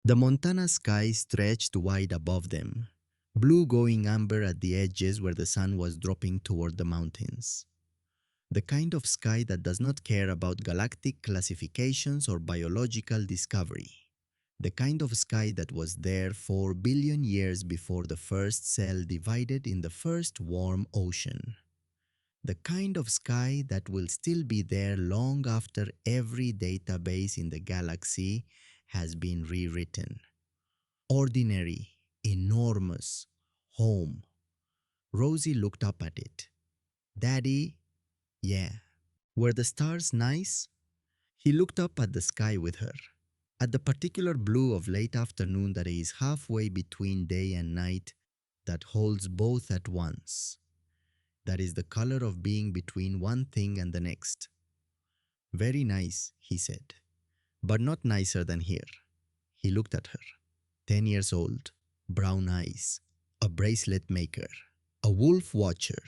The Montana sky stretched wide above them, blue going amber at the edges where the sun was dropping toward the mountains. The kind of sky that does not care about galactic classifications or biological discovery. The kind of sky that was there 4 billion years before the first cell divided in the first warm ocean. The kind of sky that will still be there long after every database in the galaxy has been rewritten. Ordinary, enormous, home. Rosie looked up at it. Daddy, yeah. Were the stars nice? He looked up at the sky with her, at the particular blue of late afternoon that is halfway between day and night, that holds both at once. That is the color of being between one thing and the next. Very nice, he said, but not nicer than here. He looked at her. 10 years old, brown eyes, a bracelet maker, a wolf watcher,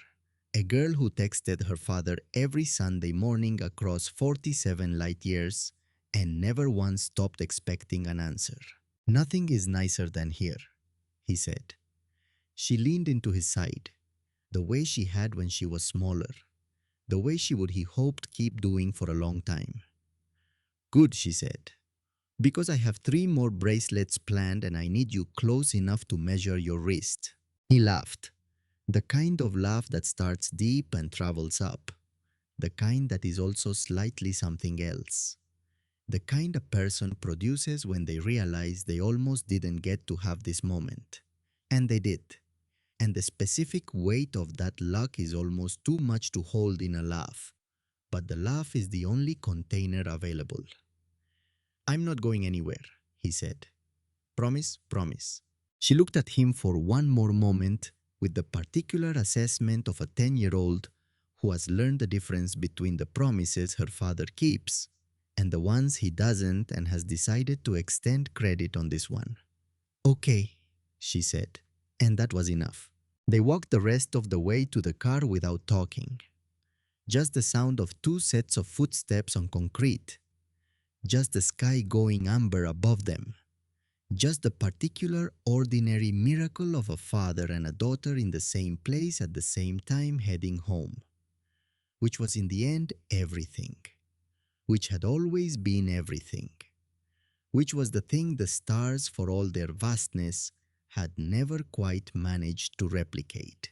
a girl who texted her father every Sunday morning across 47 light years and never once stopped expecting an answer. Nothing is nicer than here, he said. She leaned into his side, the way she had when she was smaller, the way she would, he hoped, keep doing for a long time. Good, she said, because I have 3 more bracelets planned and I need you close enough to measure your wrist. He laughed, the kind of laugh that starts deep and travels up, the kind that is also slightly something else. The kind a person produces when they realize they almost didn't get to have this moment. And they did. And the specific weight of that luck is almost too much to hold in a laugh. But the laugh is the only container available. I'm not going anywhere, he said. Promise, promise. She looked at him for one more moment with the particular assessment of a 10-year-old who has learned the difference between the promises her father keeps and the ones he doesn't and has decided to extend credit on this one. Okay, she said, and that was enough. They walked the rest of the way to the car without talking. Just the sound of two sets of footsteps on concrete. Just the sky going amber above them. Just the particular ordinary miracle of a father and a daughter in the same place at the same time heading home. Which was in the end everything. Which had always been everything. Which was the thing the stars, for all their vastness, had never quite managed to replicate.